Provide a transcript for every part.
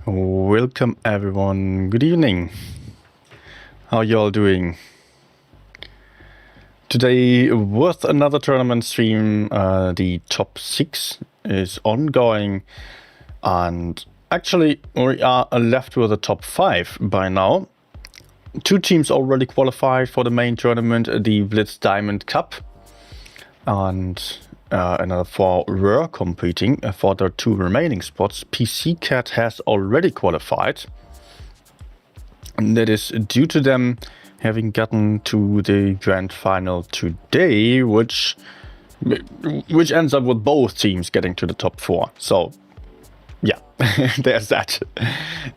Welcome everyone, good evening. How you all doing? Today with another tournament stream, the top 6 is ongoing and actually we are left with the top 5 by now. 2 teams already qualified for the main tournament, the Blitz Diamond Cup, and another 4 were competing for the 2 remaining spots. CAWXK has already qualified, and that is due to them having gotten to the grand final today, which ends up with both teams getting to the top 4. So yeah, there's that.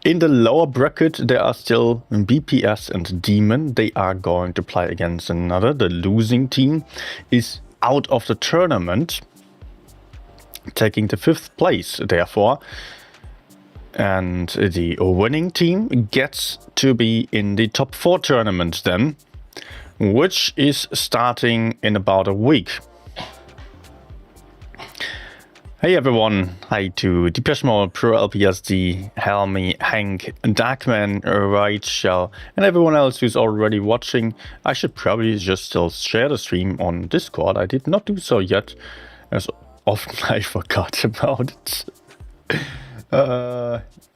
In the lower bracket there are still BPS and Demon. They are going to play against another. The losing team is out of the tournament, taking the 5th place therefore, and the winning team gets to be in the top 4 tournament then, which is starting in about a week. Hey everyone, hi to Depeche Mode, Pro LPSD, Helmy, Hank, Darkman, Rachel, and everyone else who's already watching. I should probably just still share the stream on Discord. I did not do so yet, as often I forgot about it.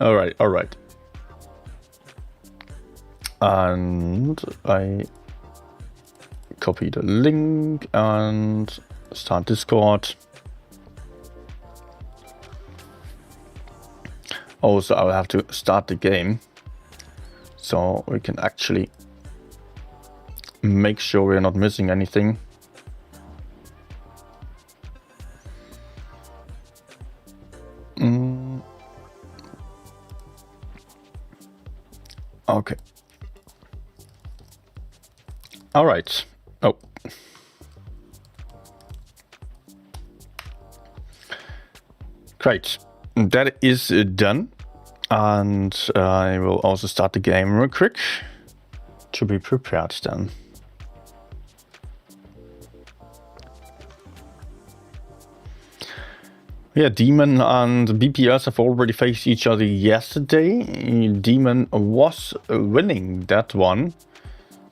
Alright. And I copy the link and start Discord. Also, I'll have to start the game so we can actually make sure we're not missing anything. Okay. All right. Oh. Great. That is done. And I will also start the game real quick to be prepared then. Yeah, Demon and BPS have already faced each other yesterday. Demon was winning that one.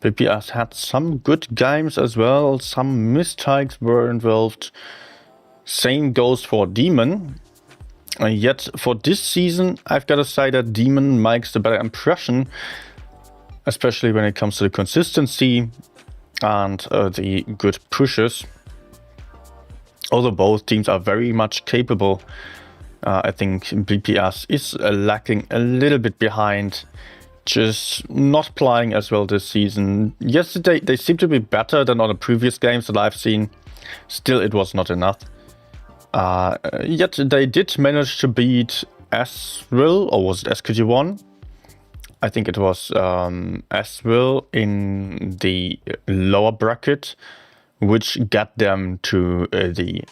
BPS had some good games as well. Some mistakes were involved. Same goes for Demon. Yet for this season, I've got to say that Demon makes the better impression, especially when it comes to the consistency and the good pushes. Although both teams are very much capable, I think BPS is lacking a little bit behind, just not playing as well this season. Yesterday they seem to be better than on the previous games that I've seen. Still, it was not enough. Yet they did manage to beat Aswell, or was it SKG1? I think it was Aswell in the lower bracket, which got them to the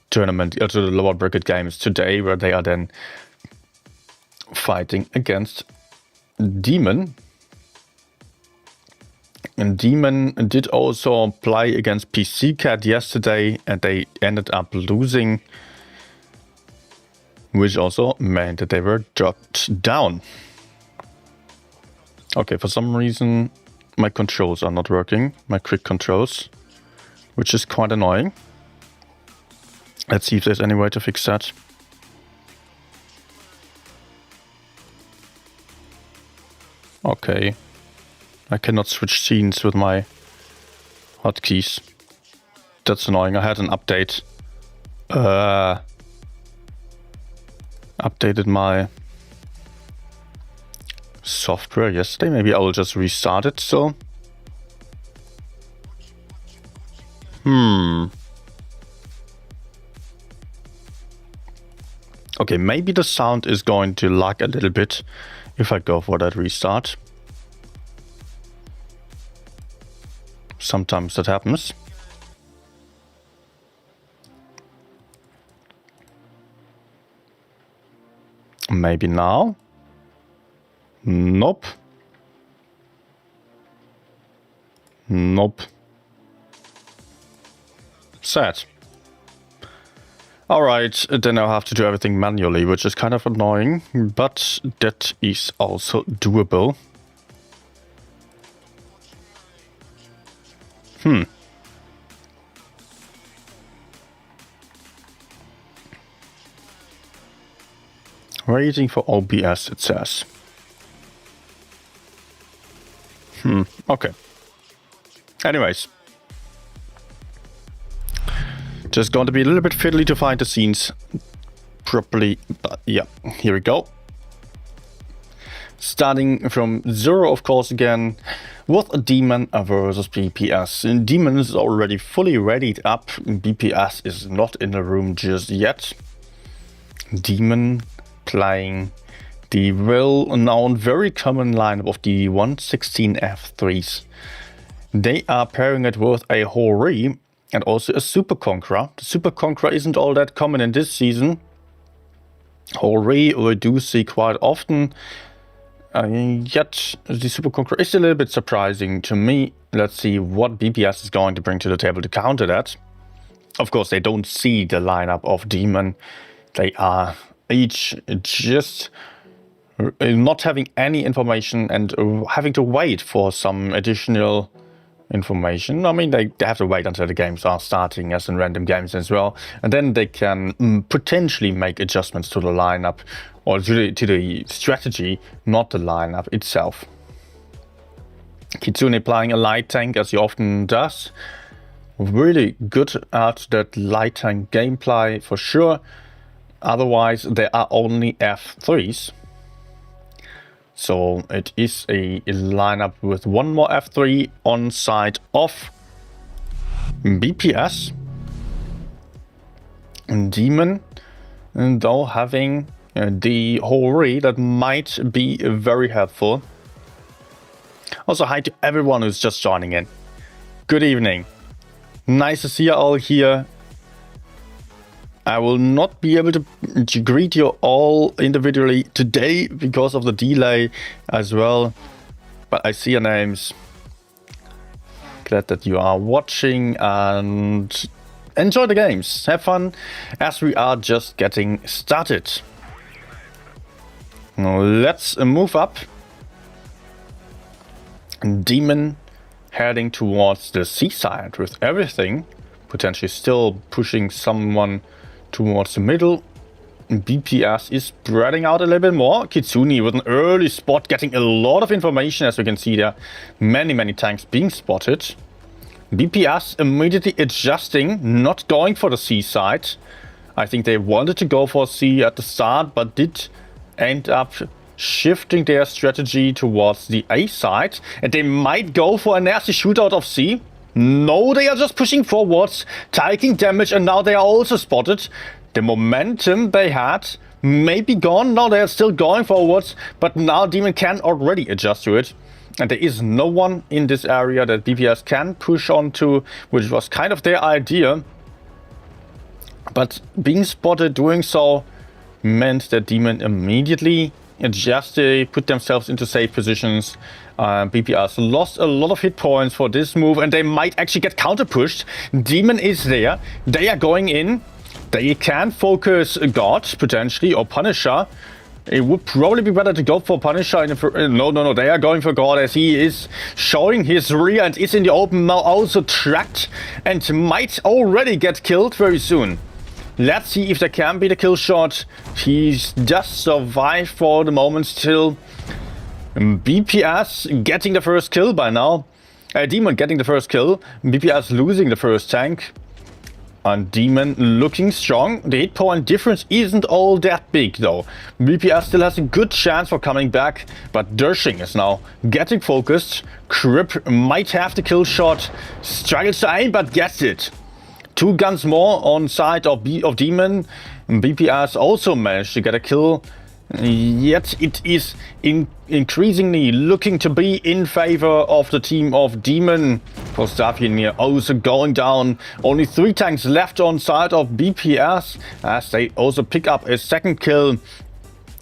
tournament, to the lower bracket games today, where they are then fighting against Demon. And Demon did also play against CAWXK yesterday, and they ended up losing, which also meant that they were dropped down. Okay, for some reason my controls are not working, my quick controls, which is quite annoying. Let's see if there's any way to fix that. Okay. I cannot switch scenes with my hotkeys. That's annoying. I had an update. Updated my software yesterday. Maybe I will just restart it still. Okay, maybe the sound is going to lag a little bit if I go for that restart. Sometimes that happens. Maybe now? Nope. Nope. Sad. Alright, then I'll have to do everything manually, which is kind of annoying, but that is also doable. Waiting for OBS, it says. Okay. Anyways. Just going to be a little bit fiddly to find the scenes properly, but yeah, here we go. Starting from 0, of course, again, with a Demon versus BPS. And Demon is already fully readied up. BPS is not in the room just yet. Demon playing the well-known, very common lineup of the 116 F3s. They are pairing it with a Hori and also a Super Conqueror. The Super Conqueror isn't all that common in this season. Hori we do see quite often. Yet the Super Conqueror is a little bit surprising to me. Let's see what BPS is going to bring to the table to counter that. Of course, they don't see the lineup of Demon. They are each just not having any information and having to wait for some additional information. I mean, they have to wait until the games are starting, as in random games as well, and then they can potentially make adjustments to the lineup or to the strategy, not the lineup itself. Kitsune playing a light tank as he often does. Really good at that light tank gameplay for sure. Otherwise, there are only F3s. So it is a lineup with one more F3 on side of BPS. And Demon, though, having the Hori, that might be very helpful. Also, hi to everyone who's just joining in. Good evening. Nice to see you all here. I will not be able to greet you all individually today because of the delay as well. But I see your names. Glad that you are watching and enjoy the games. Have fun as we are just getting started. Now let's move up. Demon heading towards the seaside with everything. Potentially still pushing someone towards the middle. BPS is spreading out a little bit more. Kitsune with an early spot, getting a lot of information, as we can see there. Many tanks being spotted. BPS immediately adjusting, not going for the seaside. I think they wanted to go for C at the start, but did end up shifting their strategy towards the A side. And they might go for a nasty shootout of C. No, they are just pushing forwards, taking damage, and now they are also spotted. The momentum they had may be gone. Now they are still going forwards, but now Demon can already adjust to it. And there is no one in this area that BPS can push onto, which was kind of their idea. But being spotted doing so meant that Demon immediately adjusted, put themselves into safe positions. BPS lost a lot of hit points for this move, and they might actually get counter pushed. Demon is there. They are going in. They can focus God potentially or Punisher. It would probably be better to go for Punisher. No. They are going for God as he is showing his rear and is in the open now, also tracked and might already get killed very soon. Let's see if there can be the kill shot. He does survive for the moment still. BPS getting the first kill by now. Demon getting the first kill. BPS losing the first tank. And Demon looking strong. The hit point difference isn't all that big though. BPS still has a good chance for coming back. But Dershing is now getting focused. Crip might have the kill shot. Struggles to aim but gets it. 2 guns more on side of Demon. BPS also managed to get a kill. Yet it is increasingly looking to be in favor of the team of Demon. Kostafian also going down. Only 3 tanks left on side of BPS as they also pick up a second kill.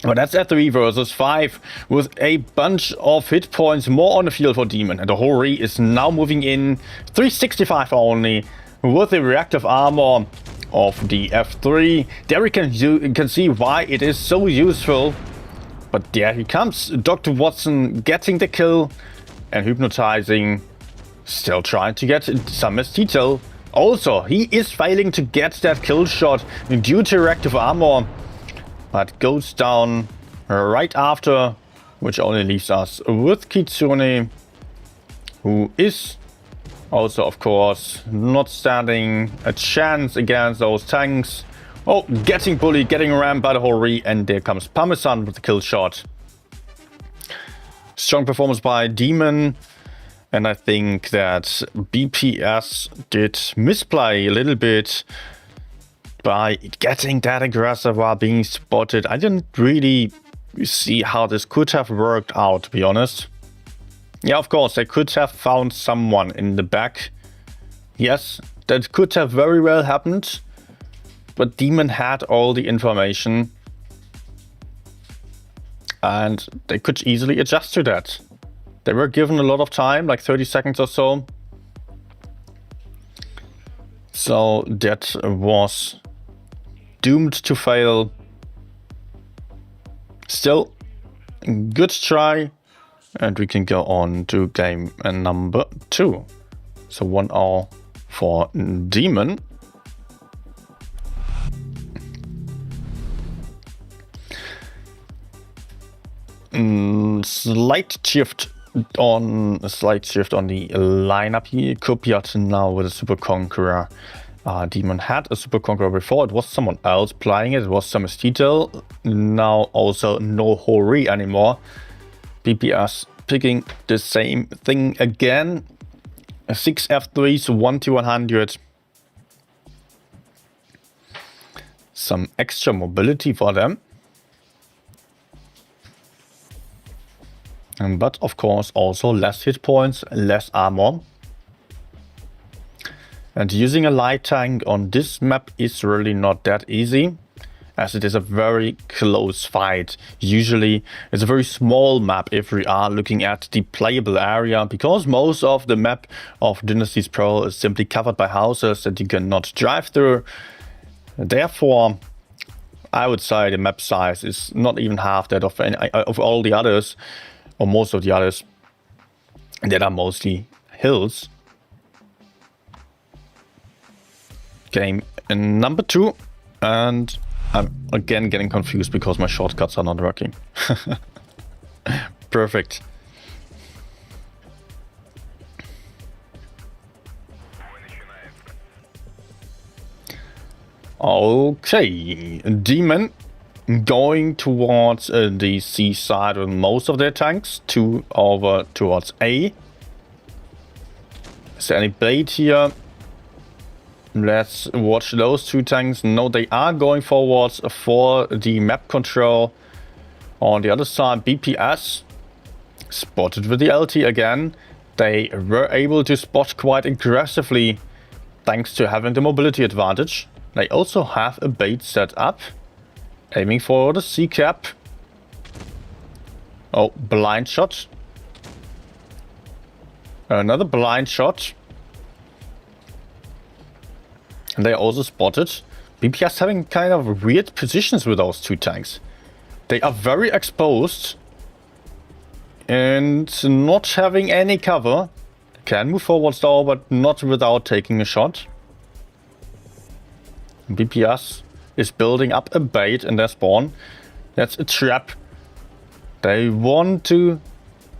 But that's at 3 versus 5 with a bunch of hit points more on the field for Demon. And the Hori is now moving in. 365 only with the reactive armor. of the F3. There you can see why it is so useful. But there he comes, Dr. Watson getting the kill and hypnotizing, still trying to get some detail. Also, he is failing to get that kill shot due to reactive armor, but goes down right after, which only leaves us with Kitsune, who is also, of course, not standing a chance against those tanks. Oh, getting bullied, getting rammed by the Hori, and there comes Parmesan with the kill shot. Strong performance by Demon, and I think that BPS did misplay a little bit by getting that aggressive while being spotted. I didn't really see how this could have worked out, to be honest. Yeah, of course, they could have found someone in the back. Yes, that could have very well happened. But Demon had all the information. And they could easily adjust to that. They were given a lot of time, like 30 seconds or so. So that was doomed to fail. Still, good try. And we can go on to game number 2. So 1-0 for Demon. Slight shift on the lineup here. Kofi now with a Super Conqueror. Demon had a Super Conqueror before. It was someone else playing it. It was some detail. Now also no Hori anymore. BPS picking the same thing again. 6 F3s, 1-100. Some extra mobility for them. But of course also less hit points, less armor. And using a light tank on this map is really not that easy, as it is a very close fight. Usually it's a very small map if we are looking at the playable area, because most of the map of Dynasty Pro is simply covered by houses that you cannot drive through. Therefore, I would say the map size is not even half that of all the others, or most of the others that are mostly hills. Game number 2, and I'm again getting confused because my shortcuts are not working. Perfect. Okay, Demon going towards the C side with most of their tanks, 2 over towards A. Is there any bait here? Let's watch those 2 tanks. No, they are going forwards for the map control. On the other side, BPS spotted with the LT again. They were able to spot quite aggressively thanks to having the mobility advantage. They also have a bait set up, aiming for the C cap. Oh, blind shot. Another blind shot. And they also spotted BPS having kind of weird positions with those 2 tanks. They are very exposed and not having any cover. Can move forwards though, but not without taking a shot. BPS is building up a bait in their spawn. That's a trap. They want to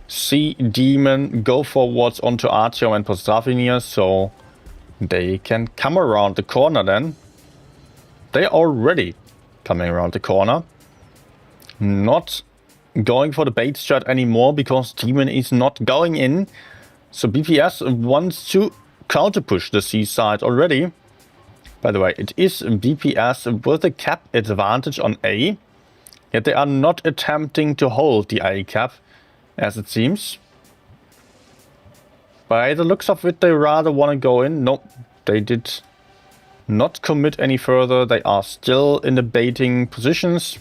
see Demon go forwards onto Artyom and Postravinir, so they can come around the corner then. They are already coming around the corner. Not going for the bait strat anymore because Demon is not going in. So BPS wants to counter push the C side already. By the way, it is BPS with a cap advantage on A. Yet they are not attempting to hold the A cap, as it seems. By the looks of it, they rather want to go in. Nope, they did not commit any further. They are still in the baiting positions.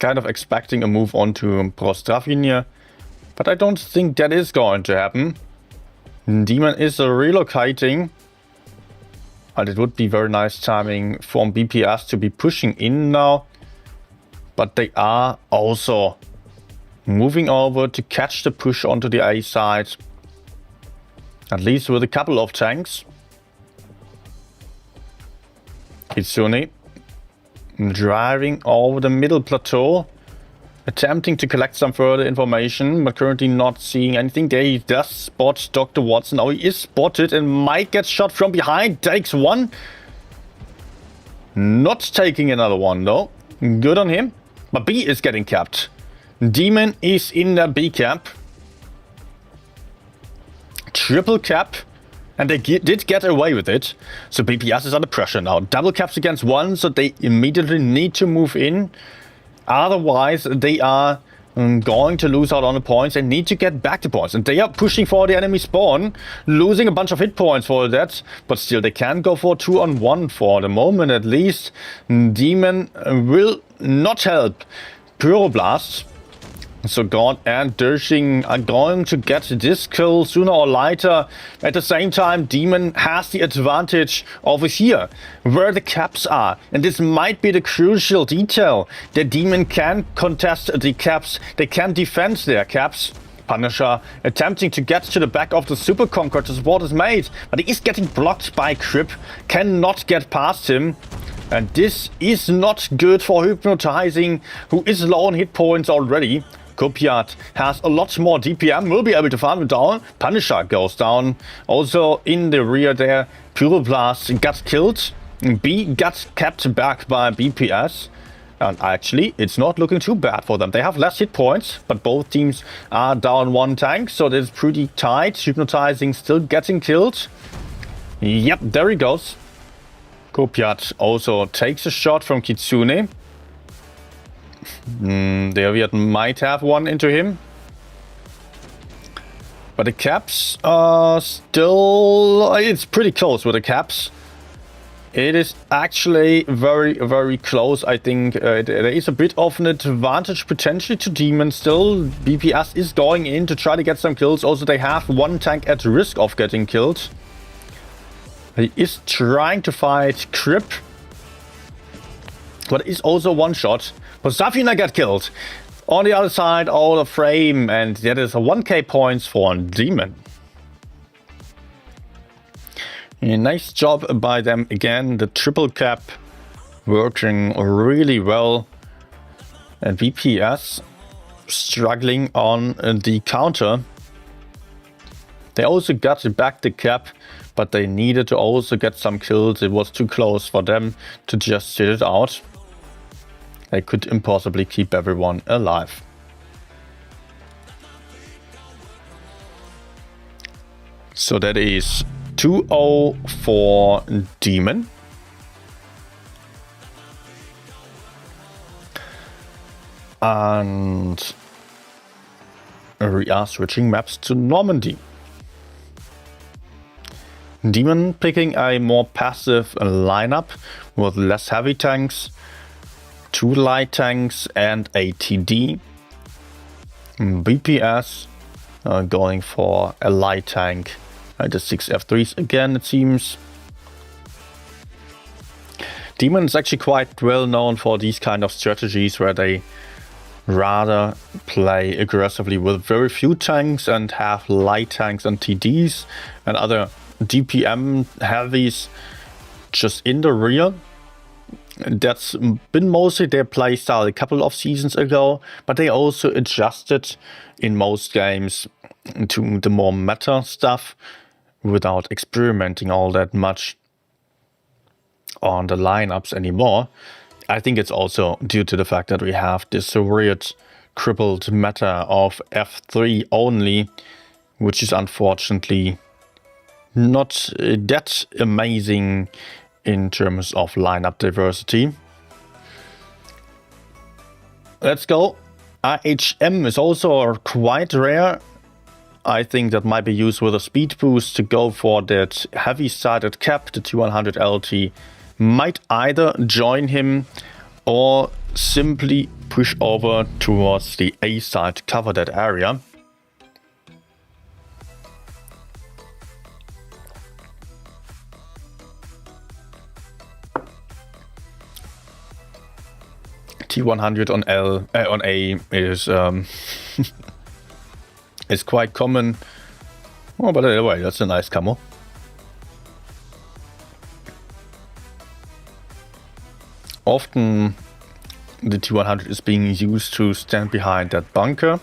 Kind of expecting a move on to Prostravinir. But I don't think that is going to happen. Demon is relocating. And it would be very nice timing from BPS to be pushing in now. But they are also moving over to catch the push onto the A side. At least with a couple of tanks. Kitsune driving over the middle plateau. Attempting to collect some further information, but currently not seeing anything. There he does spot Dr. Watson. Oh, he is spotted and might get shot from behind. Takes one. Not taking another one though. Good on him. But B is getting capped. Demon is in the B cap. Triple cap. And they did get away with it. So BPS is under pressure now. Double caps against one, so they immediately need to move in. Otherwise, they are going to lose out on the points and need to get back the points. And they are pushing for the enemy spawn, losing a bunch of hit points for that. But still, they can go for 2-on-1 for the moment at least. Demon will not help Pyroblast. So God and Dershing are going to get this kill sooner or later. At the same time, Demon has the advantage over here, where the caps are. And this might be the crucial detail. The Demon can contest the caps. They can defend their caps. Punisher attempting to get to the back of the Super Conqueror. The support is made, but he is getting blocked by Crip. Cannot get past him. And this is not good for Hypnotizing, who is low on hit points already. Kopi has a lot more DPM, will be able to farm him down. Punisher goes down. Also in the rear there, Pyroblast got killed. B got kept back by BPS. And actually, it's not looking too bad for them. They have less hit points, but both teams are down one tank, so that's pretty tight. Hypnotizing still getting killed. Yep, there he goes. Kopiat also takes a shot from Kitsune. There we might have one into him. But the caps are still... It's pretty close with the caps. It is actually very, very close. I think there is a bit of an advantage potentially to Demon still. BPS is going in to try to get some kills. Also, they have one tank at risk of getting killed. He is trying to fight Crip. But it is also one shot. But Safina got killed. On the other side of the frame. And that is a 1k points for Demon. A nice job by them again. The triple cap working really well. And BPS struggling on the counter. They also got back the cap, but they needed to also get some kills. It was too close for them to just sit it out. They could impossibly keep everyone alive. So that is 2-0 for Demon. And we are switching maps to Normandy. Demon picking a more passive lineup with less heavy tanks, 2 light tanks and a TD. BPS going for a light tank. The 6 F3s again, it seems. Demon is actually quite well known for these kind of strategies where they rather play aggressively with very few tanks and have light tanks and TDs and other DPM heavies just in the rear. That's been mostly their playstyle a couple of seasons ago, but they also adjusted in most games to the more meta stuff without experimenting all that much on the lineups anymore. I think it's also due to the fact that we have this weird crippled meta of F3 only, which is unfortunately not that amazing in terms of lineup diversity. Let's go. IHM is also quite rare. I think that might be used with a speed boost to go for that heavy-sided cap. The T100 LT might either join him or simply push over towards the A side to cover that area. T100 on A is is quite common. Oh, but anyway, that's a nice camo. Often the T100 is being used to stand behind that bunker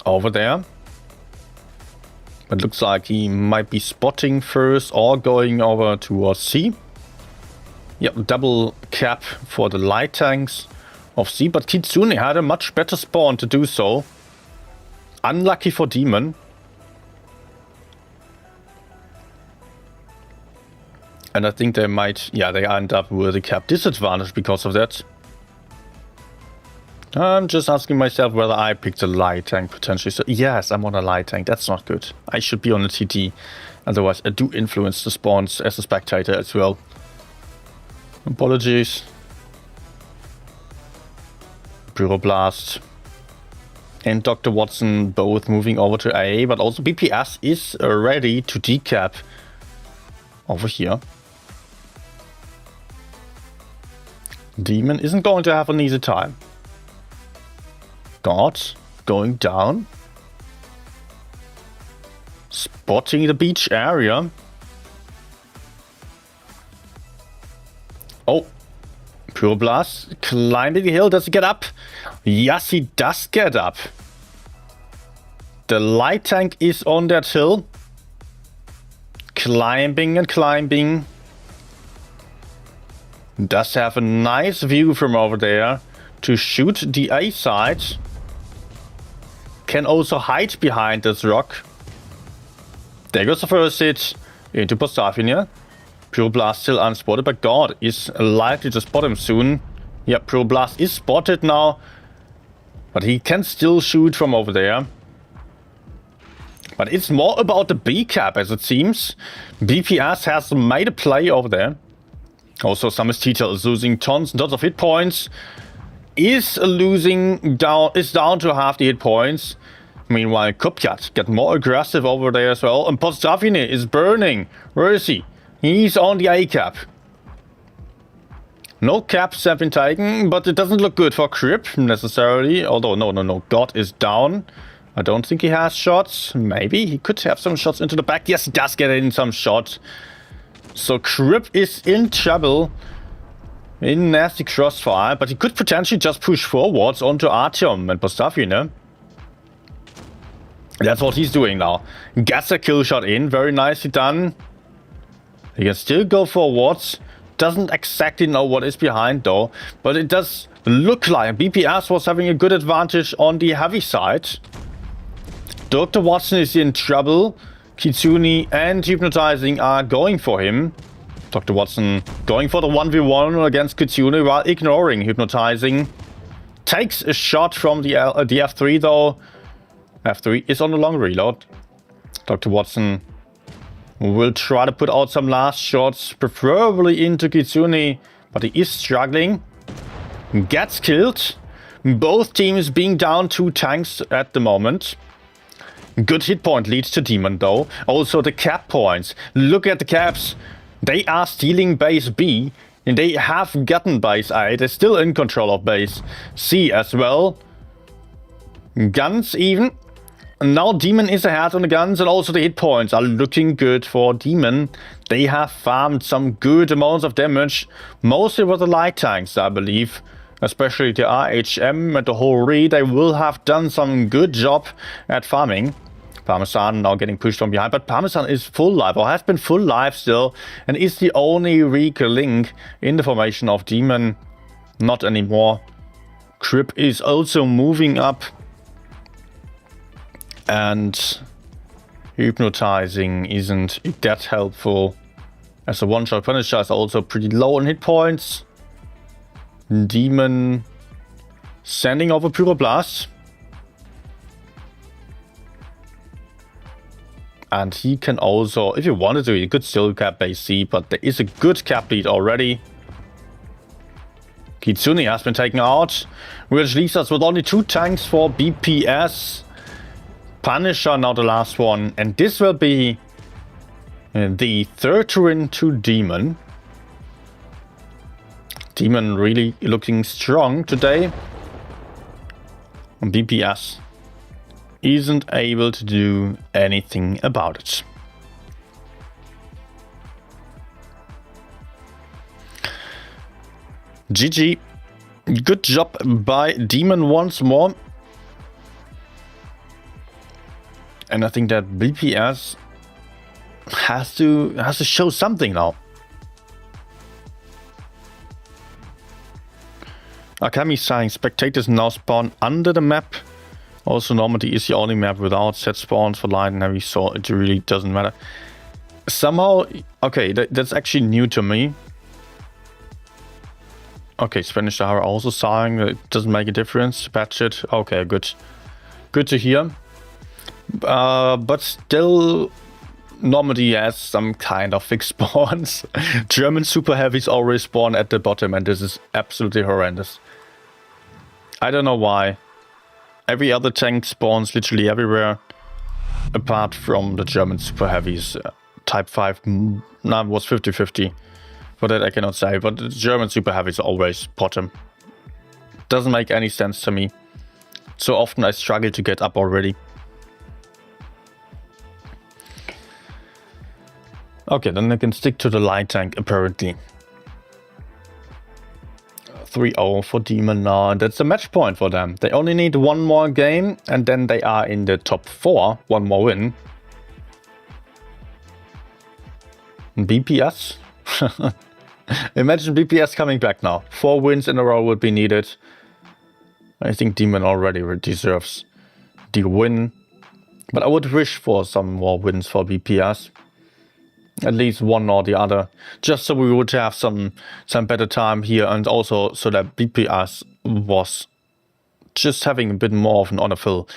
over there. It looks like he might be spotting first or going over towards C. Yep, double cap for the light tanks of C, but Kitsune had a much better spawn to do so. Unlucky for Demon. And I think they might, yeah, they end up with a cap disadvantage because of that. I'm just asking myself whether I picked a light tank potentially. So yes, I'm on a light tank. That's not good. I should be on a TT. Otherwise, I do influence the spawns as a spectator as well. Apologies. Pyroblast and Dr. Watson both moving over to A, but also BPS is ready to decap over here. Demon isn't going to have an easy time. God going down. Spotting the beach area. Oh, Pyroblast climbing the hill. Does he get up? Yes, he does get up. The light tank is on that hill. Climbing and climbing. Does have a nice view from over there to shoot the A side. Can also hide behind this rock. There goes the first hit into Postafinia. Pyroblast still unspotted, but God is likely to spot him soon. Yeah, Pyroblast is spotted now, but he can still shoot from over there. But it's more about the B cap, as it seems. BPS has made a play over there. Also, Samus Titel is losing tons and tons of hit points. Is down to half the hit points. Meanwhile, Kopjat get more aggressive over there as well. And Postafine is burning. Where is he? He's on the A cap. No caps have been taken, but it doesn't look good for Crip necessarily. Although, no. God is down. I don't think he has shots. Maybe he could have some shots into the back. Yes, he does get in some shots. So Crip is in trouble. In nasty crossfire, but he could potentially just push forwards onto Artyom and Postafine. That's what he's doing now. Gets a kill shot in. Very nicely done. He can still go forwards. Doesn't exactly know what is behind though. But it does look like BPS was having a good advantage on the heavy side. Dr. Watson is in trouble. Kitsune and Hypnotizing are going for him. Dr. Watson going for the 1v1 against Kitsune while ignoring Hypnotizing. Takes a shot from the F3 though. F3 is on the long reload. Dr. Watson will try to put out some last shots, preferably into Kitsune, but he is struggling. Gets killed. Both teams being down 2 tanks at the moment. Good hit point leads to Demon though. Also the cap points. Look at the caps. They are stealing base B, and they have gotten base A. They're still in control of base C as well. Guns even. And now Demon is ahead on the guns, and also the hit points are looking good for Demon. They have farmed some good amounts of damage, mostly with the light tanks, I believe. Especially the RHM and the whole Re. They will have done some good job at farming. Parmesan now getting pushed from behind, but Parmesan is full life, or has been full life still, and is the only weak link in the formation of Demon. Not anymore. Crip is also moving up, and Hypnotizing isn't that helpful, as a one-shot Punisher is also pretty low on hit points. Demon sending over Pyroblast. And he can also, if he wanted to, he could still cap base C, but there is a good cap lead already. Kitsune has been taken out, which leaves us with only 2 tanks for BPS. Punisher now the last one, and this will be the third turn to Demon. Demon really looking strong today. And BPS isn't able to do anything about it. GG. Good job by Demon once more. And I think that BPS has to show something now. Akami saying spectators now spawn under the map. Also, Normandy is the only map without set spawns for light and heavy, so it really doesn't matter. Somehow, okay, that's actually new to me. Okay, Spanish Sahara also saying that it doesn't make a difference. Patch it. Okay, good. Good to hear. But still, Normandy has some kind of fixed spawns. German super heavies always spawn at the bottom, and this is absolutely horrendous. I don't know why. Every other tank spawns literally everywhere, apart from the German super heavies. Type 5, no, it was 50-50. For that I cannot say, but the German super heavies always bottom. Doesn't make any sense to me. So often I struggle to get up already. Okay, then I can stick to the light tank apparently. 3-0 for Demon now, and that's a match point for them. They only need one more game, and then they are in the top 4. One more win. BPS? Imagine BPS coming back now. 4 wins in a row would be needed. I think Demon already deserves the win. But I would wish for some more wins for BPS. At least one or the other, just so we would have some better time here, and also so that BPS was just having a bit more of an honorful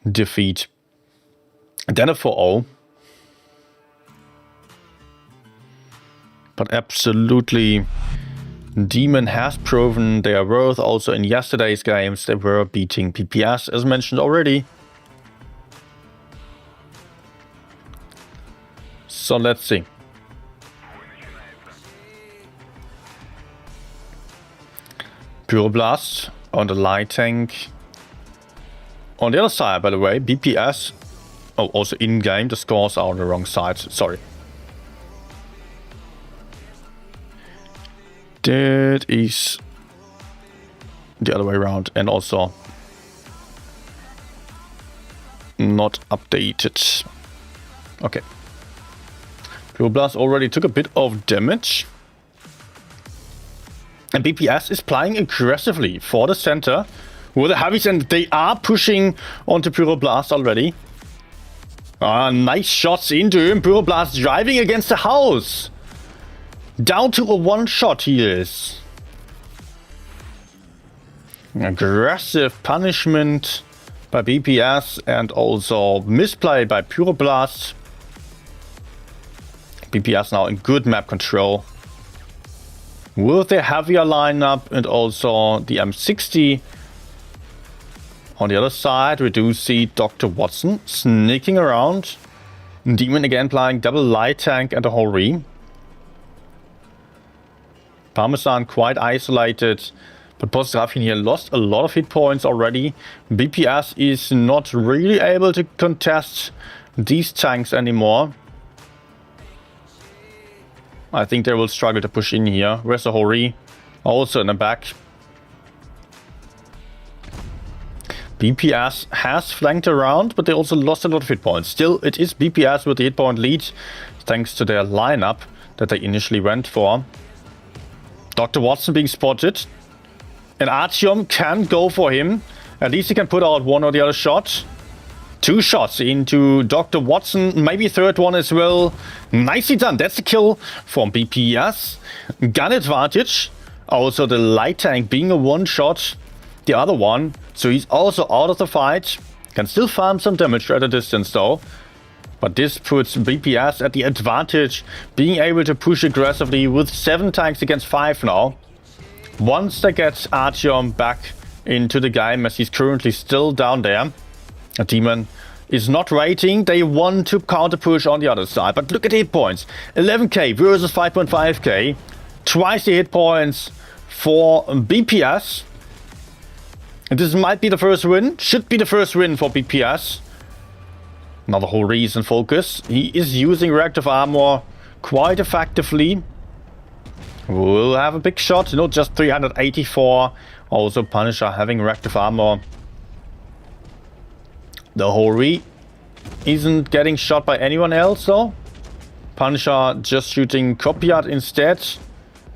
defeat. And then a 4-0. But absolutely, Demon has proven their worth. Also in yesterday's games, they were beating BPS, as mentioned already. So let's see. Pyroblast on the light tank. On the other side, by the way, BPS. Oh, also in-game, the scores are on the wrong side. Sorry. That is the other way around, and also not updated. Okay. Pyroblast already took a bit of damage. And BPS is playing aggressively for the center with the heavies, and they are pushing onto Pyroblast already. Nice shots into him. Pyroblast driving against the house. Down to a 1-shot he is. Aggressive punishment by BPS and also misplay by Pyroblast. BPS now in good map control. With their heavier lineup and also the M60. On the other side, we do see Dr. Watson sneaking around. Demon again playing double light tank and a Hori. Parmesan quite isolated. But Postrafin here lost a lot of hit points already. BPS is not really able to contest these tanks anymore. I think they will struggle to push in here. Where's the Hori? Also in the back. BPS has flanked around, but they also lost a lot of hit points. Still, it is BPS with the hit point lead, thanks to their lineup that they initially went for. Dr. Watson being spotted. And Artyom can go for him. At least he can put out one or the other shot. 2 shots into Dr. Watson, maybe third one as well. Nicely done. That's a kill from BPS. Gun advantage. Also the light tank being a 1-shot. The other one. So he's also out of the fight. Can still farm some damage at a distance though. But this puts BPS at the advantage. Being able to push aggressively with 7 tanks against 5 now. Once they get Artyom back into the game, as he's currently still down there. A Demon is not rating. They want to counter push on the other side. But look at the hit points. 11k versus 5.5k. Twice the hit points for BPS. And this might be the first win. Should be the first win for BPS. Now the whole reason focus. He is using reactive armor quite effectively. Will have a big shot. No, just 384. Also Punisher having reactive armor. The Hori isn't getting shot by anyone else though. Punisher just shooting Kofi instead.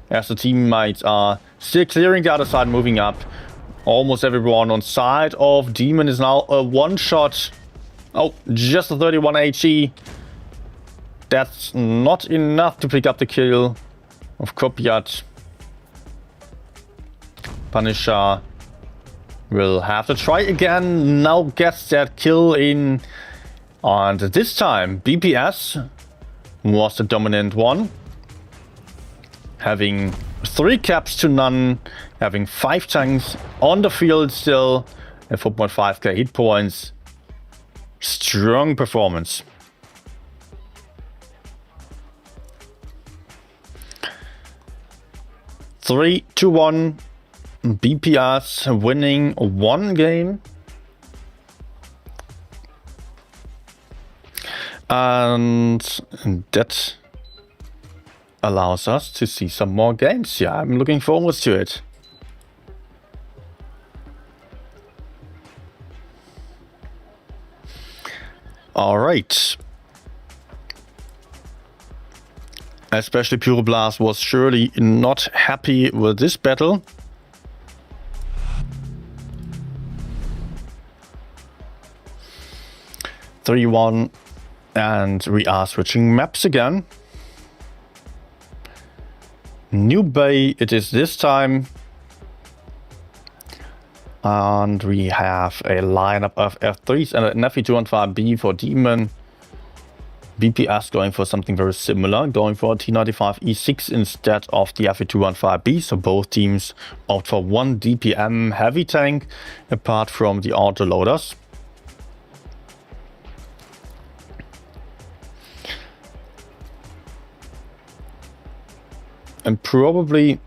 As the teammates are still clearing the other side, moving up. Almost everyone on side of Demon is now a one shot. Oh, just a 31 HE. That's not enough to pick up the kill of Kofi. Punisher will have to try again. Now gets that kill in. And this time BPS was the dominant one. Having 3 caps to none. Having 5 tanks on the field still. And 4.5k hit points. Strong performance. Three to 1. BPS winning 1 game. And that allows us to see some more games. Yeah, I'm looking forward to it. All right. Especially Pyroblast was surely not happy with this battle. (3-1), and we are switching maps again. New Bay it is this time. And we have a lineup of F3s and an F215B for Demon. BPS going for something very similar, going for a T95 E6 instead of the F215B. So both teams opt for 1 DPM heavy tank apart from the autoloaders. And probably,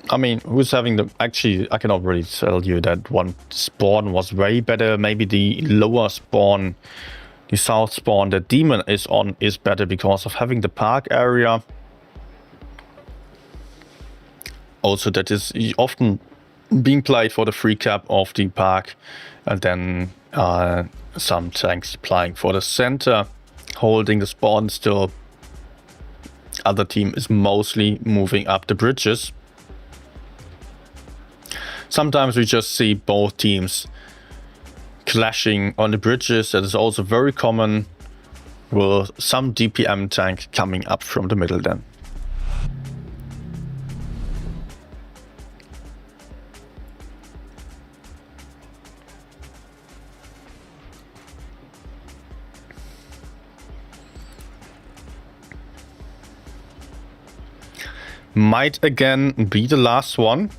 I mean, who's having the... Actually, I cannot really tell you that one spawn was way better. Maybe the lower spawn, the south spawn that Demon is on is better because of having the park area. Also, that is often being played for the free cap of the park. And then some tanks playing for the center, holding the spawn still. Other team is mostly moving up the bridges. Sometimes we just see both teams clashing on the bridges. That is also very common with some DPM tank coming up from the middle then. Might again be the last one.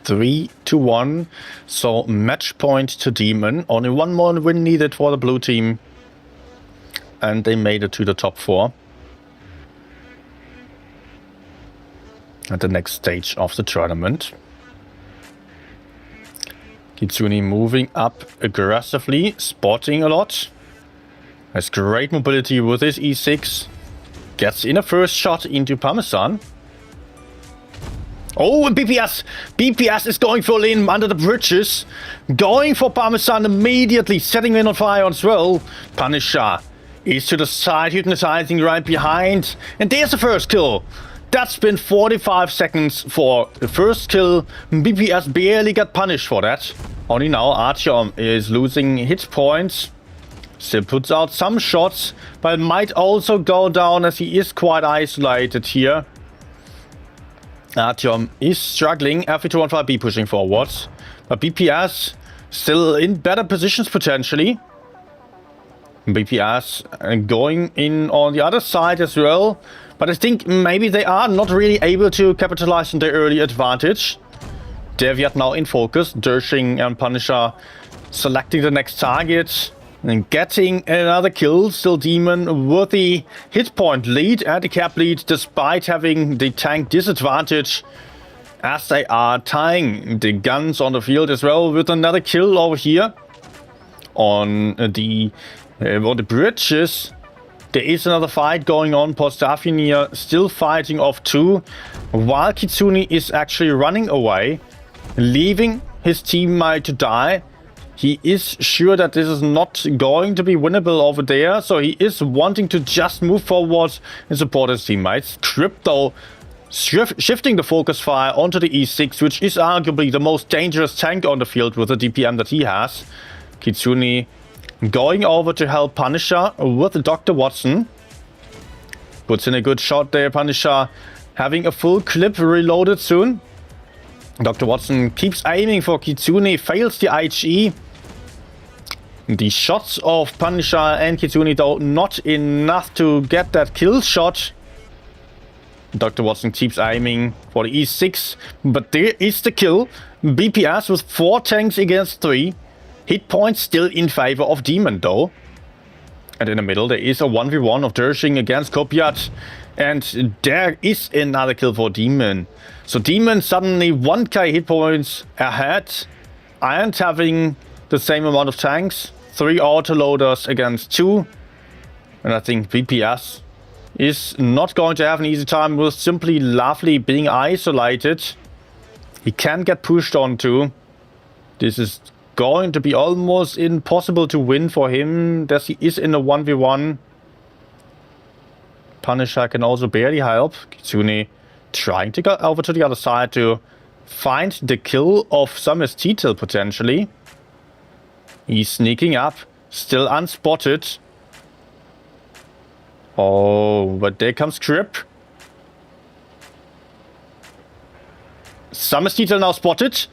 3-1. So match point to Demon. Only 1 more win needed for the blue team. And they made it to the top 4. At the next stage of the tournament. Kitsune moving up aggressively, spotting a lot. Has great mobility with his E6. Gets in a first shot into Parmesan. Oh, and BPS! BPS is going full in under the bridges. Going for Parmesan immediately, setting him on fire as well. Punisher is to the side, hypnotizing right behind. And there's the first kill. That's been 45 seconds for the first kill. BPS barely got punished for that. Only now Artyom is losing hit points. Still puts out some shots, but might also go down as he is quite isolated here. Artyom is struggling, F215B pushing forward, but BPS still in better positions potentially. BPS going in on the other side as well, but I think maybe they are not really able to capitalize on their early advantage. Deviat now in focus, Dershing and Punisher selecting the next target. And getting another kill, still Demon with the hit point lead and the cap lead, despite having the tank disadvantage, as they are tying the guns on the field as well, with another kill over here on the bridges. There is another fight going on. Postafinir still fighting off 2, while Kitsune is actually running away, leaving his teammate to die. He is sure that this is not going to be winnable over there, so he is wanting to just move forward and support his teammates. Crypto shifting the focus fire onto the E6, which is arguably the most dangerous tank on the field with the DPM that he has. Kitsune going over to help Punisher with Dr. Watson. Puts in a good shot there. Punisher having a full clip reloaded soon. Dr. Watson keeps aiming for Kitsune, fails the IHE. The shots of Punisher and Kitsune, though, not enough to get that kill shot. Dr. Watson keeps aiming for the E6, but there is the kill. BPS with 4 tanks against 3. Hit points still in favor of Demon, though. And in the middle, there is a 1v1 of Dershing against Kopiat. And there is another kill for Demon. So Demon suddenly 1k hit points ahead, and having the same amount of tanks. 3 autoloaders against 2. And I think BPS is not going to have an easy time with simply Lovely being isolated. He can get pushed onto. This is going to be almost impossible to win for him, as he is in a 1v1. Punisher can also barely help. Kitsune trying to go over to the other side to find the kill of some ST-Till potentially. He's sneaking up, still unspotted. Oh, but there comes Crip. Some ST-Till now spotted.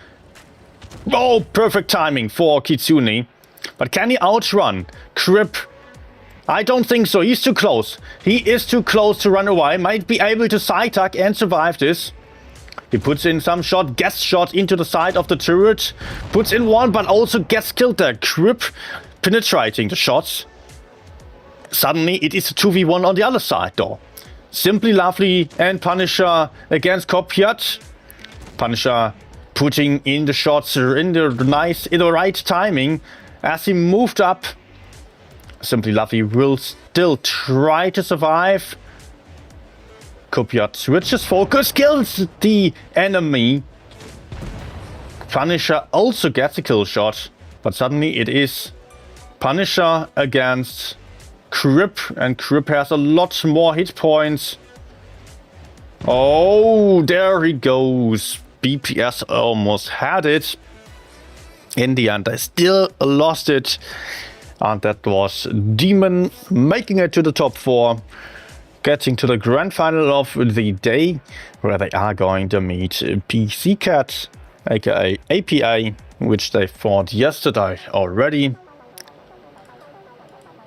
Oh, perfect timing for Kitsune. But can he outrun Crip? I don't think so. He's too close. He is too close to run away. Might be able to side tuck and survive this. He puts in some shot, gets shot into the side of the turret. Puts in one, but also gets killed there. Crip penetrating the shots. Suddenly, it is a 2v1 on the other side, though. Simply Lovely and Punisher against Kopiat. Punisher putting in the shots in the right timing as he moved up. Simply Lovely will still try to survive. Kopiat switches focus, kills the enemy. Punisher also gets a kill shot, but suddenly it is Punisher against Crip, and Crip has a lot more hit points. Oh, there he goes. BPS almost had it. In the end, they still lost it. And that was Demon making it to the top 4. Getting to the grand final of the day, where they are going to meet PC Cat, aka APA, which they fought yesterday already.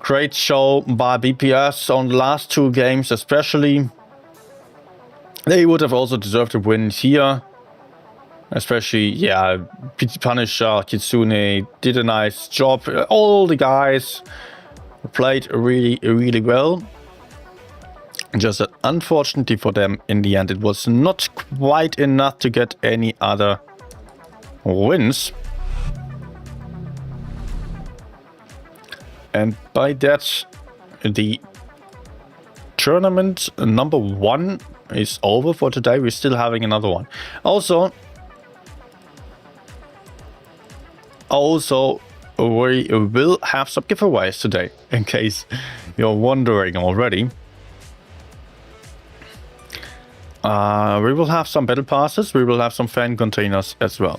Great show by BPS on the last 2 games especially. They would have also deserved a win here. Especially, yeah, Punisher, Kitsune did a nice job. All the guys played really well. Just that unfortunately for them, in the end, it was not quite enough to get any other wins. And by that, the tournament number 1 is over for today. We're still having another one. Also, we will have some giveaways today, in case you're wondering already. We will have some battle passes, we will have some fan containers as well.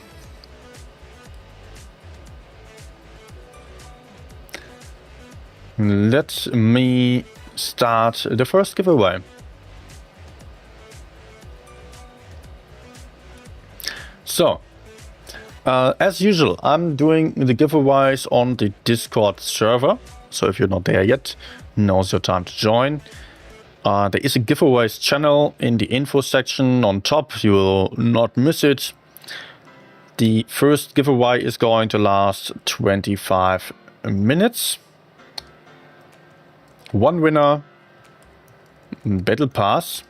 Let me start the first giveaway. So, as usual, I'm doing the giveaways on the Discord server. So if you're not there yet, now's your time to join. There is a giveaways channel in the info section on top. You will not miss it. The first giveaway is going to last 25 minutes. One winner, battle pass.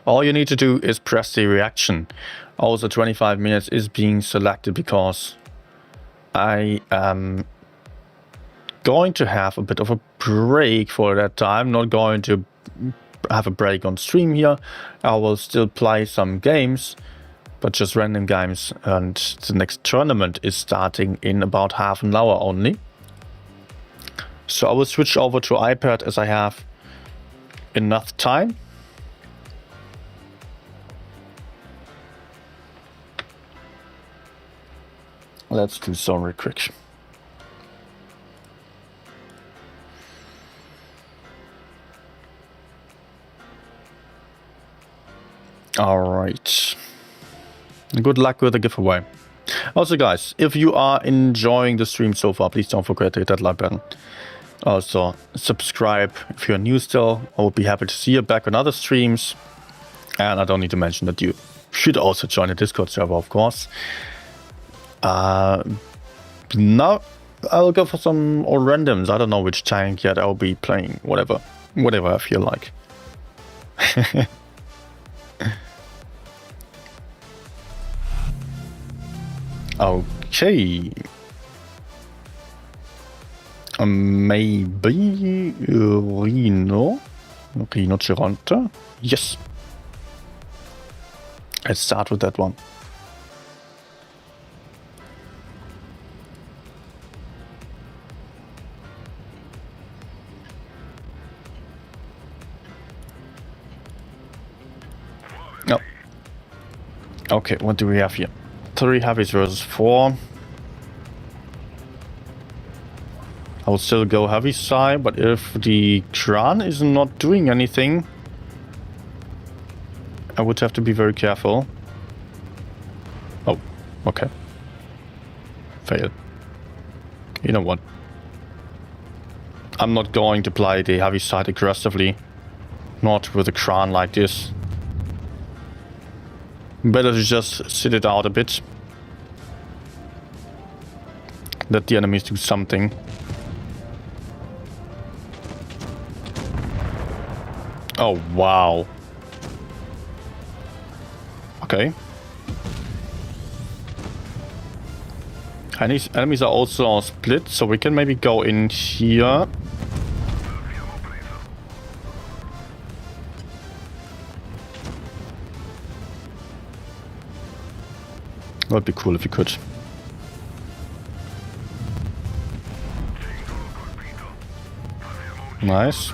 All you need to do is press the reaction. Also 25 minutes is being selected because I am going to have a bit of a break for that time. Not going to have a break on stream here. I will still play some games, but just random games, and the next tournament is starting in about half an hour only. So I will switch over to iPad as I have enough time. Let's do so real quick. Alright. Good luck with the giveaway. Also guys, if you are enjoying the stream so far, please don't forget to hit that like button. Also subscribe if you're new still. I will be happy to see you back on other streams. And I don't need to mention that you should also join the Discord server, of course. Now I'll go for some more randoms. I don't know which tank yet. I'll be playing whatever I feel like. Okay. Maybe Rhino Geronte. Yes. Let's start with that one. No. Okay, what do we have here? 3 heavies versus 4. I will still go heavy side, but if the Kran is not doing anything, I would have to be very careful. Oh, okay. Fail. You know what? I'm not going to play the heavy side aggressively. Not with a Kran like this. Better to just sit it out a bit. Let the enemies do something. Oh, wow. Okay. Enemies are also split, so we can maybe go in here. Would be cool if you could. Nice.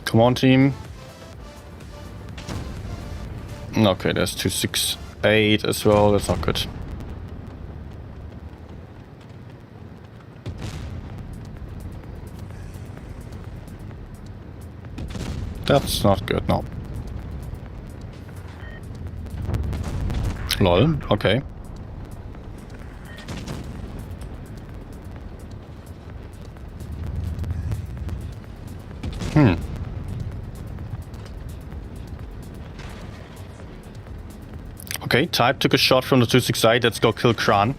Come on, team. Okay, there's 268 as well. That's not good. That's not good, no. Lol, okay. Okay, Type took a shot from the 268. Let's go kill Kran.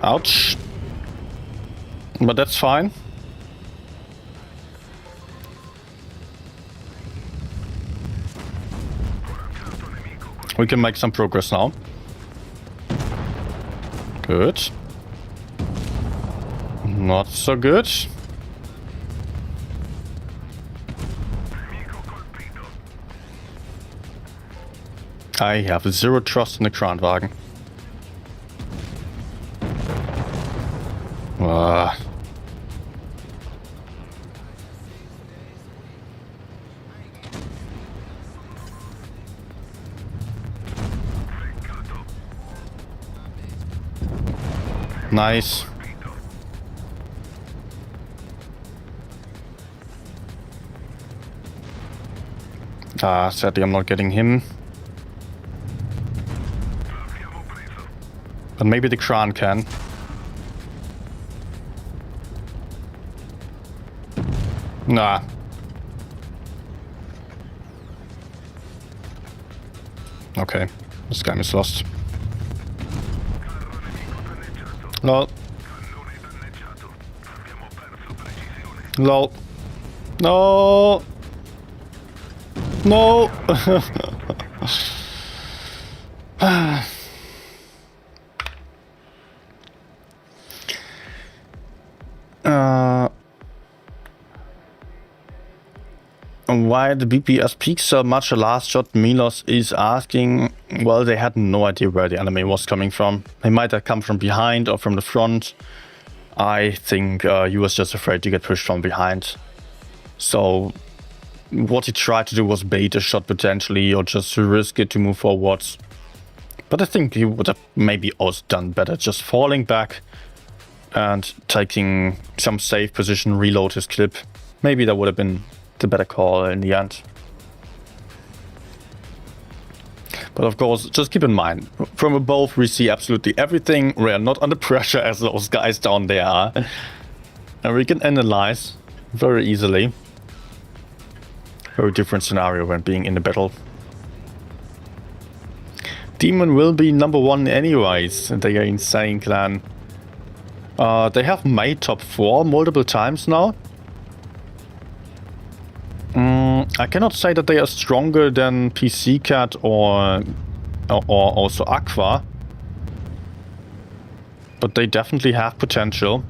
Ouch. But that's fine. We can make some progress now. Good. Not so good. I have zero trust in the Kranwagen. Nice. Sadly I'm not getting him. But maybe the Kran can. Nah. Okay, this game is lost. Lol. Lol. No. No. Why the BPS peaked so much the last shot, Milos is asking. Well, they had no idea where the enemy was coming from. They might have come from behind or from the front. I think he was just afraid to get pushed from behind. So what he tried to do was bait a shot potentially, or just to risk it to move forwards. But I think he would have maybe also done better, just falling back and taking some safe position, reload his clip. Maybe that would have been the better call in the end. But of course, just keep in mind, from above we see absolutely everything. We are not under pressure as those guys down there are. And we can analyze very easily. Very different scenario when being in the battle. Demon will be number 1 anyways. They are insane clan. They have made top 4 multiple times now. I cannot say that they are stronger than PC Cat or also Aqua. But they definitely have potential.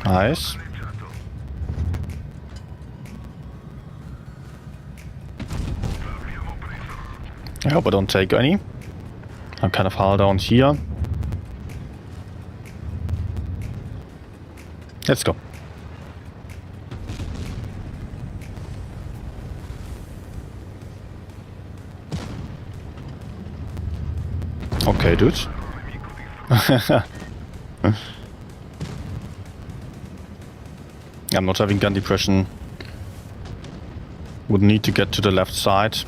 Nice. I hope I don't take any. I'm kind of hard down here. Let's go. Okay, dude. I'm not having gun depression. Would need to get to the left side.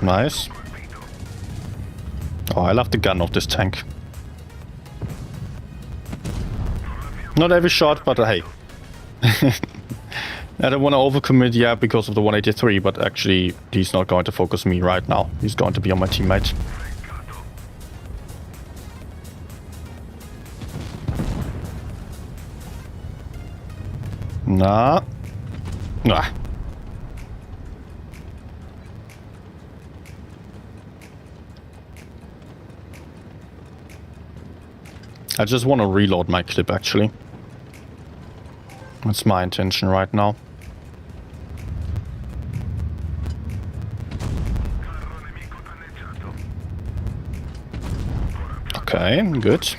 Nice. Oh, I love the gun of this tank. Not every shot, but hey. I don't want to overcommit yet because of the 183, but actually he's not going to focus me right now. He's going to be on my teammate. Nah. I just want to reload my clip actually. That's my intention right now. Okay, good.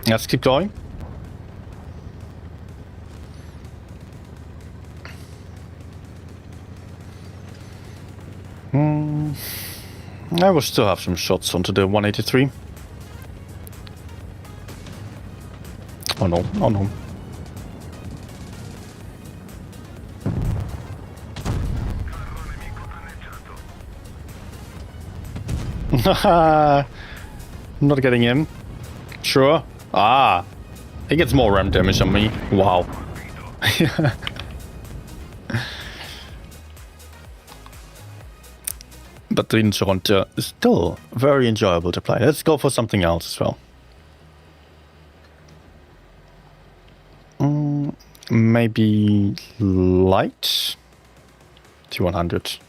Let's keep going. I will still have some shots onto the 183. Oh no, oh no. Not getting him. Sure. Ah. He gets more ram damage on me. Wow. But the Toronto is still very enjoyable to play. Let's go for something else as well. Maybe light? T100.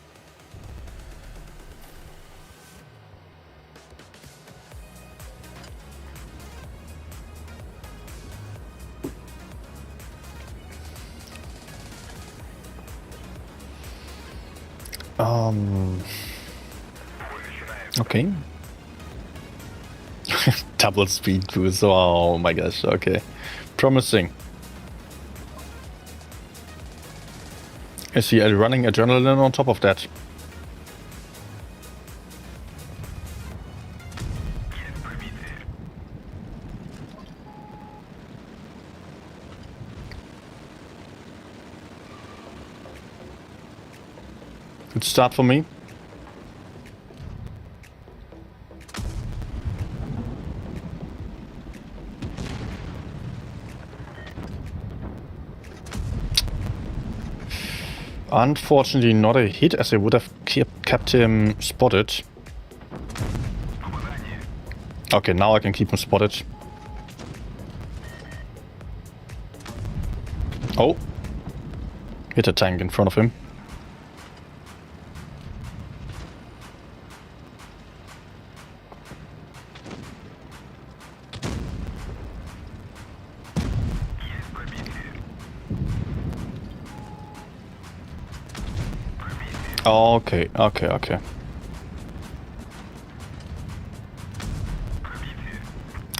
Okay. Double speed boost. Oh my gosh. Okay. Promising. Is he running adrenaline on top of that? Good start for me. Unfortunately not a hit, as I would have kept him spotted. Okay, now I can keep him spotted. Oh! Hit a tank in front of him. Okay, okay, okay.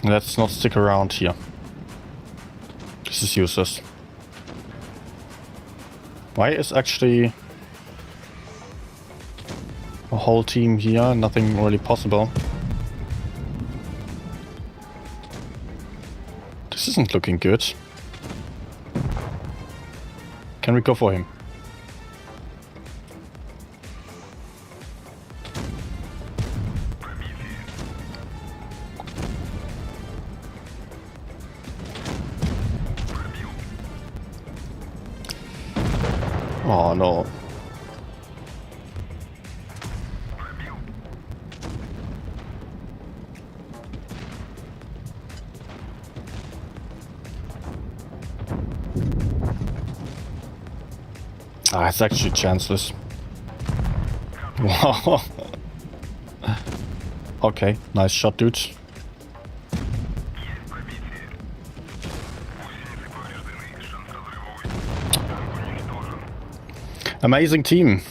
Let's not stick around here. This is useless. Why is actually a whole team here? Nothing really possible. This isn't looking good. Can we go for him? Oh no. Ah, it's actually chanceless. Wow. Okay, nice shot, dude. Amazing team.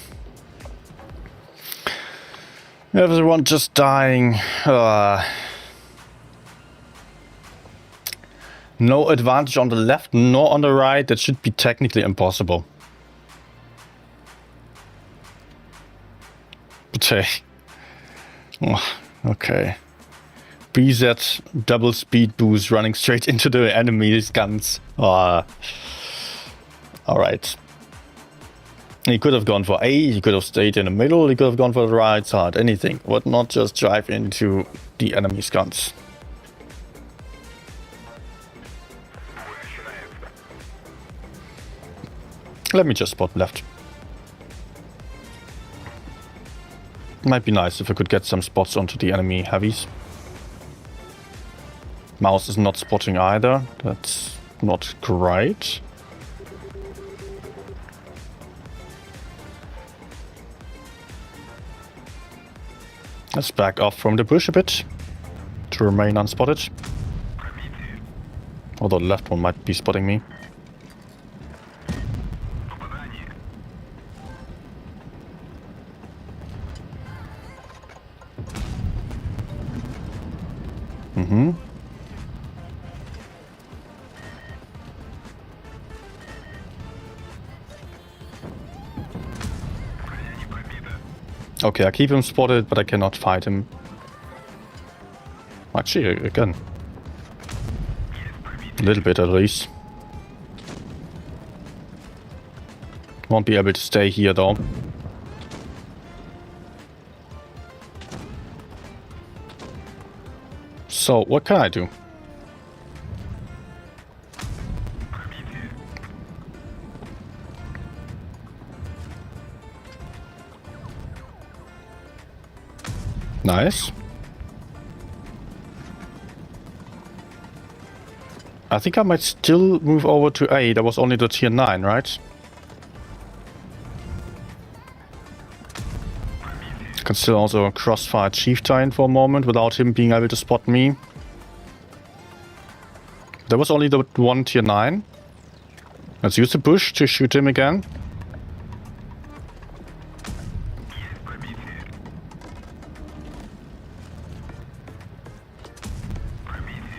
Everyone just dying. No advantage on the left nor on the right. That should be technically impossible. But hey. Oh, okay. BZ double speed boost running straight into the enemy's guns. Alright. He could have gone for A, he could have stayed in the middle, he could have gone for the right side, anything. Would not just drive into the enemy's guns. Let me just spot left. Might be nice if I could get some spots onto the enemy heavies. Mouse is not spotting either, that's not great. Let's back off from the bush a bit to remain unspotted. Although the left one might be spotting me. Okay, I keep him spotted, but I cannot fight him. Actually, again. A little bit at least. Won't be able to stay here though. So, what can I do? Nice. I think I might still move over to A. That was only the tier 9, right? I can still also crossfire Chieftain for a moment without him being able to spot me. There was only the one tier 9. Let's use the bush to shoot him again.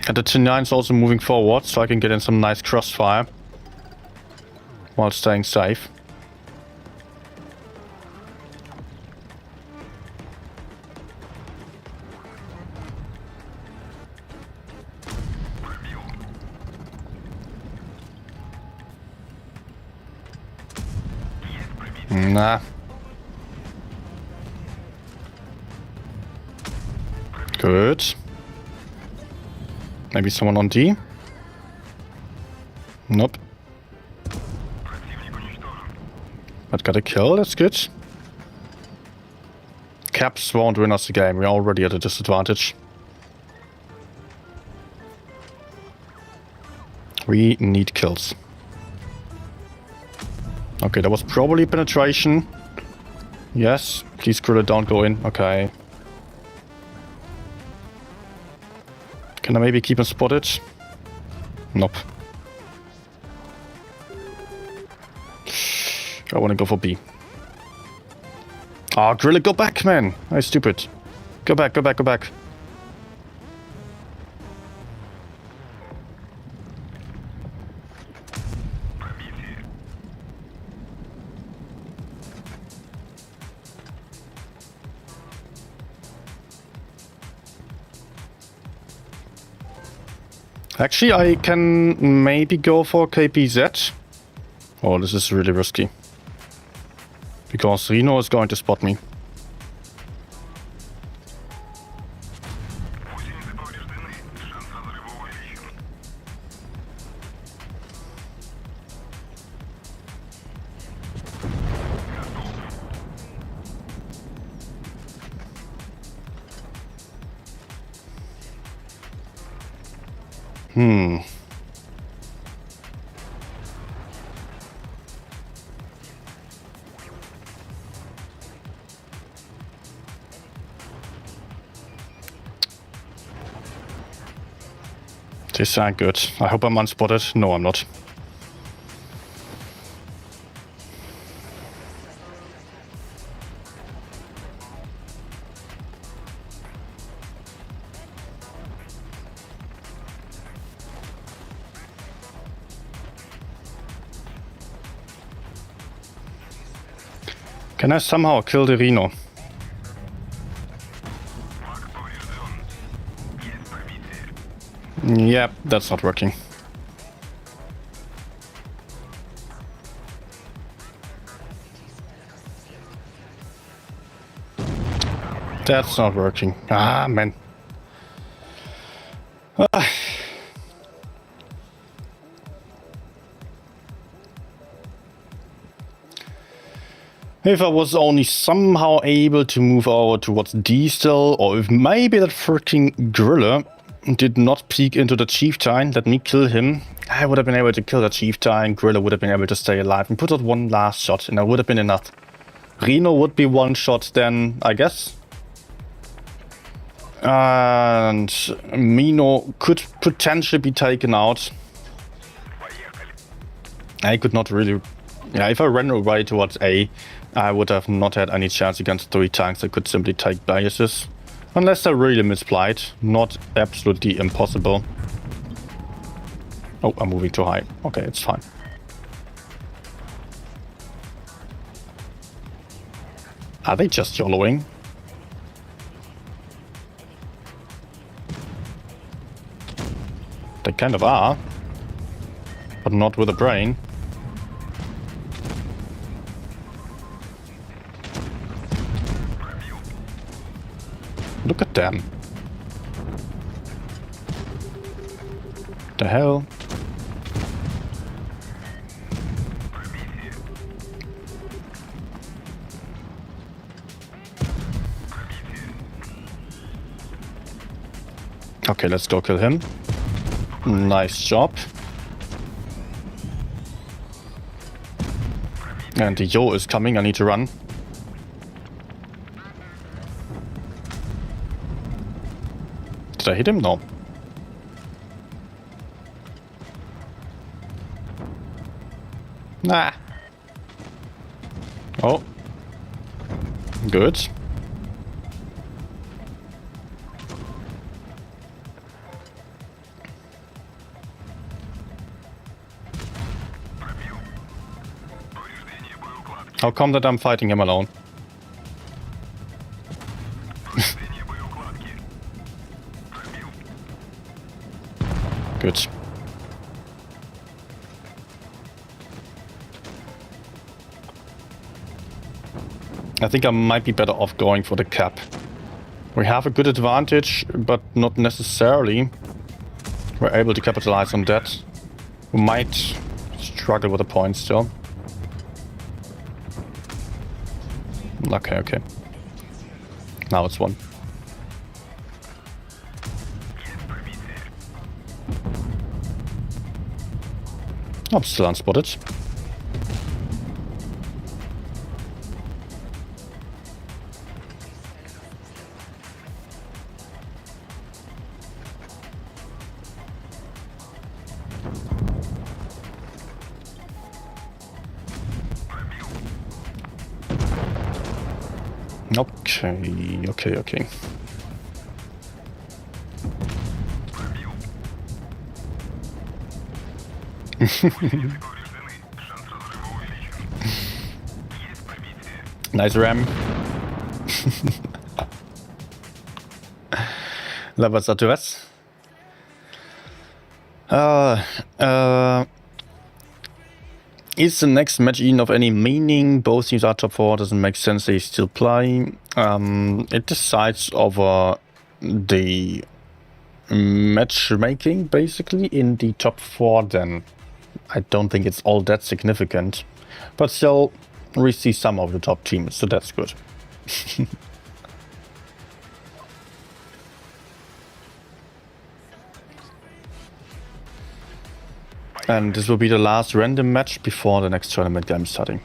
And the tier 9 is also moving forward, so I can get in some nice crossfire while staying safe. Nah. Good. Maybe someone on D? Nope. But got a kill, that's good. Caps won't win us the game, we're already at a disadvantage. We need kills. Okay, that was probably penetration. Yes, please Gorilla don't go in, okay. Can I maybe keep him spotted? Nope. I want to go for B. Ah, Gorilla, go back, man! I'm stupid. Go back, go back, go back. Actually, I can maybe go for KPZ. Oh, this is really risky. Because Reno is going to spot me. This ain't good. I hope I'm unspotted. No, I'm not. Can I somehow kill the Reno? Yep, that's not working. That's not working. Ah, man. Ah. If I was only somehow able to move over towards D still, or if maybe that freaking gorilla did not peek into the chieftain, let me kill him. I would have been able to kill the chieftain, gorilla would have been able to stay alive and put out one last shot, and that would have been enough. Reno would be one shot then, I guess. And Mino could potentially be taken out. I could not really... Yeah, if I ran away towards A, I would have not had any chance against 3 tanks that could simply take bases. Unless they're really misplayed. Not absolutely impossible. Oh, I'm moving too high. Okay, it's fine. Are they just YOLOing? They kind of are. But not with a brain. Look at them. The hell? Okay, let's go kill him. Nice job. And the Yo is coming, I need to run. Did I hit him? No. Nah. Oh. Good. How come that I'm fighting him alone? Good. I think I might be better off going for the cap. We have a good advantage, but not necessarily we're able to capitalize on that. We might struggle with the points still. Okay, okay. Now it's 1. I'm still unspotted. Okay. Nice ram. Was sagst du was? Is the next match even of any meaning? Both teams are top 4, doesn't make sense, they still play. It decides over the matchmaking, basically, in the top 4 then. I don't think it's all that significant. But still, we see some of the top teams, so that's good. And this will be the last random match before the next tournament game starting.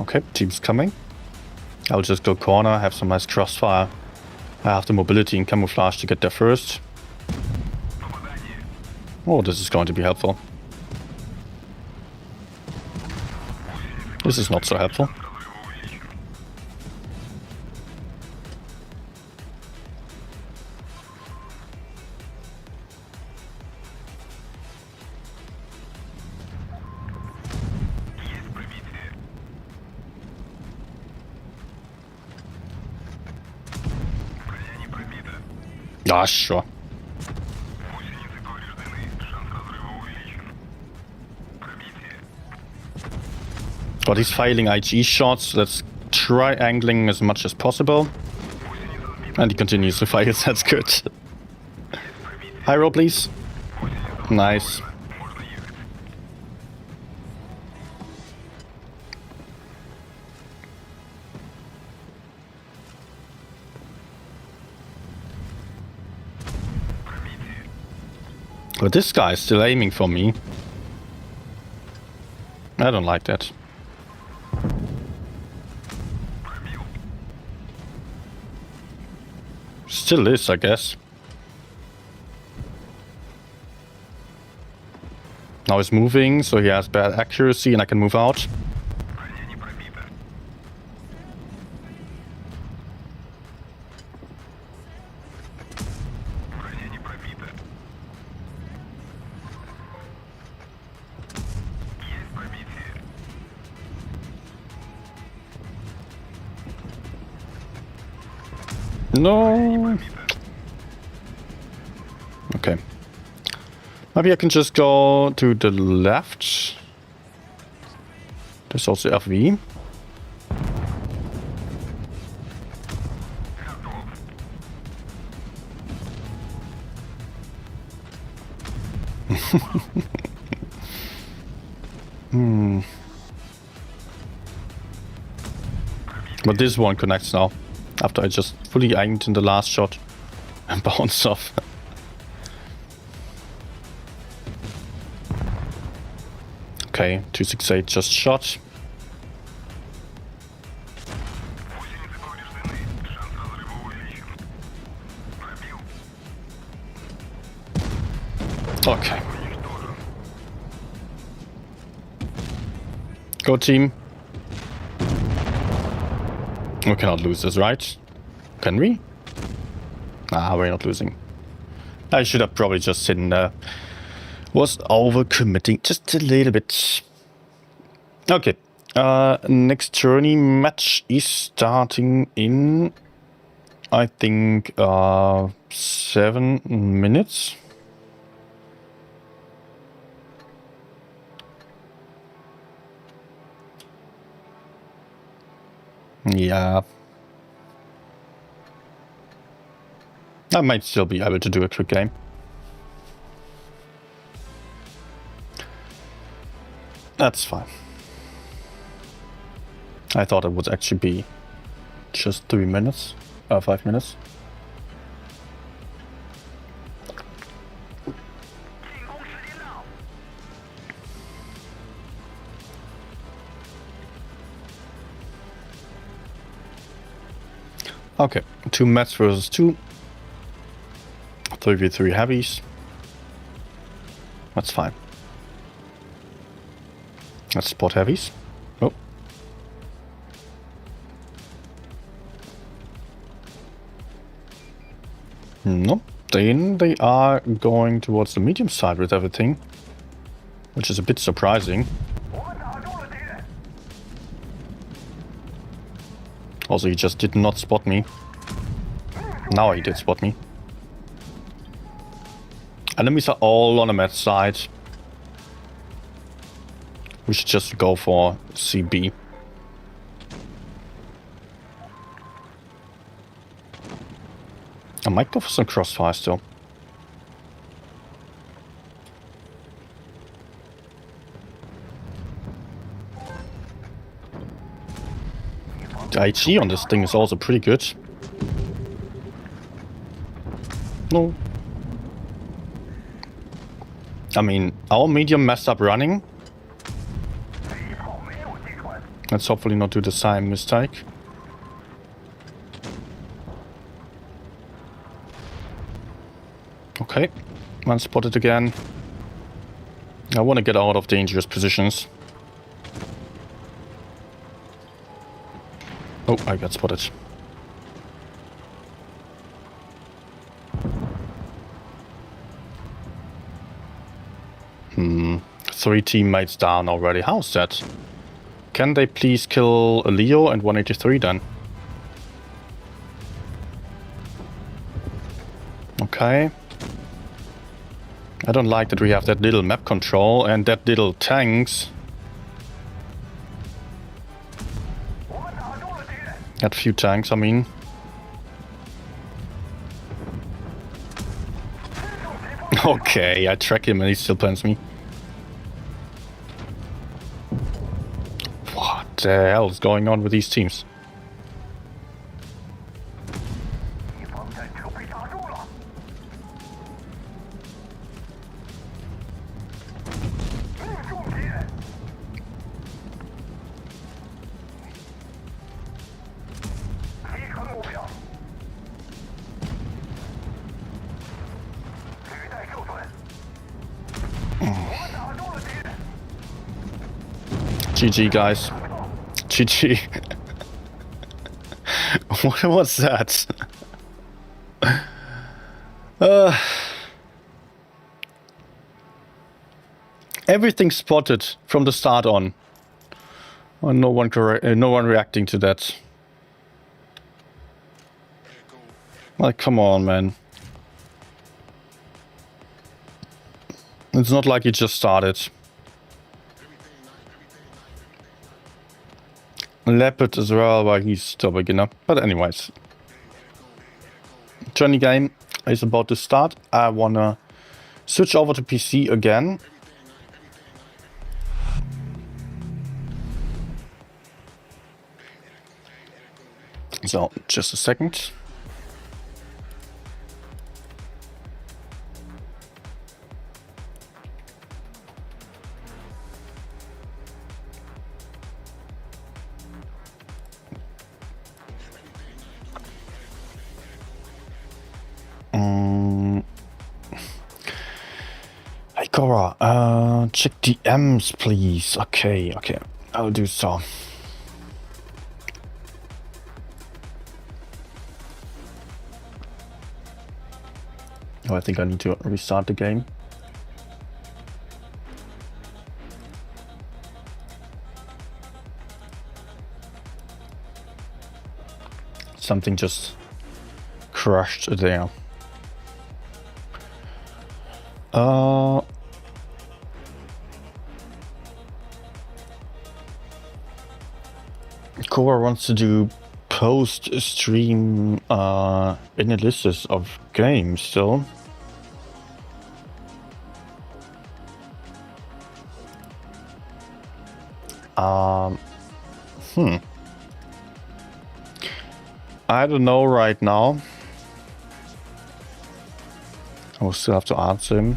Okay, team's coming. I'll just go corner, have some nice crossfire. I have the mobility and camouflage to get there first. Oh, this is going to be helpful. This is not so helpful. Ah, sure. But he's failing IG shots. Let's try angling as much as possible. And he continues to fail. That's good. High roll, please. Nice. But this guy is still aiming for me. I don't like that. Still is, I guess. Now he's moving, so he has bad accuracy and I can move out. No. Okay. Maybe I can just go to the left. There's also FV. But this one connects now. After I just fully aimed in the last shot and bounced off. Okay, 268 just shot. Okay. Go team. We cannot lose this, right? Can we? Ah, we're not losing. I should have probably just hidden there. Was overcommitting just a little bit. Okay. Next tourney match is starting in, I think, 7 minutes. Yeah. I might still be able to do a quick game. That's fine. I thought it would actually be just 3 minutes, 5 minutes. Okay, 2 Mets versus 2. 3v3 heavies. That's fine. Let's spot heavies. Oh. Nope. Then they are going towards the medium side with everything, which is a bit surprising. Also, he just did not spot me. Now he did spot me. Enemies are all on the Met side. We should just go for CB. I might go for some crossfire still. The IG on this thing is also pretty good. No. I mean, our medium messed up running. Let's hopefully not do the same mistake. Okay, one spotted again. I want to get out of dangerous positions. Oh, I got spotted. Three teammates down already. How's that? Can they please kill a Leo and 183 then? Okay. I don't like that we have that little map control and that little tanks. That few tanks, I mean. Okay, I track him and he still plants me. What the hell is going on with these teams? GG, guys. GG. What was that? Everything spotted from the start on. Oh, no one reacting to that. Like, come on, man. It's not like it just started. Leopard as well, but he's still beginner. But anyways. Journey game is about to start. I wanna switch over to PC again. So, just a second. Hey Cora, check DMs please. Okay, I'll do so. Oh, I think I need to restart the game. Something just crashed there. Core wants to do post-stream analysis of games, so... I don't know right now. I will still have to answer him.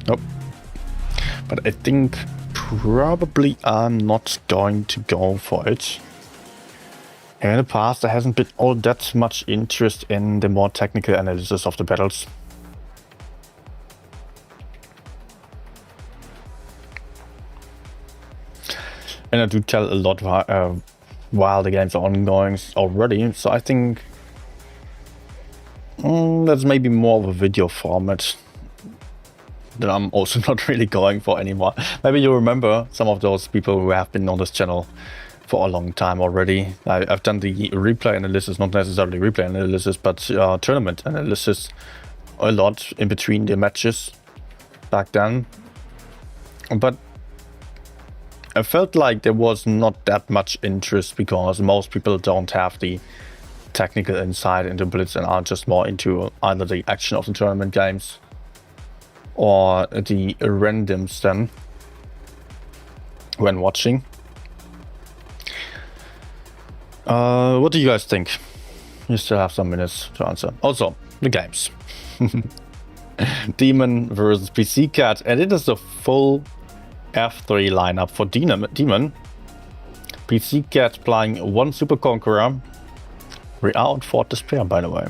Nope. But I think probably I'm not going to go for it. In the past, there hasn't been all that much interest in the more technical analysis of the battles. And I do tell a lot while the games are ongoing already, so I think that's maybe more of a video format that I'm also not really going for anymore. Maybe you remember some of those people who have been on this channel for a long time already. I've done the replay analysis, not necessarily replay analysis, but tournament analysis a lot in between the matches back then. But I felt like there was not that much interest because most people don't have the technical insight into Blitz and are just more into either the action of the tournament games or the randoms then when watching. What do you guys think? You still have some minutes to answer. Also, the games. Demon versus PC Cat, and it is a full F3 lineup for Demon. PC Cat playing one Super Conqueror. We're out for Despair, by the way.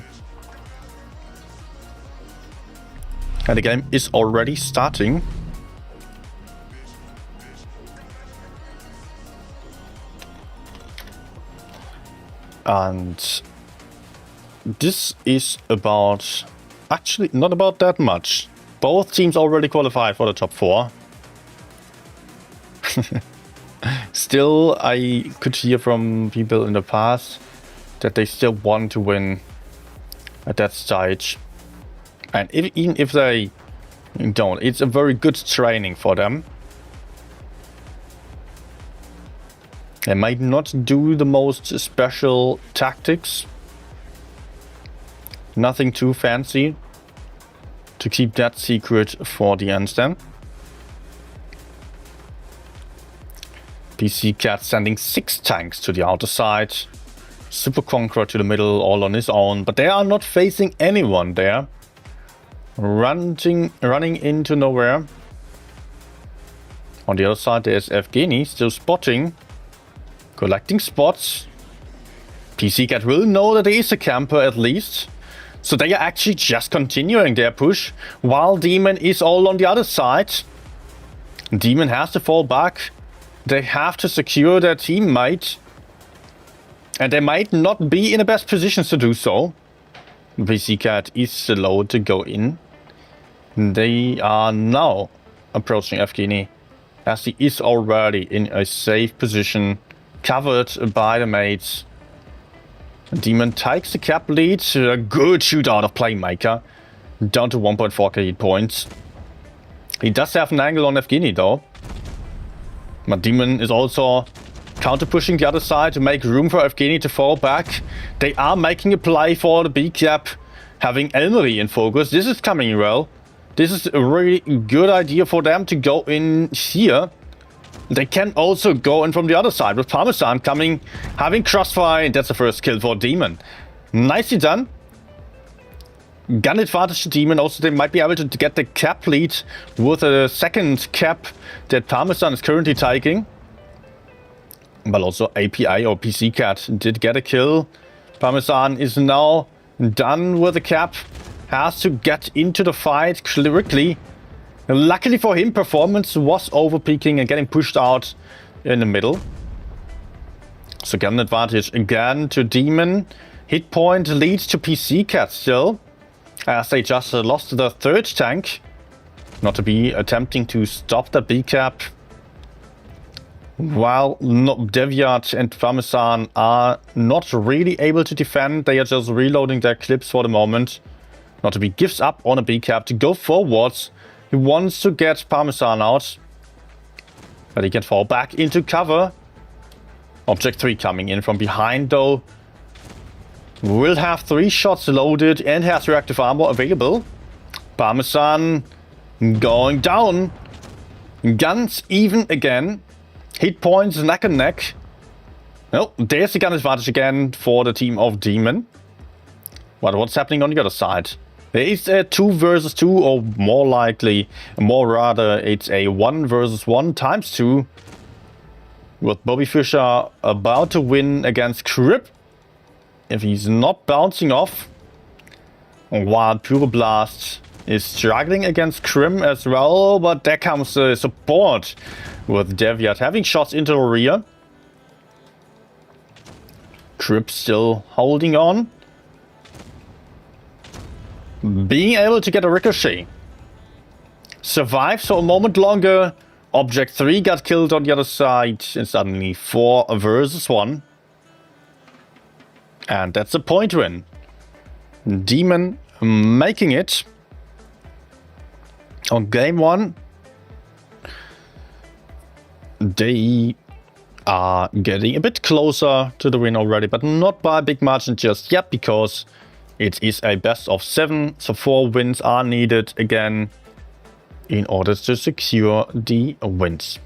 And the game is already starting. And this is about... actually, not about that much. Both teams already qualified for the top 4. Still, I could hear from people in the past that they still want to win at that stage. And even if they don't, it's a very good training for them. They might not do the most special tactics. Nothing too fancy. To keep that secret for the end then. PC Cat sending 6 tanks to the outer side. Super Conqueror to the middle, all on his own. But they are not facing anyone there. Running into nowhere. On the other side there's Evgeny still spotting. Collecting spots. PC Cat will know that there is a camper at least. So they are actually just continuing their push. While Demon is all on the other side. Demon has to fall back. They have to secure their teammate. And they might not be in the best positions to do so. PC Cat is slow to go in. They are now approaching Evgeny, as he is already in a safe position, covered by the mates. Demon takes the cap lead. A good shootout of Playmaker. Down to 1.4k hit points. He does have an angle on Evgeny though. But Demon is also counter-pushing the other side to make room for Evgeny to fall back. They are making a play for the B-cap, having Elmery in focus. This is coming well. This is a really good idea for them to go in here. They can also go in from the other side with Parmesan coming, having crossfire, and that's the first kill for Demon. Nicely done. Gun advantage to Demon. Also, they might be able to get the cap lead with a second cap that Parmesan is currently taking. But also API or PC Cat did get a kill. Parmesan is now done with the cap. Has to get into the fight quickly. Luckily for him, performance was overpeaking and getting pushed out in the middle. So gun advantage again to Demon. Hit point leads to PC Cat still. As they just lost the third tank. Not to be attempting to stop the B-cap. While Deviat and Parmesan are not really able to defend. They are just reloading their clips for the moment. Not to be gives up on a B-cap to go forwards. He wants to get Parmesan out. But he can fall back into cover. Object 3 coming in from behind though. Will have 3 shots loaded and has reactive armor available. Parmesan going down. Guns even again. Hit points neck and neck. No, there's the gun advantage again for the team of Demon. What's happening on the other side? There is a 2 versus 2, or more likely, more rather, it's a 1 versus 1 times 2. With Bobby Fischer about to win against Crip. If he's not bouncing off. While Pure Blast is struggling against Krim as well. But there comes the support with Deviat having shots into the rear. Crip still holding on. Being able to get a ricochet. Survives for a moment longer. Object 3 got killed on the other side. And suddenly 4 versus 1. And that's a point win. Demon making it. On game 1. They are getting a bit closer to the win already. But not by a big margin just yet. Because it is a best of 7, so 4 wins are needed again in order to secure the wins.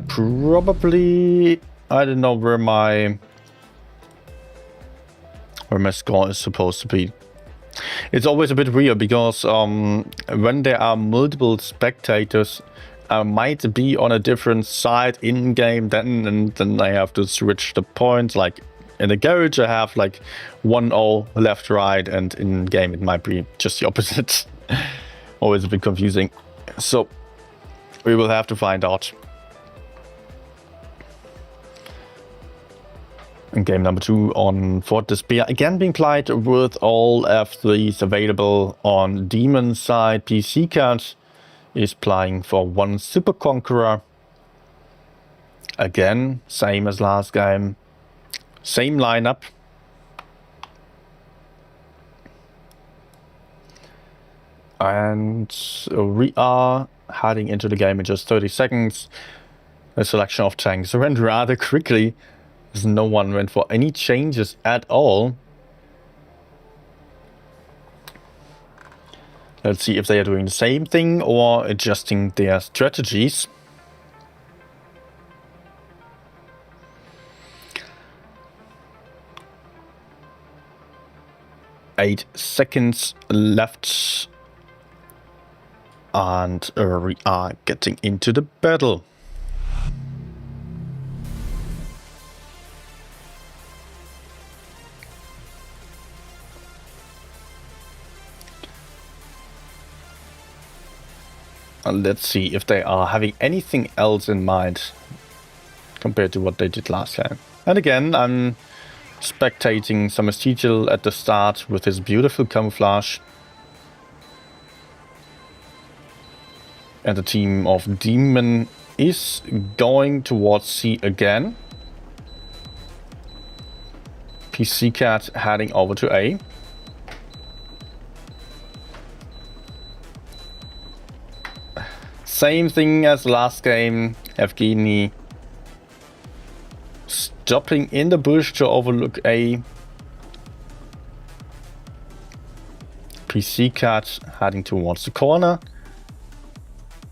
Probably, I don't know where my score is supposed to be. It's always a bit weird because when there are multiple spectators, I might be on a different side in game and then I have to switch the points. Like in the garage I have like 1-0 left, right, and in game it might be just the opposite. Always a bit confusing. So we will have to find out. In game number 2 on Fort Despair, again being played with all F3s available on Demon side. PC Cat is playing for 1 Super Conqueror. Again, same as last game. Same lineup. And we are heading into the game in just 30 seconds. The selection of tanks went rather quickly, as no one went for any changes at all. Let's see if they are doing the same thing or adjusting their strategies. Eight seconds left. And we are getting into the battle. Let's see if they are having anything else in mind compared to what they did last time. And again, I'm spectating Samestichel at the start with his beautiful camouflage. And the team of Demon is going towards C again. PC Cat heading over to A. Same thing as last game. Evgeny stopping in the bush to overlook A. PC Cat heading towards the corner.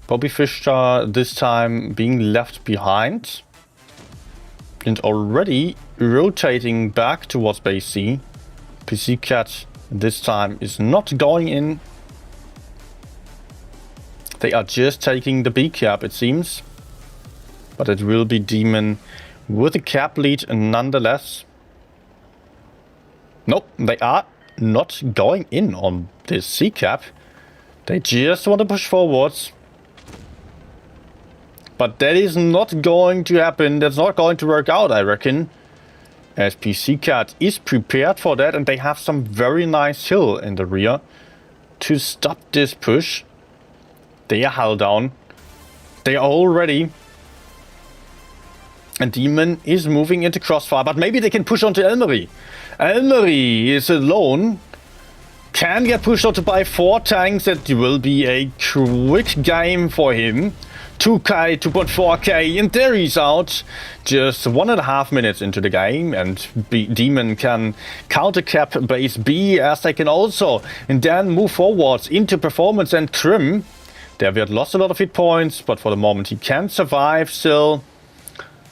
Bobby Fischer this time being left behind. And already rotating back towards base C. PC Cat this time is not going in. They are just taking the B cap, it seems. But it will be Demon with a cap lead nonetheless. Nope, they are not going in on this C cap. They just want to push forwards. But that is not going to happen. That's not going to work out, I reckon. As PC Cat is prepared for that. And they have some very nice hill in the rear to stop this push. They are held down. They are all ready. And Demon is moving into crossfire. But maybe they can push onto Elmery. Elmery is alone. can get pushed out by 4 tanks. It will be a quick game for him. 2k, 2.4k, and there he's out. Just 1.5 minutes into the game, and Demon can counter cap base B, as they can also and then move forwards into performance and trim. There we had lost a lot of hit points, but for the moment he can survive still.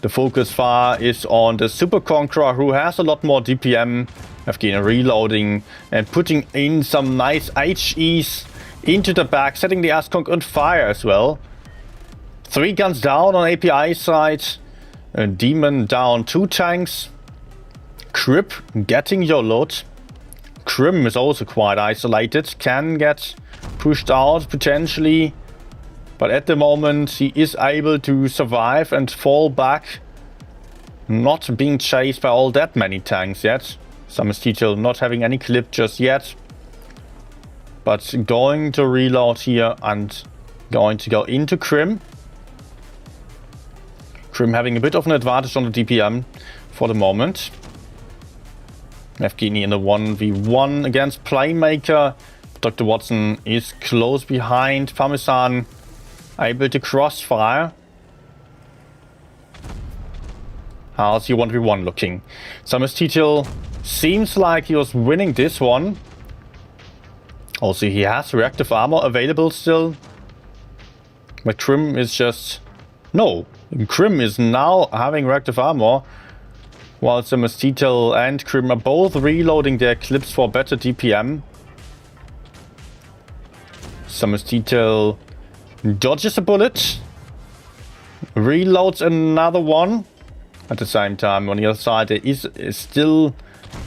The focus far is on the Super Conqueror, who has a lot more DPM. Afghan reloading and putting in some nice HEs into the back, setting the CAWXK on fire as well. 3 guns down on API side. Demon down 2 tanks. Crip getting your loot. Crim is also quite isolated. Can get pushed out potentially. But at the moment he is able to survive and fall back. Not being chased by all that many tanks yet. Samestitel not having any clip just yet. But going to reload here and going to go into Crim. Crim having a bit of an advantage on the DPM for the moment. Evgeny in the 1v1 against Playmaker. Dr. Watson is close behind. Parmesan able to crossfire. How's your 1v1 looking? Samestitel seems like he was winning this one. Also, he has reactive armor available still. But Crim is just... No, Crim is now having reactive armor, while Samestitel and Crim are both reloading their clips for better DPM. Samestitel dodges a bullet, reloads another one. At the same time, on the other side, there is still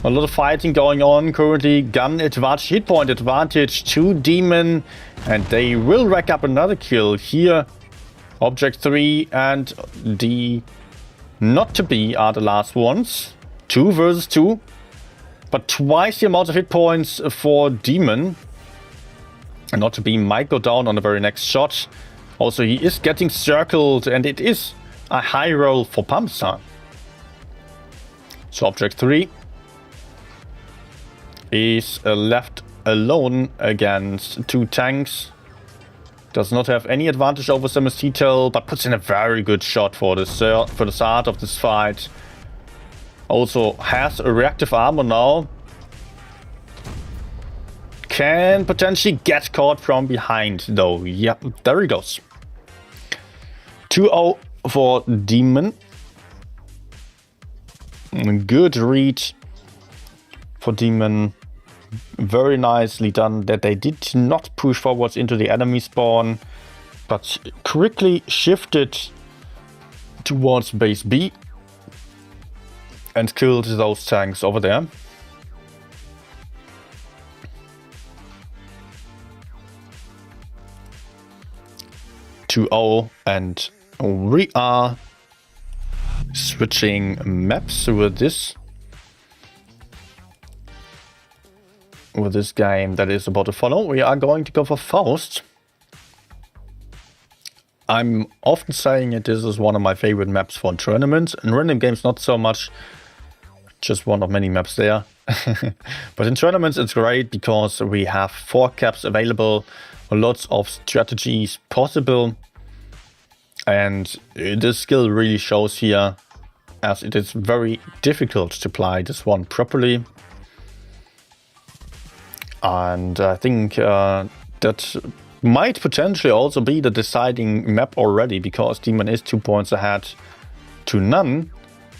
a lot of fighting going on currently. Gun advantage, hit point advantage to Demon, and they will rack up another kill here. Object 3 and the not to be are the last ones. 2 versus 2. But twice the amount of hit points for Demon. And not to be might go down on the very next shot. Also, he is getting circled, and it is a high roll for Parmesan. So Object 3 is left alone against 2 tanks. Does not have any advantage over Samestitel, but puts in a very good shot for the start of this fight. Also has a reactive armor now. Can potentially get caught from behind though. Yep, there he goes. 2-0 for Demon. Good read for Demon. Very nicely done that they did not push forwards into the enemy spawn, but quickly shifted towards base B and killed those tanks over there. And we are switching maps with this game that is about to follow. We are going to go for Faust. I'm often saying it, this is one of my favorite maps for tournaments. In random games, not so much. Just one of many maps there. But in tournaments, it's great because we have 4 caps available, lots of strategies possible. And the skill really shows here, as it is very difficult to play this one properly. And I think that might potentially also be the deciding map already, because Demon is 2 points ahead to none.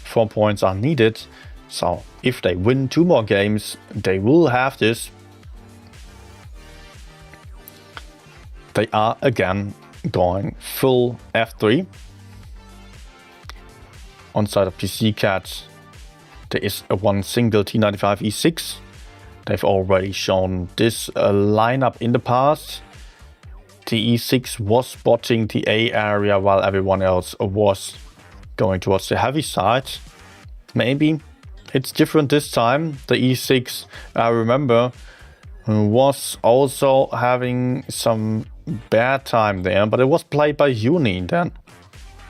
4 points are needed. So if they win 2 more games, they will have this. They are again going full F3. On side of PC Cat, there is a 1 single T95 E6. They've already shown this lineup in the past. The E6 was spotting the A area while everyone else was going towards the heavy side. Maybe it's different this time. The E6, I remember, was also having some bad time there, but it was played by Uni then.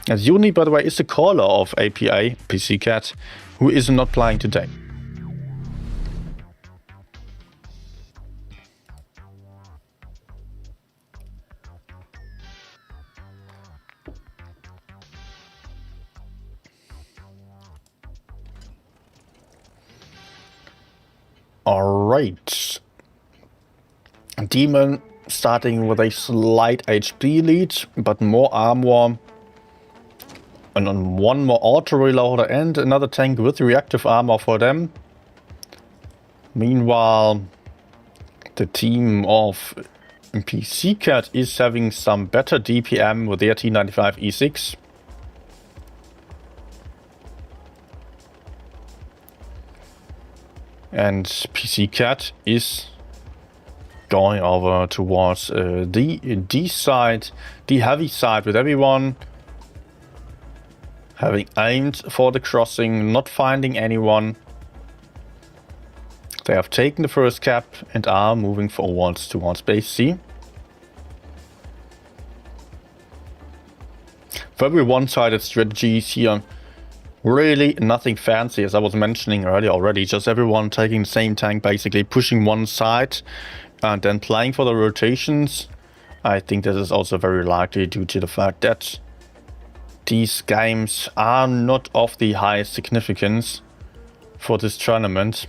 As Uni, by the way, is the caller of APA, PC Cat, who is not playing today. Alright. Demon starting with a slight HP lead, but more armor. And on one more auto reloader and another tank with reactive armor for them. Meanwhile, the team of CAWXK is having some better DPM with their T95E6. And CAWXK is going over towards the D side, the heavy side, with everyone having aimed for the crossing, not finding anyone. They have taken the first cap and are moving forwards towards base C. Very one-sided strategies here. Really nothing fancy, as I was mentioning earlier already. Just everyone taking the same tank, basically pushing one side and then playing for the rotations. I think this is also very likely due to the fact that these games are not of the highest significance for this tournament.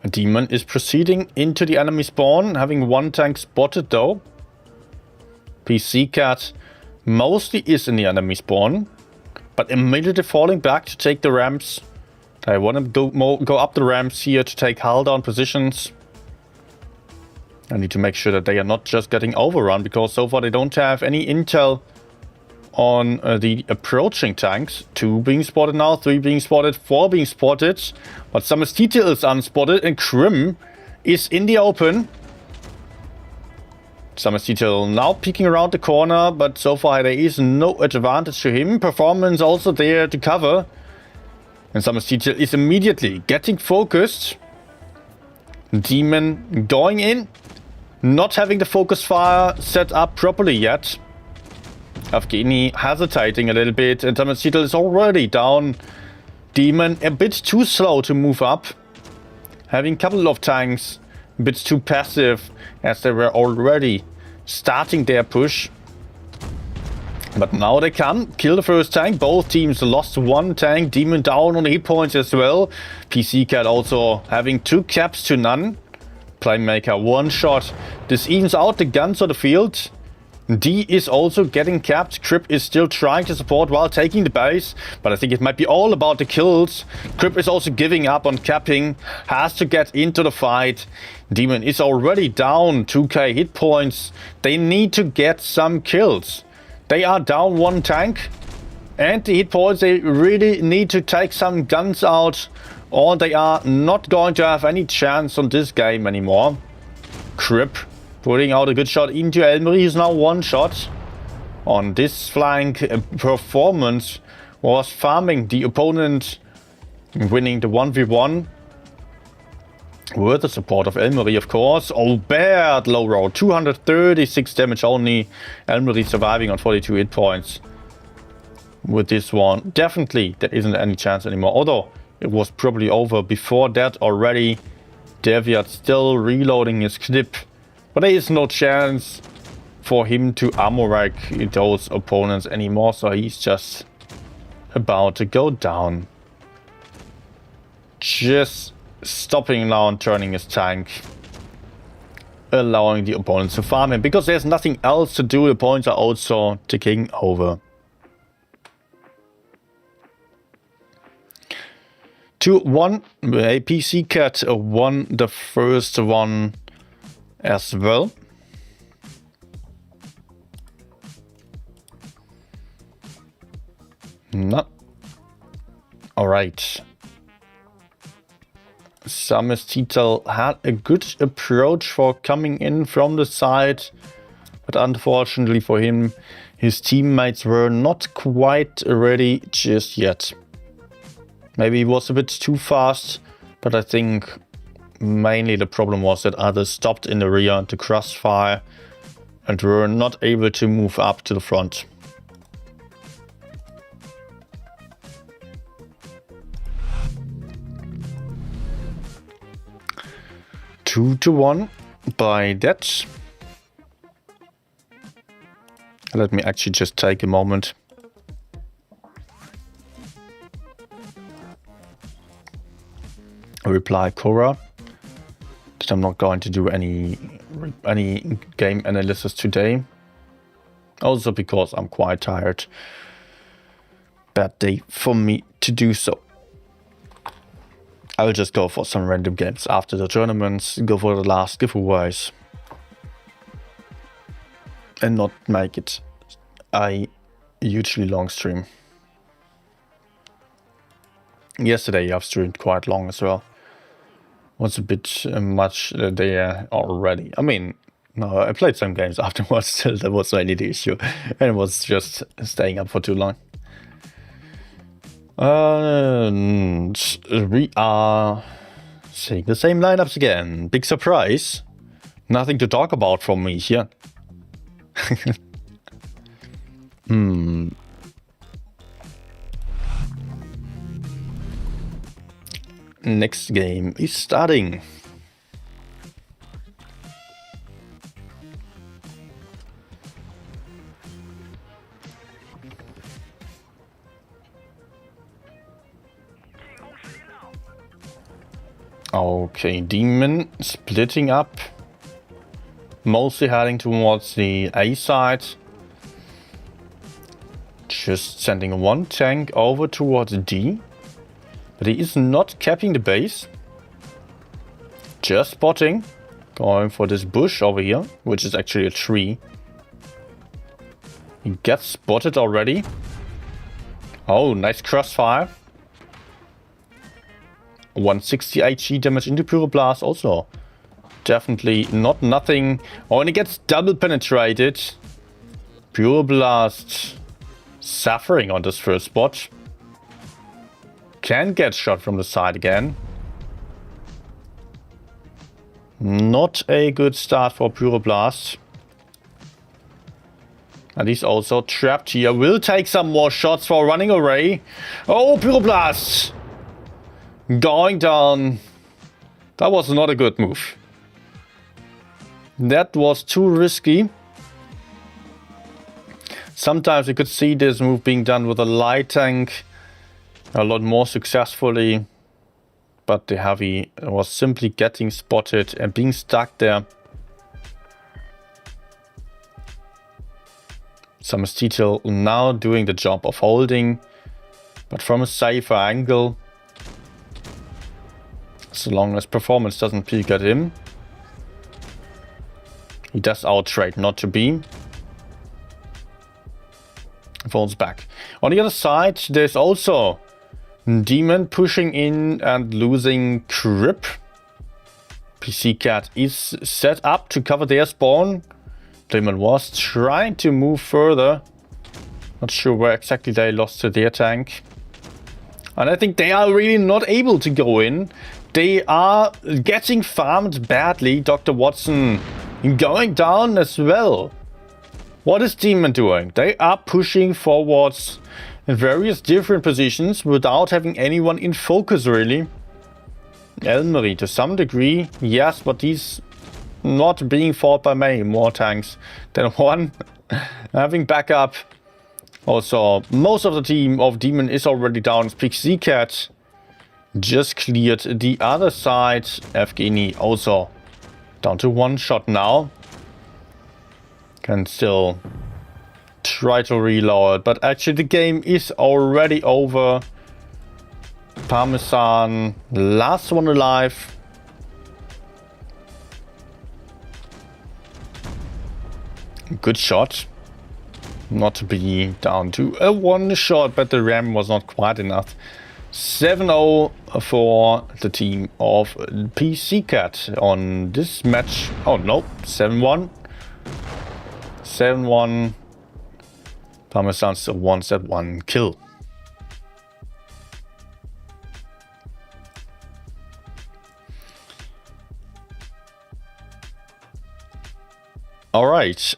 A demon is proceeding into the enemy spawn, having one tank spotted though. CAWXK mostly is in the enemy spawn, but immediately falling back to take the ramps. They want to go up the ramps here to take hull down positions. I need to make sure that they are not just getting overrun, because so far they don't have any intel on the approaching tanks. 2 being spotted now, 3 being spotted, 4 being spotted. But Samestita is unspotted and Krim is in the open. Samestita now peeking around the corner, but so far there is no advantage to him. Performance also there to cover. And Samestita is immediately getting focused. Demon going in. Not having the focus fire set up properly yet. CAWXK hesitating a little bit, and Samestita is already down. Demon a bit too slow to move up. Having a couple of tanks a bit too passive, as they were already starting their push. But now they can kill the first tank. Both teams lost one tank. Demon down on the hit points as well. CAWXK also having 2 caps to none. Playmaker 1 shot. This evens out the guns on the field. D is also getting capped. Crip is still trying to support while taking the base, but I think it might be all about the kills. Crip is also giving up on capping, has to get into the fight. Demon is already down 2k hit points. They need to get some kills. They are down 1 tank, and the hit points, they really need to take some guns out, or they are not going to have any chance on this game anymore. Crip putting out a good shot into Elmery. He's now 1 shot on this flank. Performance was farming the opponent, winning the 1v1 with the support of Elmery, of course. Oh, bad low roll, 236 damage only. Elmery surviving on 42 hit points with this one. Definitely there isn't any chance anymore, although it was probably over before that already. Deviat still reloading his clip. But there is no chance for him to armor rack those opponents anymore, so he's just about to go down. Just stopping now and turning his tank, allowing the opponents to farm him, because there's nothing else to do. The points are also ticking over. 2-1. CAWXK won the first one as well. No. Alright. Samestita had a good approach for coming in from the side, but unfortunately for him, his teammates were not quite ready just yet. Maybe he was a bit too fast, but I think mainly the problem was that others stopped in the rear to crossfire and were not able to move up to the front. 2-1 by that. Let me actually just take a moment. reply Cora that I'm not going to do any game analysis today. Also because I'm quite tired. Bad day for me to do so. I'll just go for some random games after the tournaments, go for the last giveaways, and not make it a hugely long stream. Yesterday I've streamed quite long as well. Was a bit much there already. I mean, no, I played some games afterwards still, that was mainly the issue. And it was just staying up for too long. And we are seeing the same lineups again. Big surprise. Nothing to talk about from me here. Next game is starting. Okay, Demon splitting up, mostly heading towards the A side. Just sending one tank over towards D. But he is not capping the base. Just spotting. Going for this bush over here, which is actually a tree. He gets spotted already. Oh, nice crossfire. 160 HE damage into Pyroblast also. Definitely not nothing. Oh, and he gets double penetrated. Pyroblast suffering on this first spot. Can get shot from the side again. Not a good start for Pyroblast. And he's also trapped here. Will take some more shots for running array. Oh, Pyroblast! Going down. That was not a good move. That was too risky. Sometimes you could see this move being done with a light tank a lot more successfully. But the heavy was simply getting spotted and being stuck there. Samastito now doing the job of holding, but from a safer angle. So long as performance doesn't peek at him. He does outtrade not to be. Falls back. On the other side, there's also Demon pushing in and losing grip. PC Cat is set up to cover their spawn. Demon was trying to move further. Not sure where exactly they lost to their tank. And I think they are really not able to go in. They are getting farmed badly. Dr. Watson going down as well. What is Demon doing? They are pushing forwards in various different positions without having anyone in focus really. Elmery to some degree, yes, but he's not being fought by many more tanks than one. Having backup. Also, most of the team of Demon is already down. PC Cat just cleared the other side. Evgeny also down to one shot now. Can still try to reload, but actually the game is already over. Parmesan, last one alive. Good shot. Not to be down to a one shot, but the ram was not quite enough. 7-0 for the team of PC Cat on this match. Oh no, 7-1. 7-1. Parmesan still wants that one kill. Alright.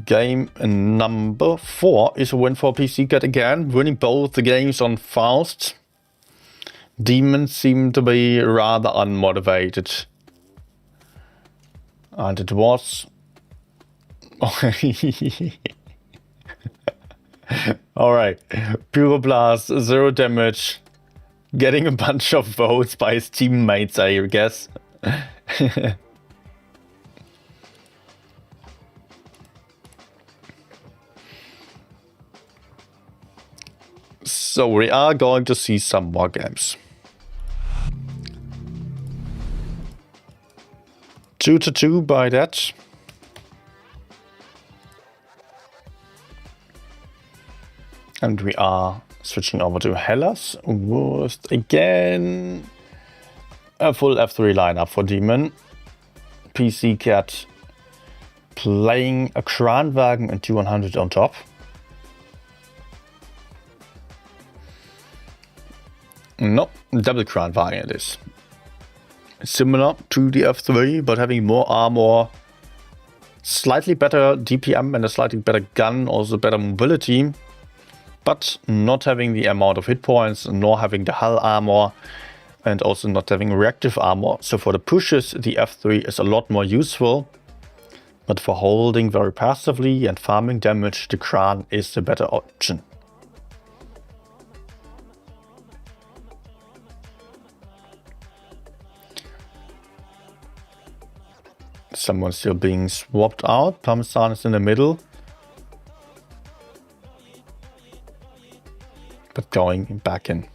Game number 4 is a win for PC Cat again, winning both the games on fast. Demons seem to be rather unmotivated. And it was... Alright, Pyroblast, 0 damage. getting a bunch of votes by his teammates, I guess. So we are going to see some more games. 2-2 by that. And we are switching over to Hellas with, again, a full F3 lineup for Demon. PC Cat playing a Kranwagen and 200 on top. No, double Kranwagen it is. Similar to the F3, but having more armor, slightly better DPM and a slightly better gun, also better mobility, but not having the amount of hit points, nor having the hull armor, and also not having reactive armor. So for the pushes, the F3 is a lot more useful, but for holding very passively and farming damage, the Kran is the better option. Someone still being swapped out. Parmesan is in the middle. But going back in.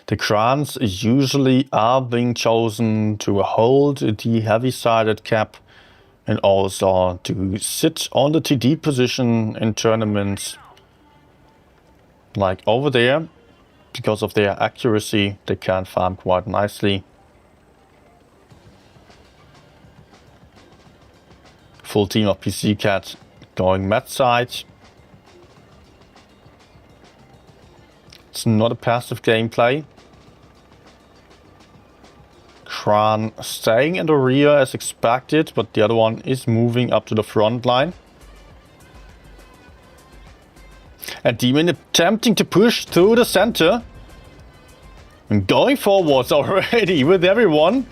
The Krans usually are being chosen to hold the heavy-sided cap and also to sit on the TD position in tournaments like over there. Because of their accuracy, they can farm quite nicely. Full team of PC Cat going mat side. It's not a passive gameplay. Kran staying in the rear as expected, but the other one is moving up to the front line. And Demon attempting to push through the center. And going forwards already with everyone.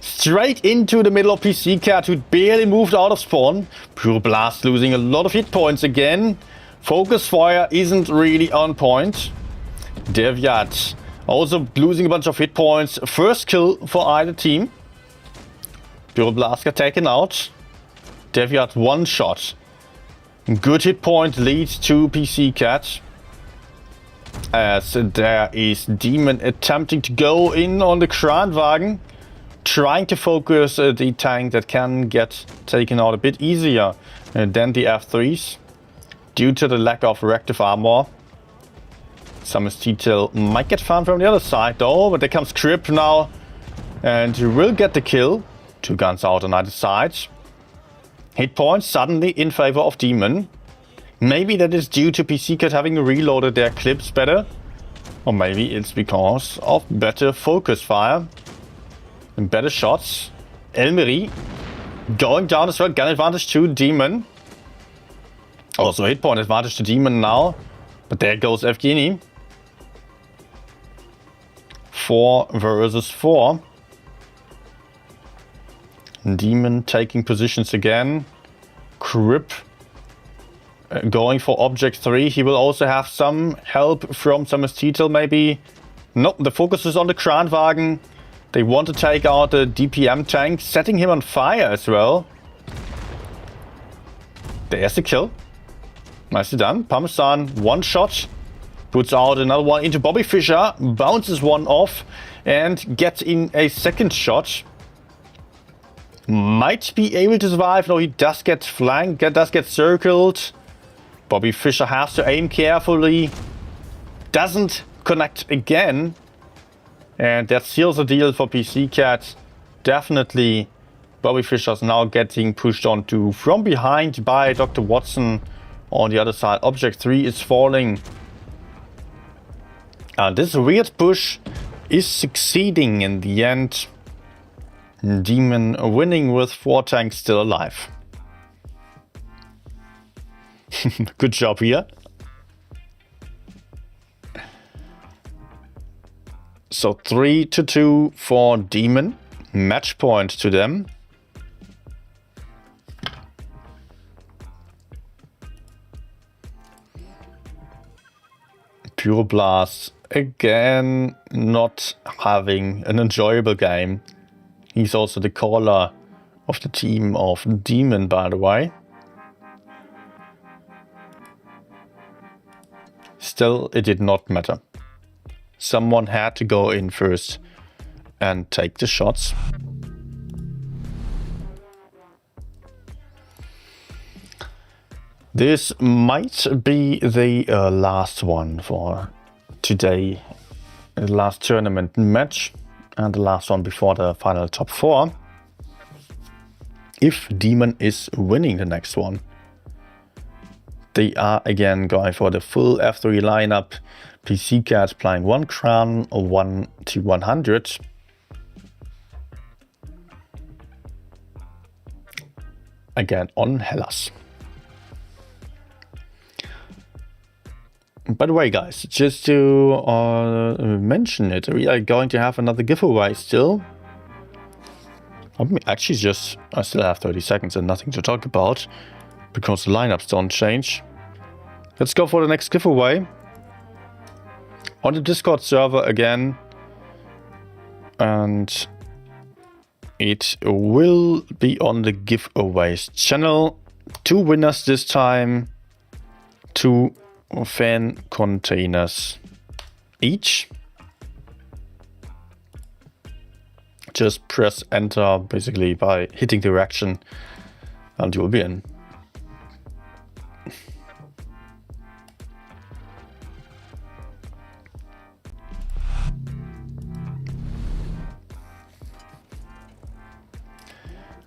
Straight into the middle of PC Cat, who barely moved out of spawn. Pure Blast losing a lot of hit points again. Focus Fire isn't really on point. Devyat also losing a bunch of hit points. First kill for either team. Pure Blast got taken out. Devyat one shot. Good hit point leads to PC Cat. As there is Demon attempting to go in on the Kranwagen. Trying to focus the tank that can get taken out a bit easier than the F3s. Due to the lack of reactive armor. Some detail might get found from the other side though, but there comes Crip now. And he will get the kill. 2 guns out on either side. Hit points suddenly in favor of Demon. Maybe that is due to PC Cat having reloaded their clips better. Or maybe it's because of better focus fire. And better shots. Elmery going down as well. Gun advantage to Demon. Also hit point advantage to Demon now. But there goes Evgeny. 4 versus 4. Demon taking positions again. Crip going for object 3. He will also have some help from Titel maybe. Nope, the focus is on the Kranwagen. They want to take out the DPM tank, setting him on fire as well. There's the kill. Nicely done. Parmesan, one shot. Puts out another one into Bobby Fischer. Bounces one off and gets in a second shot. Might be able to survive. No, he does get flanked, does get circled. Bobby Fischer has to aim carefully. Doesn't connect again. And that seals the deal for PC Cat. Definitely Bobby Fischer's now getting pushed onto from behind by Dr. Watson. On the other side, object 3 is falling. And this weird push is succeeding in the end. Demon winning with 4 tanks still alive. Good job here. So 3-2 for Demon. Match point to them. Pure Blast again not having an enjoyable game. He's also the caller of the team of Demon, by the way. Still, it did not matter. Someone had to go in first and take the shots. This might be the last one for today. The last tournament match and the last one before the final top 4. If Demon is winning the next one. They are again going for the full F3 lineup. PC Cat playing 1 crown, 1 to 100. Again on Hellas. By the way, guys, just to mention it, we are going to have another giveaway still. I still have 30 seconds and nothing to talk about because the lineups don't change. Let's go for the next giveaway. On the Discord server again. And it will be on the giveaways channel. 2 winners this time. 2 fan containers each. Just press enter basically by hitting direction and you will be in.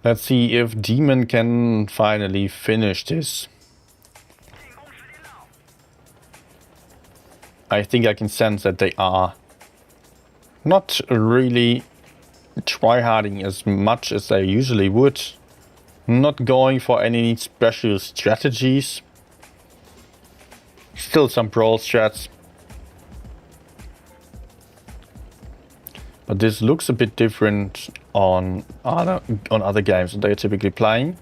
Let's see if Demon can finally finish this. I think I can sense that they are not really tryharding as much as they usually would. Not going for any special strategies. Still some brawl strats. But this looks a bit different on other games that they're typically playing.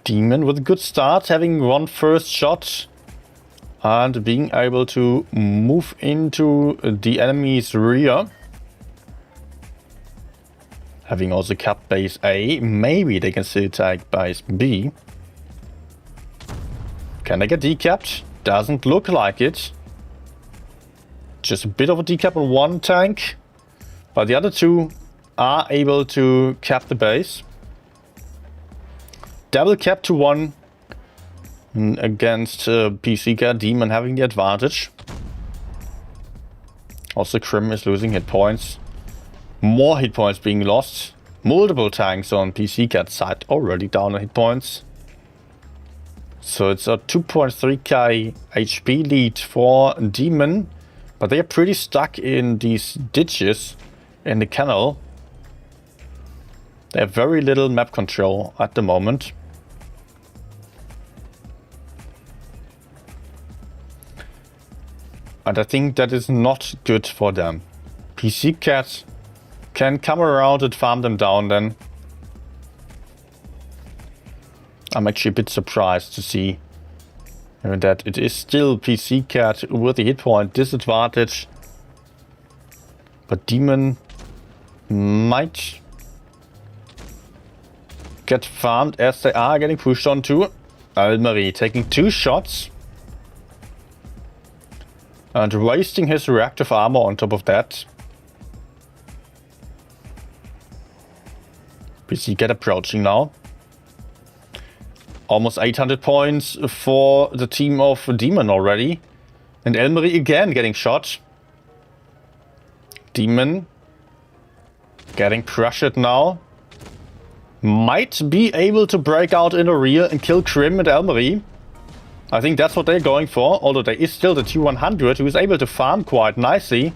Demon with a good start, having one first shot. And being able to move into the enemy's rear. Having also capped base A. Maybe they can still take base B. Can they get decapped? Doesn't look like it. Just a bit of a decap on one tank. But the other 2 are able to cap the base. Double cap to 1. Against PC Cat, Demon having the advantage. Also Crim is losing hit points. More hit points being lost. Multiple tanks on PC Cat's side already down on hit points. So it's a 2.3k HP lead for Demon. But they are pretty stuck in these ditches in the canal. They have very little map control at the moment. And I think that is not good for them. PC Cat can come around and farm them down then. I'm actually a bit surprised to see that it is still PC Cat with the hit point disadvantage. But Demon might get farmed as they are getting pushed on to. Almery taking 2 shots. And wasting his reactive armor on top of that. PC Cat approaching now. Almost 800 points for the team of Demon already. And Elmery again getting shot. Demon getting pressured now. Might be able to break out in the rear and kill Crim and Elmery. I think that's what they're going for, although there is still the T100 who is able to farm quite nicely.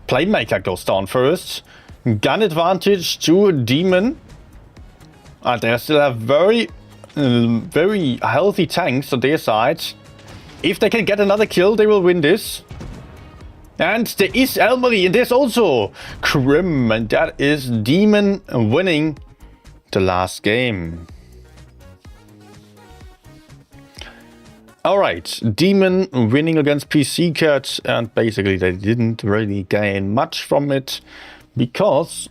Playmaker goes down first. Gun advantage to Demon. And they still have very healthy tanks on their side. If they can get another kill, they will win this. And there is Elmery, and there's also Crim, and that is Demon winning the last game. Alright, Demon winning against PC Cat, and basically they didn't really gain much from it because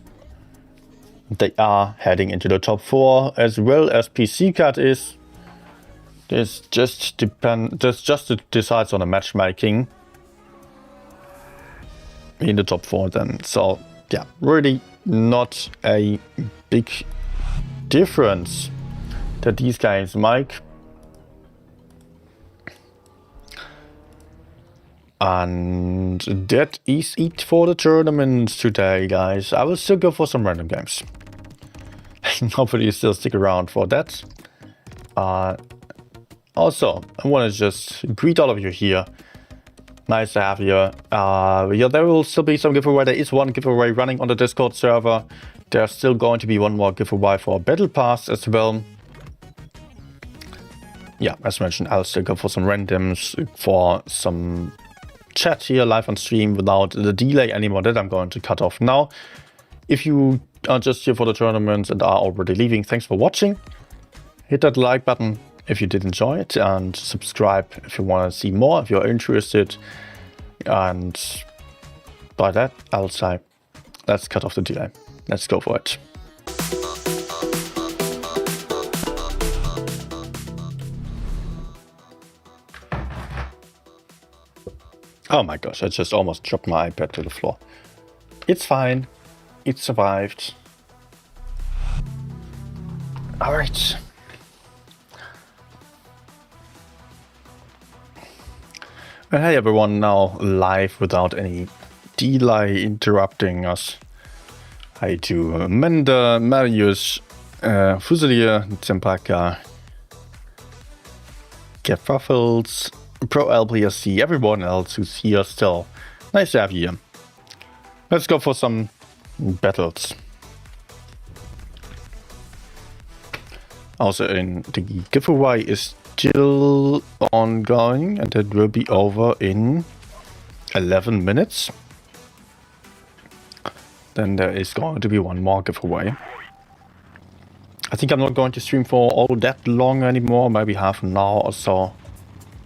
they are heading into the top 4 as well as PC Cat is. This just decides on the matchmaking in the top 4 then. So yeah, really not a big difference that these guys make. And that is it for the tournament today, guys. I will still go for some random games. Hopefully still stick around for that. Also, I want to just greet all of you here. Nice to have you. Yeah, there will still be some giveaway. There is one giveaway running on the Discord server. There's still going to be one more giveaway for Battle Pass as well. Yeah, as mentioned, I'll still go for some randoms, for some chat here live on stream without the delay anymore that I'm going to cut off now. If you are just here for the tournament and are already leaving, thanks for watching. Hit that like button if you did enjoy it, and subscribe if you want to see more, if you're interested. And by that, I'll say, let's cut off the delay. Let's go for it. Oh my gosh, I just almost dropped my iPad to the floor. It's fine. It survived. Alright. Well, hey everyone, now live without any delay interrupting us. Hi to Menda, Marius, Fusilier, Zempaka, Gefuffles, Pro LPSC, everyone else who's here still. Nice to have you here. Let's go for some battles. Also, the giveaway is still ongoing, and it will be over in 11 minutes. Then there is going to be one more giveaway. I think I'm not going to stream for all that long anymore, maybe half an hour or so.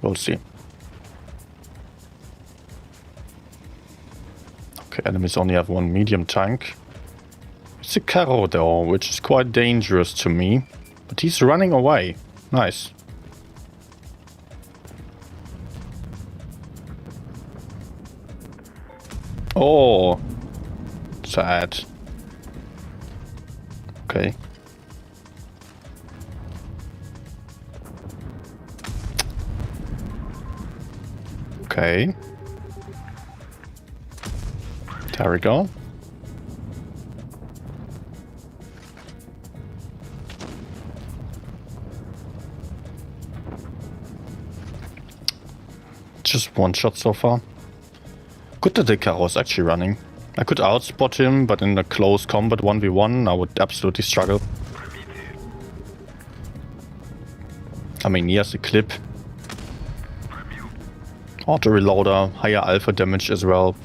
We'll see. Okay, enemies only have one medium tank. It's a Caro though, which is quite dangerous to me. But he's running away. Nice. Oh, sad. Okay. Okay. There we go. Just one shot so far. Good that the Caro is actually running. I could outspot him, but in a close combat 1v1 I would absolutely struggle. I mean, he has a clip. Auto reloader, higher alpha damage as well.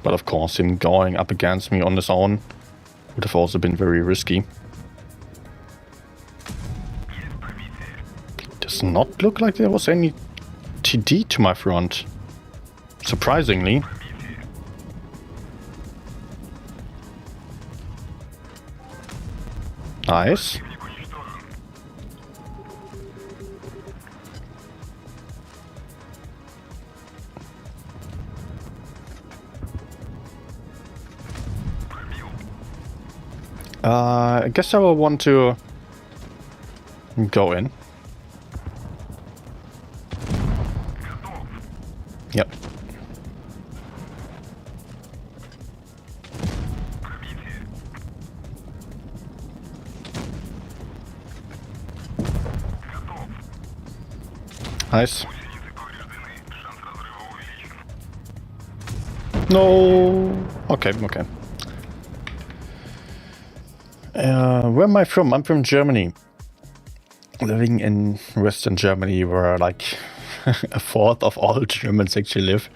But of course, him going up against me on his own would have also been very risky. Does not look like there was any TD to my front. Surprisingly. Nice. I guess I will want to go in. Yep. Nice. No. Okay, okay. Where am I from? I'm from Germany. Living in Western Germany, where like a fourth of all Germans actually live.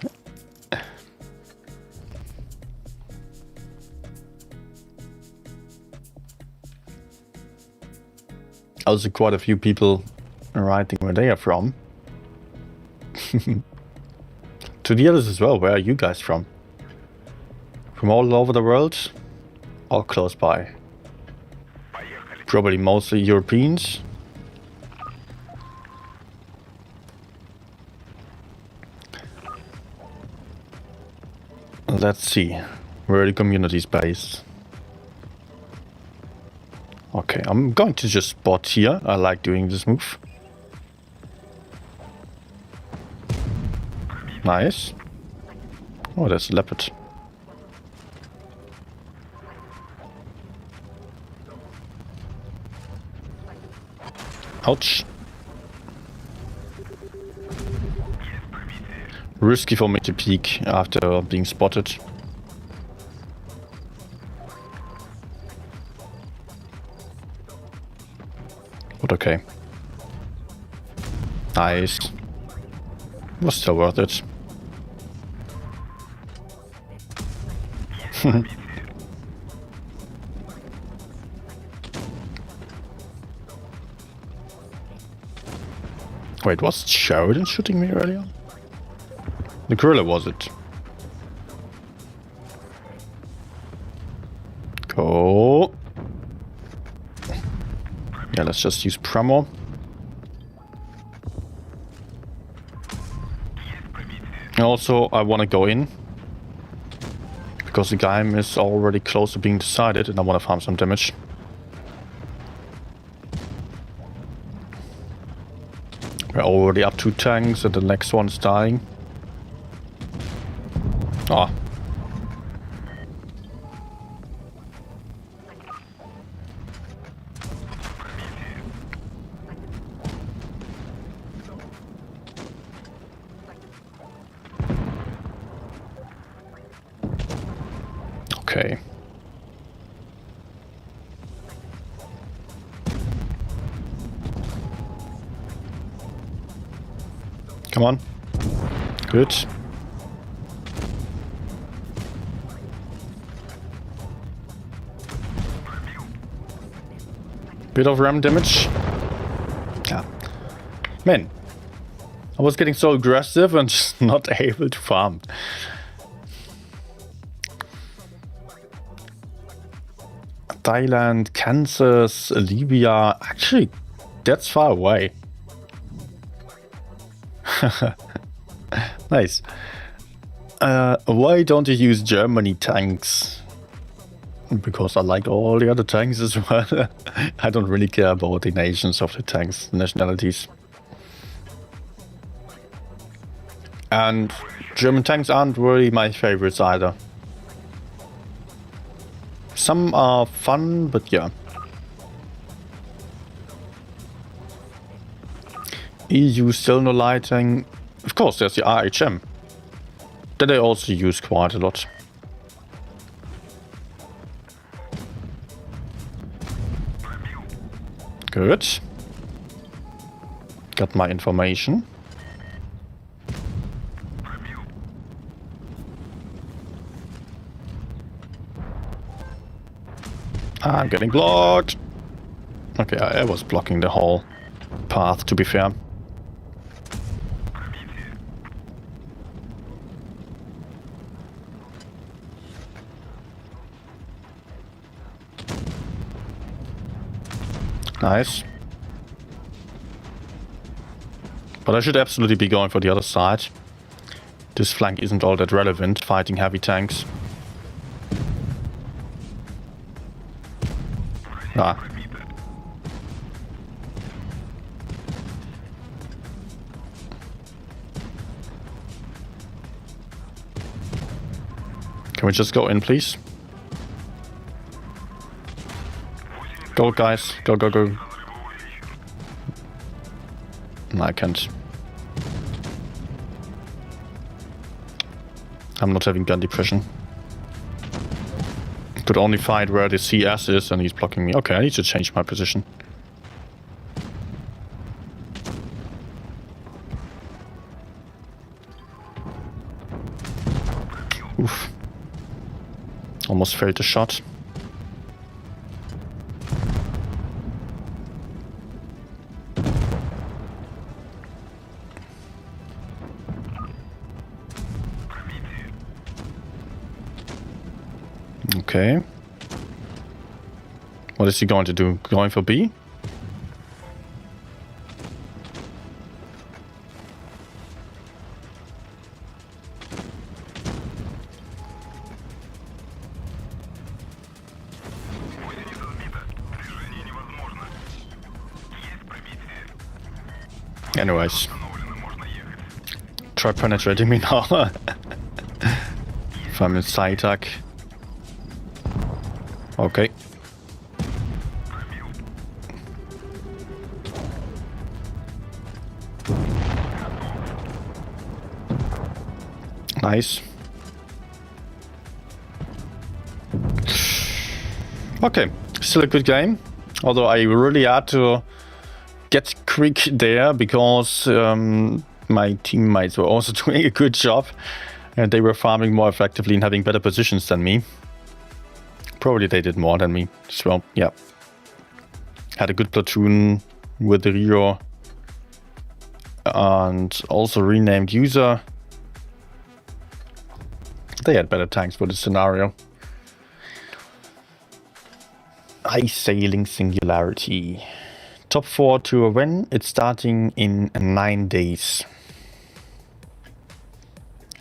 Also quite a few people writing where they are from. To the others as well, where are you guys from? From all over the world? Or close by? Probably mostly Europeans. Let's see, where are the communities based? Okay, I'm going to just spot here. I like doing this move. Nice. Oh, there's a leopard. Ouch. Risky for me to peek after being spotted. But okay. Nice. Was still worth it. Wait, was Sheridan shooting me earlier? The gorilla, was it? Go. Yeah, let's just use Premo. And also, I want to go in. Because the game is already close to being decided and I want to farm some damage. We're already up 2 tanks and the next one's dying. Ah. Okay. Come on. Good. Bit of ram damage. Yeah. Man. I was getting so aggressive and just not able to farm. Thailand, Kansas, Libya. Actually, that's far away. Nice. Why don't you use Germany tanks? Because I like all the other tanks as well. I don't really care about the nations of the tanks, nationalities. And German tanks aren't really my favorites either. Some are fun, but yeah. EU still no lighting. Of course, there's the RHM. That I also use quite a lot. Good. Got my information. I'm getting blocked. Okay, I was blocking the whole path, to be fair. Nice. But I should absolutely be going for the other side. This flank isn't all that relevant, fighting heavy tanks. Ah. Can we just go in, please? Go, guys. Go, go, go. No, I can't. I'm not having gun depression. Could only find where the CS is and he's blocking me. Okay, I need to change my position. Oof. Almost failed the shot. Okay. What is he going to do? Going for B? Anyways. Try penetrating me now. If I'm in side attack. Okay. Nice. Okay, still a good game. Although I really had to get quick there because my teammates were also doing a good job and they were farming more effectively and having better positions than me. Probably they did more than me. So yeah, had a good platoon with the Rio and also renamed user. They had better tanks for the scenario. High sailing singularity. Top 4 to a win. It's starting in 9 days.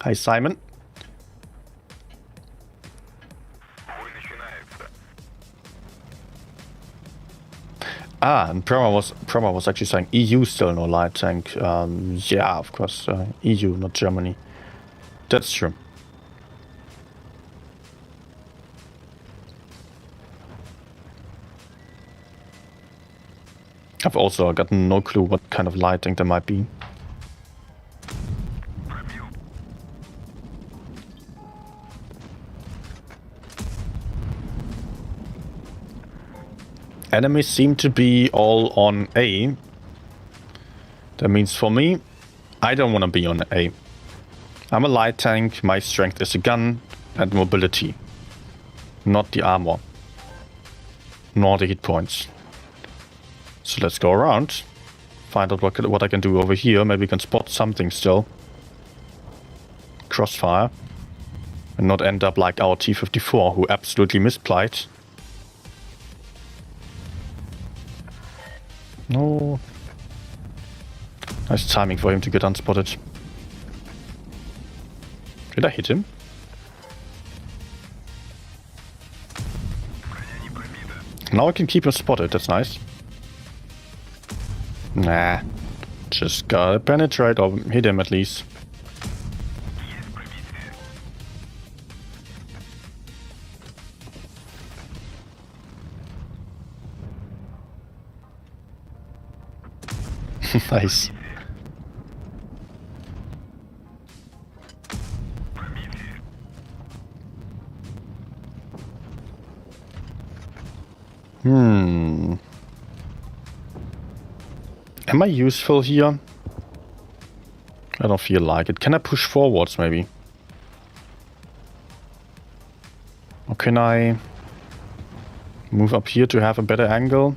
Hi Simon. And Prema was actually saying EU still no light tank. Yeah, of course, EU, not Germany. That's true. I've also got no clue what kind of light tank there might be. Enemies seem to be all on A. That means for me, I don't want to be on A. I'm a light tank, my strength is a gun and mobility. Not the armor. Nor the hit points. So let's go around. Find out what I can do over here. Maybe we can spot something still. Crossfire. And not end up like our T-54 who absolutely misplied. No. Nice timing for him to get unspotted. Did I hit him? Now I can keep him spotted, that's nice. Nah. Just gotta penetrate or hit him at least. Nice. Am I useful here? I don't feel like it. Can I push forwards maybe? Or can I move up here to have a better angle?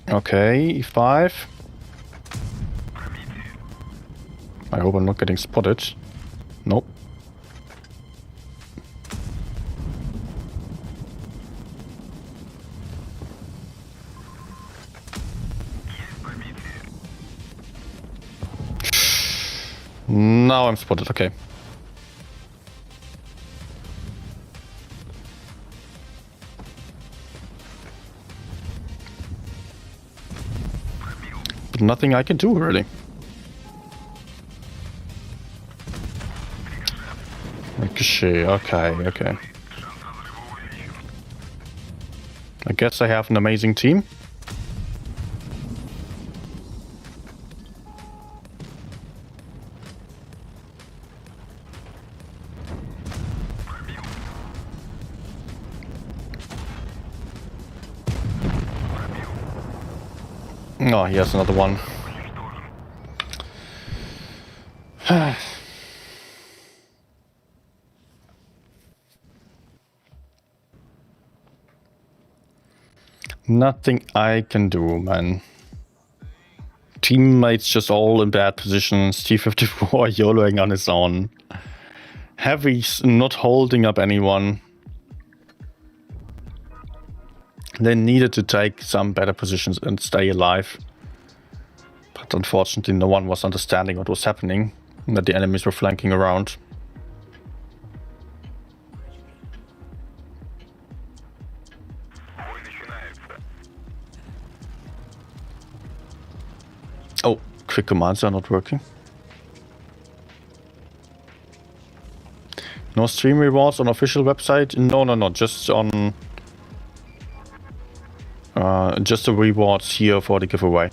Okay, E5. I hope I'm not getting spotted. Nope. Now I'm spotted, okay. But nothing I can do really. Okay. I guess I have an amazing team. Oh, here's another one. Nothing I can do, man. Teammates just all in bad positions. T54 YOLOing on his own. Heavy's not holding up anyone. They needed to take some better positions and stay alive. But unfortunately no one was understanding what was happening. That the enemies were flanking around. Oh, quick commands are not working. No stream rewards on official website? No, just on... just the rewards here for the giveaway.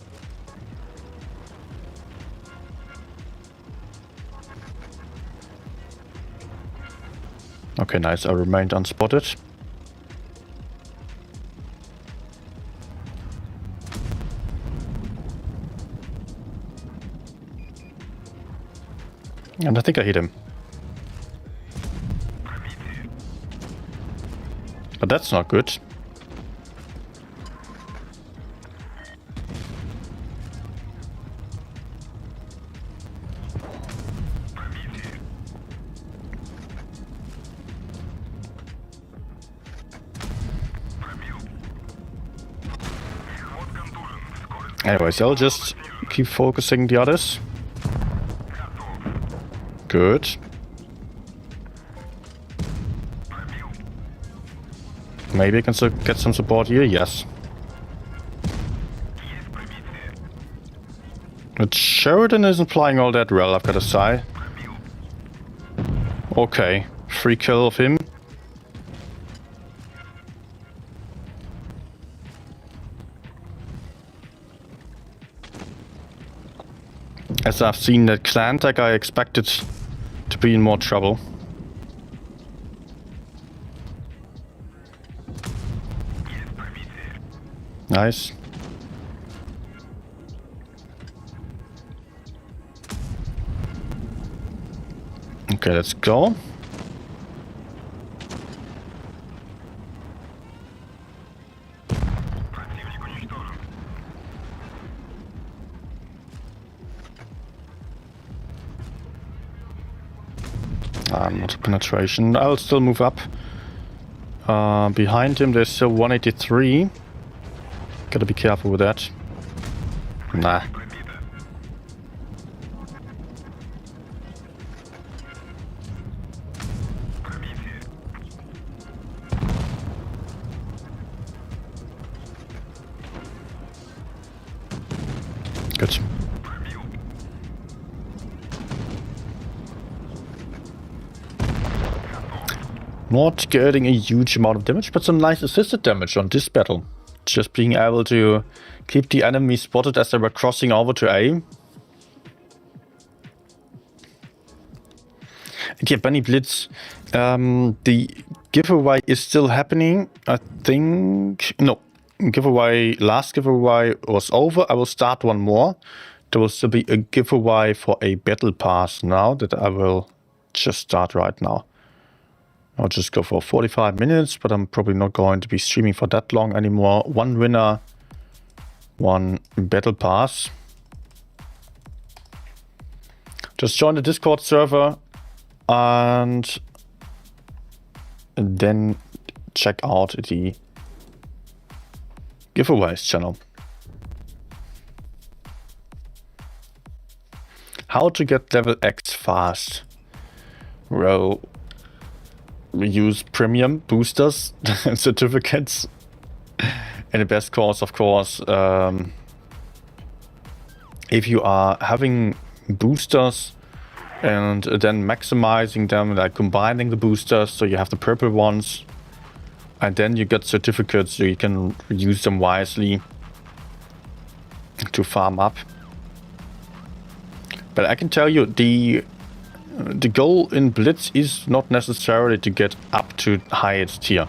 Okay, nice. I remained unspotted. And I think I hit him. But that's not good. Anyways, I'll just keep focusing the others. Good. Maybe I can get some support here. Yes. But Sheridan isn't flying all that well, I've got to say. Okay, free kill of him. As I've seen that clan tag, I expected to be in more trouble. Nice. Okay, let's go. Not penetration. I'll still move up. Behind him there's still 183. Gotta be careful with that. Nah. Good. Not getting a huge amount of damage, but some nice assisted damage on this battle. Just being able to keep the enemy spotted as they were crossing over to A. And yeah, Bunny Blitz, the giveaway is still happening, I think. No, last giveaway was over. I will start one more. There will still be a giveaway for a battle pass now that I will just start right now. I'll just go for 45 minutes, but I'm probably not going to be streaming for that long anymore. One winner, one battle pass. Just join the Discord server and then check out the giveaways channel. How to get level X fast? Well, we use premium boosters and certificates. And the best course, of course, if you are having boosters and then maximizing them, like combining the boosters, so you have the purple ones, and then you get certificates so you can use them wisely to farm up. But I can tell you, the goal in Blitz is not necessarily to get up to highest tier.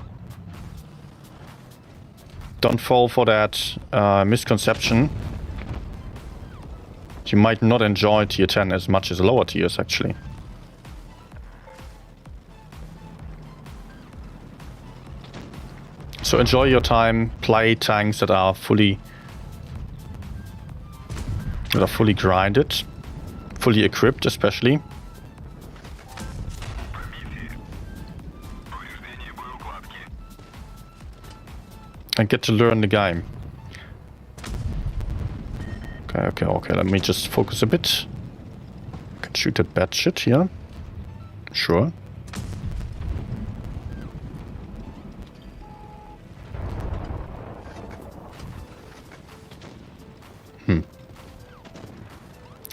Don't fall for that misconception. You might not enjoy tier 10 as much as lower tiers, actually. So enjoy your time, play tanks that are fully grinded, fully equipped especially. And get to learn the game. Okay, let me just focus a bit. Can shoot that bad shit here. Sure.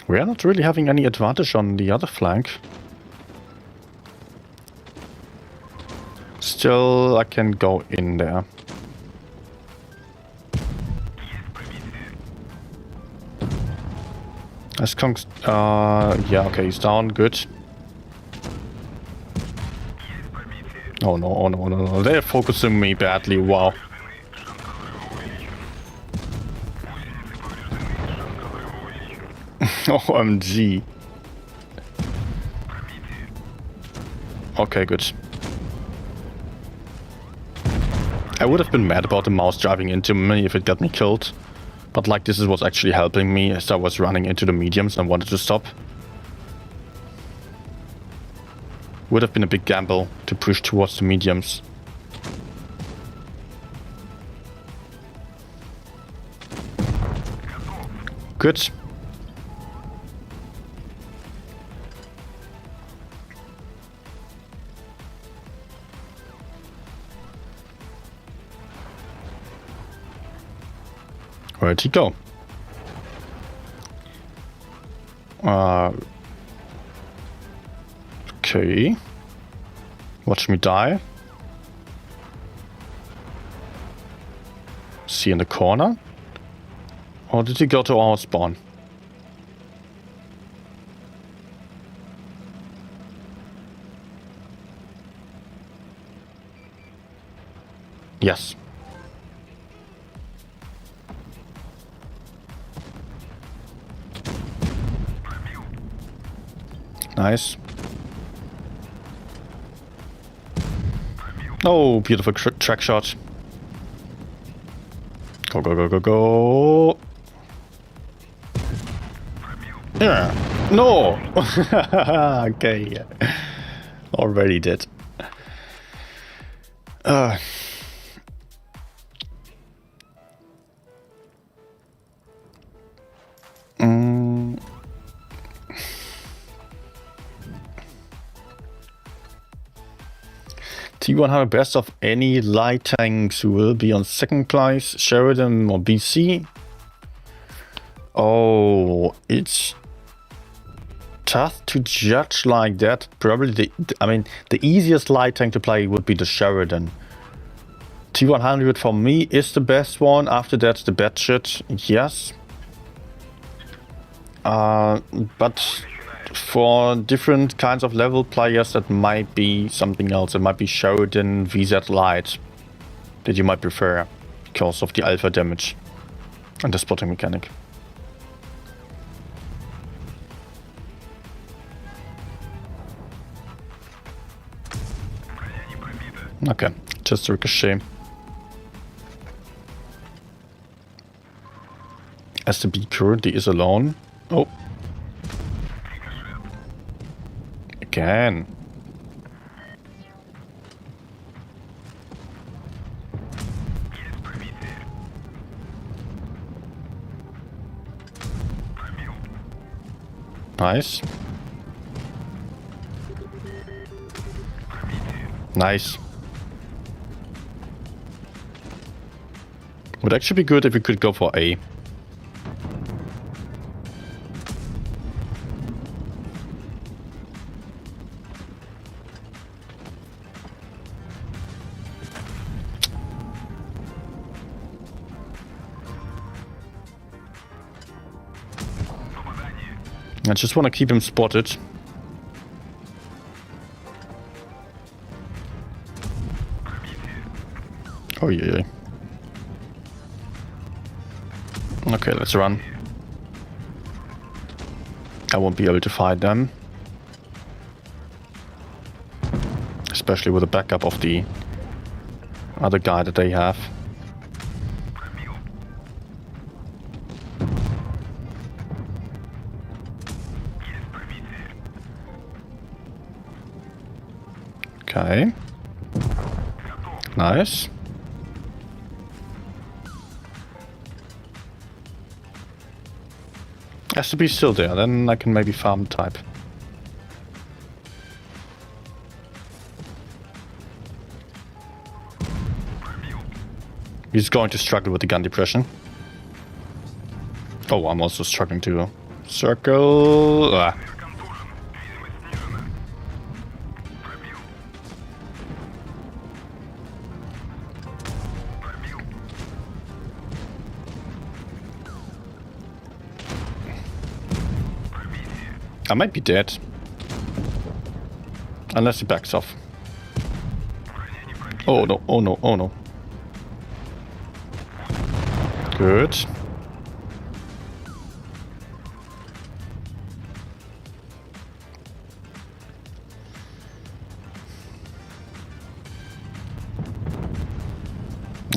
We are not really having any advantage on the other flank. Still, I can go in there. Yeah, okay, he's down, good. Oh no, they're focusing me badly, wow. OMG. Okay, good. I would have been mad about the mouse driving into me if it got me killed. But like this was actually helping me as I was running into the mediums and wanted to stop. Would have been a big gamble to push towards the mediums. Good. Where'd he go? Okay. Watch me die. Is he in the corner? Or did he go to our spawn? Yes. Nice. Oh, beautiful track shot. Go, go, go, go, go. Yeah. No! Okay. Already did. T100 best of any light tanks will be on second place, Sheridan or BC. Oh, it's tough to judge like that. Probably the easiest light tank to play would be the Sheridan. T100 for me is the best one. After that, the bad shit, yes. But for different kinds of level players, that might be something else. It might be Sheridan VZ Light that you might prefer because of the alpha damage and the spotting mechanic. Okay, just ricochet. STB currently is alone. Oh. Again. Nice. Nice. Would actually be good if we could go for A. I just want to keep him spotted. Oh yeah. Okay, let's run. I won't be able to fight them. Especially with the backup of the other guy that they have. Okay. Nice. Has to be still there, then I can maybe farm type. He's going to struggle with the gun depression. Oh, I'm also struggling to circle. Ah. I might be dead. Unless he backs off. Oh no, oh no, oh no. Good.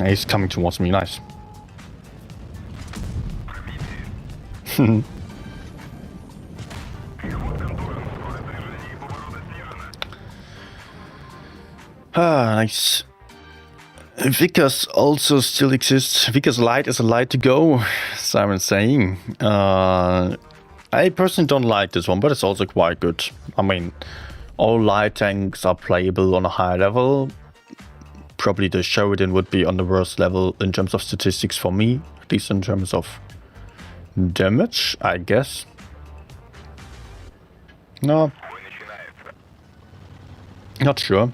He's coming towards me, nice. Ah, nice. Vickers also still exists. Vickers Light is a light to go, Simon's saying. I personally don't like this one, but it's also quite good. I mean, all light tanks are playable on a high level. Probably the Sheridan would be on the worst level in terms of statistics for me, at least in terms of damage, I guess. No. Not sure.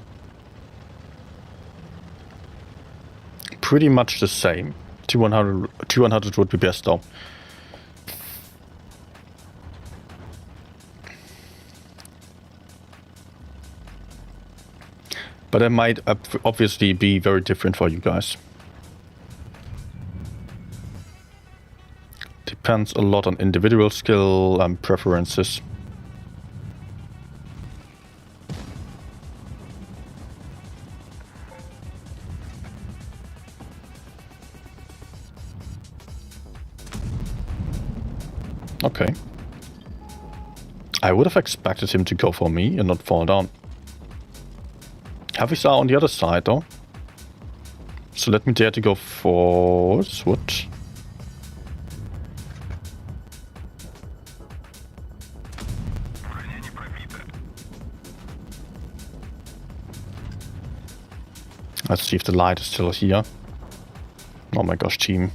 Pretty much the same. 200 would be best though. But it might obviously be very different for you guys. Depends a lot on individual skill and preferences. Okay. I would have expected him to go for me and not fall down. Heavies are on the other side though. So let me dare to go for this wood. Let's see if the light is still here. Oh my gosh, team.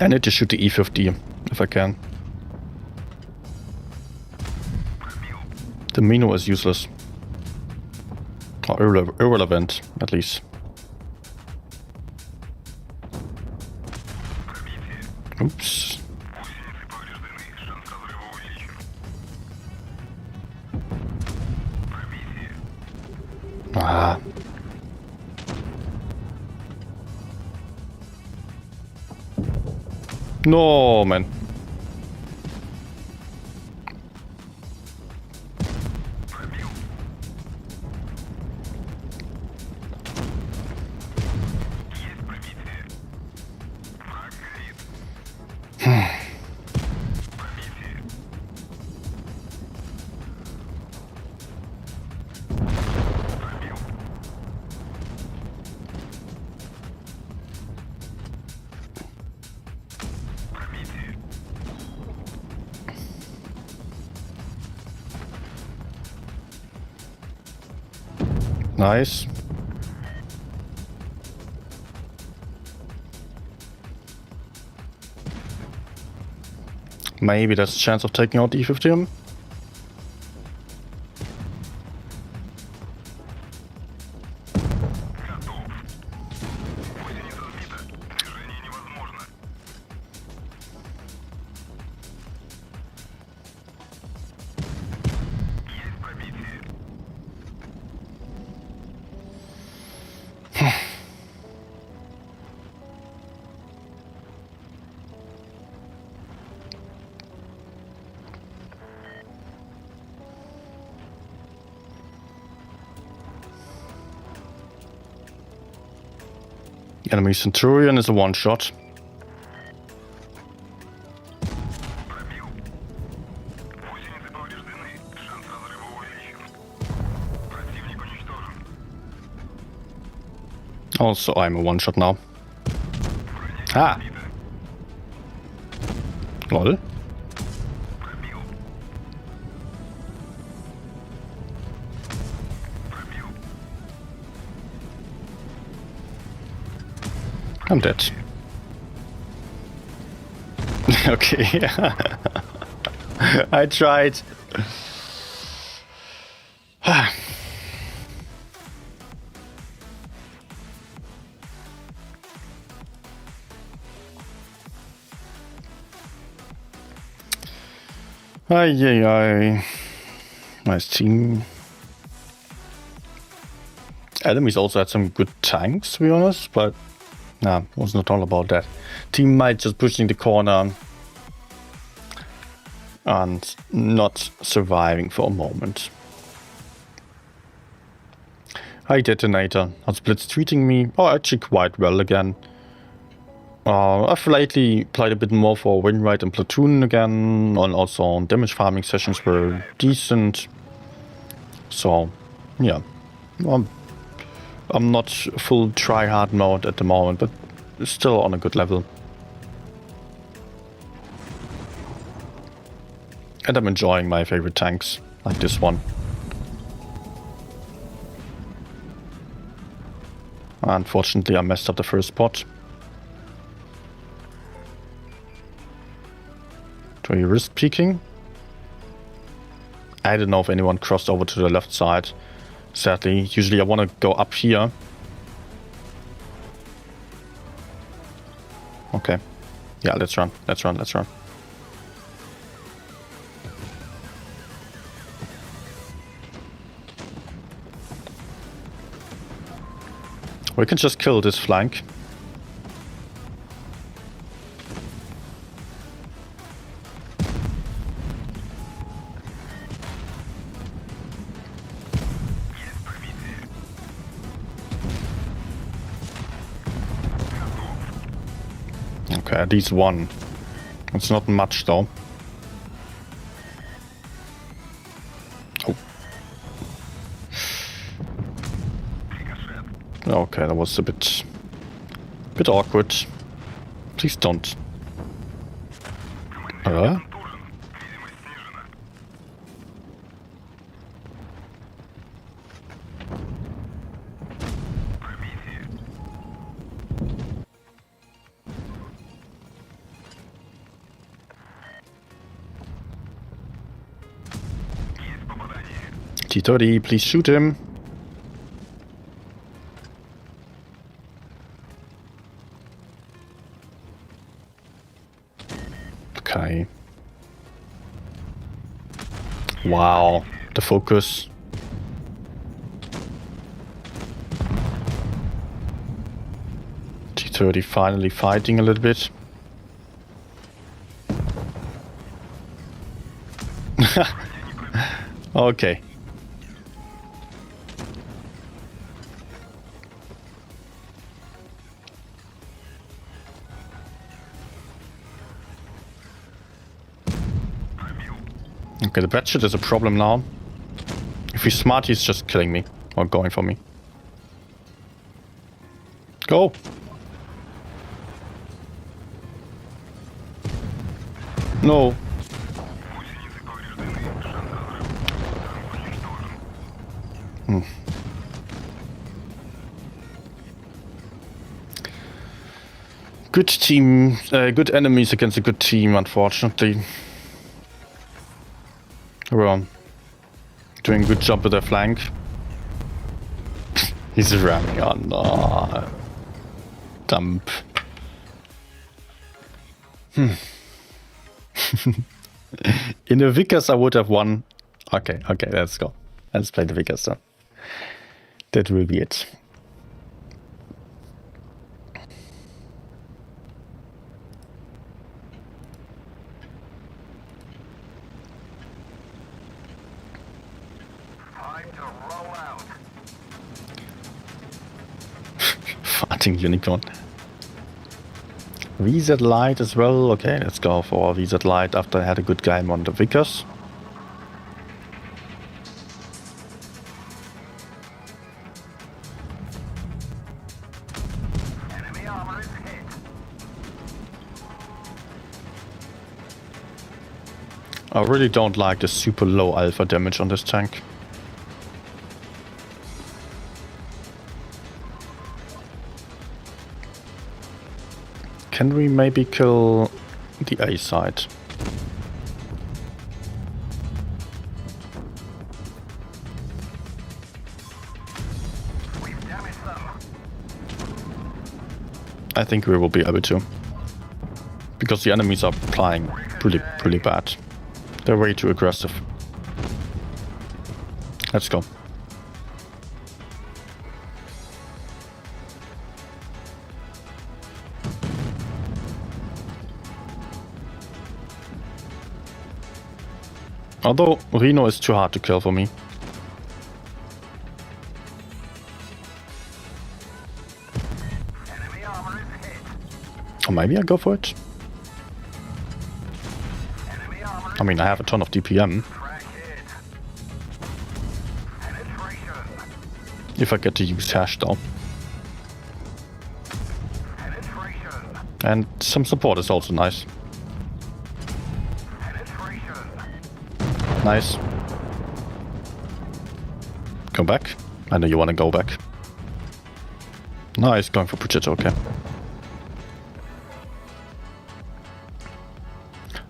I need to shoot the E50 if I can. The Mino is useless. Or irrelevant, at least. Oops. Ah. No, man. Nice. Maybe there's a chance of taking out the E50. Enemy Centurion is a one-shot. Also, I'm a one-shot now. Ah! Lol. I'm dead. Okay, I tried. Ay. Nice team. Enemies also had some good tanks, to be honest, but nah, it was not all about that. Team might just pushing the corner and not surviving for a moment. Hi Detonator, how's Blitz treating me? Oh, actually quite well again. I've lately played a bit more for win rate and platoon again, and also damage farming sessions were decent. So, yeah. I'm not full try-hard mode at the moment, but still on a good level. And I'm enjoying my favorite tanks, like this one. Unfortunately, I messed up the first spot. Do you risk peeking? I don't know if anyone crossed over to the left side. Sadly, usually I want to go up here. Okay. Yeah, let's run. Let's run. We can just kill this flank. Okay, at least one. It's not much though. Oh. Okay, that was a bit awkward. Please don't. T30, please shoot him. Okay. Wow, the focus. T30 finally fighting a little bit. Okay. Okay, the Batshit is a problem now. If he's smart, he's just killing me. Or going for me. Go! No. Good team, good enemies against a good team, unfortunately. Well, doing a good job with their flank. He's ramming on. Oh, dump. In the Vickers I would have won. Okay, let's go. Let's play the Vickers then. That will be it. Getting unicorn. VZ Light as well. Okay, let's go for VZ Light after I had a good game on the Vickers. Enemy armor is hit. I really don't like the super low alpha damage on this tank. Can we maybe kill the A side? We've damaged them. I think we will be able to. Because the enemies are playing pretty bad. They're way too aggressive. Let's go. Although Reno is too hard to kill for me. Enemy armor is hit. Or maybe I go for it. Enemy armor I mean, I have a ton of DPM. crack hit. Penetration. If I get to use hash though. Penetration. And some support is also nice. Penetration. Nice. Go back. I know you want to go back. Nice, going for Potato, okay.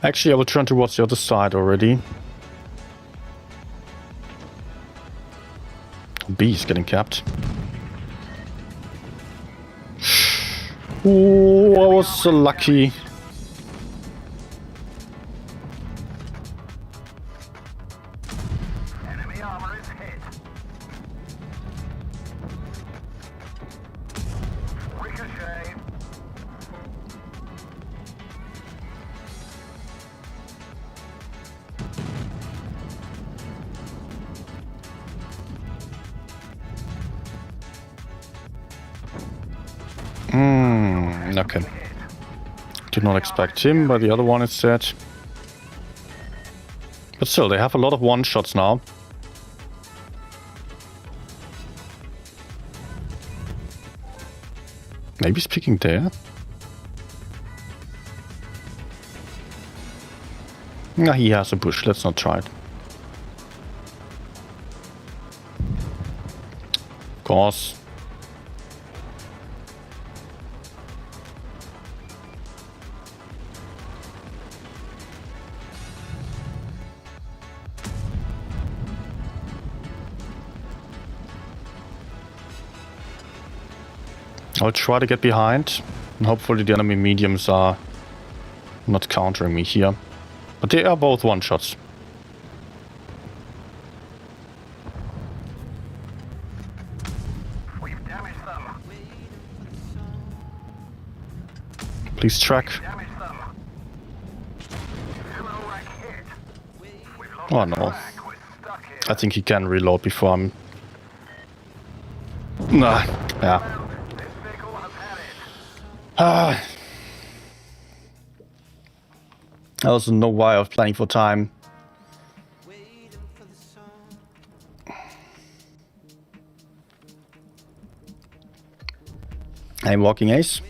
Actually, I will turn towards the other side already. B is getting capped. Oh, I was so lucky. Enemy armor is hit. Ricochet. Okay. Did not expect him, but the other one is dead. But still, they have a lot of one-shots now. Maybe he's peeking there. Nah, he has a bush. Let's not try it. Of course. I'll try to get behind, and hopefully the enemy mediums are not countering me here. But they are both one-shots. We've damaged them. Please track. Damaged them. Zero rack hit. We've lost Oh no. track. We're stuck here. I think he can reload before I'm... Nah, yeah. This vehicle has had it. Ah. I also know why I was planning for time. I'm walking ace.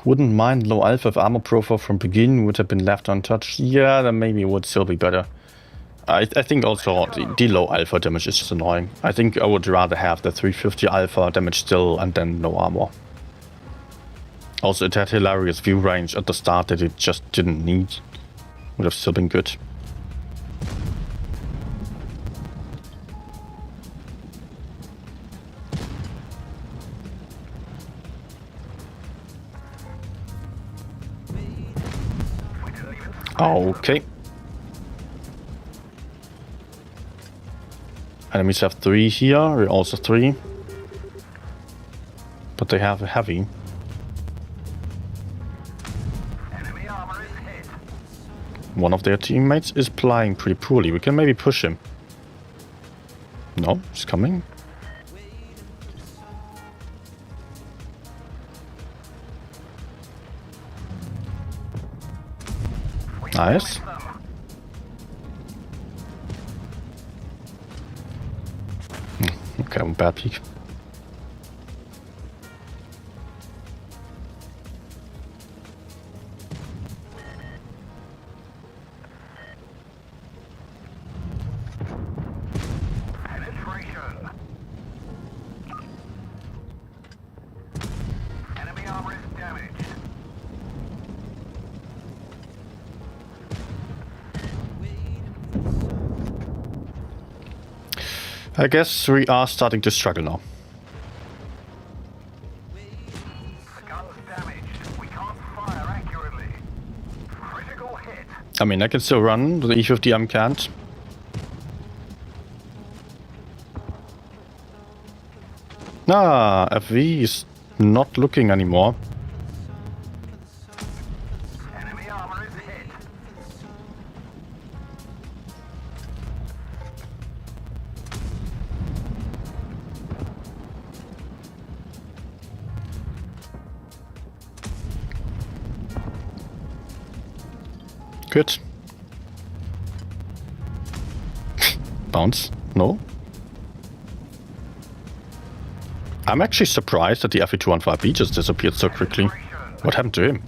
Wouldn't mind low alpha if armor profile from beginning would have been left untouched. Yeah, then maybe it would still be better. I think also the low alpha damage is just annoying. I think I would rather have the 350 alpha damage still and then no armor. Also, it had hilarious view range at the start that it just didn't need. Would have still been good. Okay. Enemies have 3 here, we also 3. But they have a heavy. Enemy armor is hit. one of their teammates is playing pretty poorly. We can maybe push him. No, he's coming. Nice. Okay, bad peek. Penetration. Enemy armor is damaged. I guess we are starting to struggle now. The gun's damaged. We can't fire accurately. Critical hit. I mean, I can still run. The E50M can't. Ah, FV is not looking anymore. Enemy armor is hit. Good. Bounce. No. I'm actually surprised that the FE215B just disappeared so quickly. What happened to him?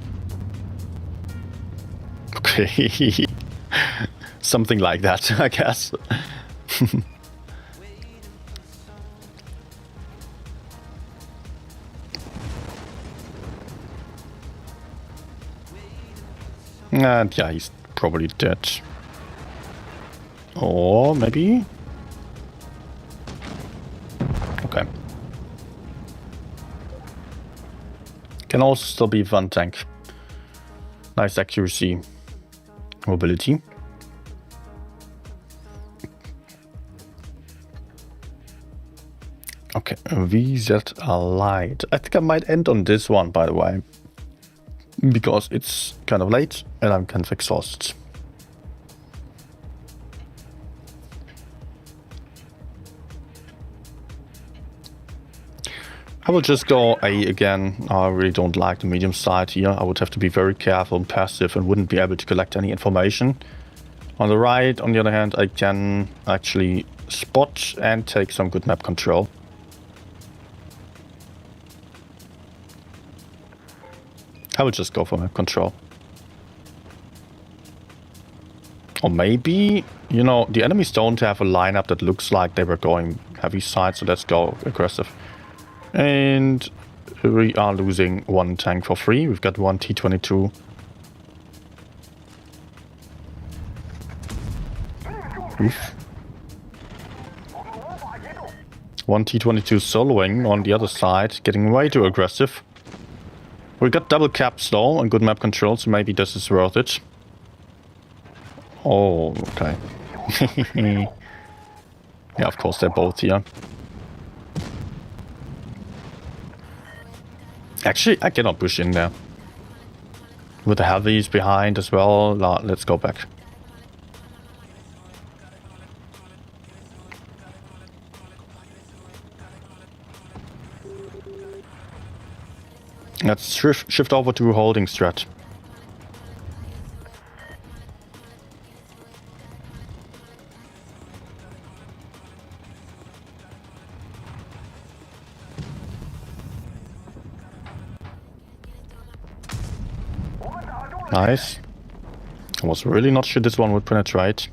Okay. Something like that, I guess. And yeah, he's probably dead. Or maybe? Okay. Can also still be one tank. Nice accuracy. Mobility. Okay, VZ Light. I think I might end on this one, by the way. Because it's kind of late and I'm kind of exhausted. I will just go A again. I really don't like the medium side here. I would have to be very careful and passive and wouldn't be able to collect any information. On the right, on the other hand, I can actually spot and take some good map control. I will just go for map control. Or maybe, you know, the enemies don't have a lineup that looks like they were going heavy side, so let's go aggressive. And we are losing one tank for free. We've got one T-22. Oof. One T-22 soloing on the other side, getting way too aggressive. We got double caps though and good map control, so maybe this is worth it. Oh, okay. Yeah, of course they're both here. Actually, I cannot push in there. With the heavies behind as well. Let's go back. Let's shift over to holding strat. Nice. I was really not sure this one would penetrate.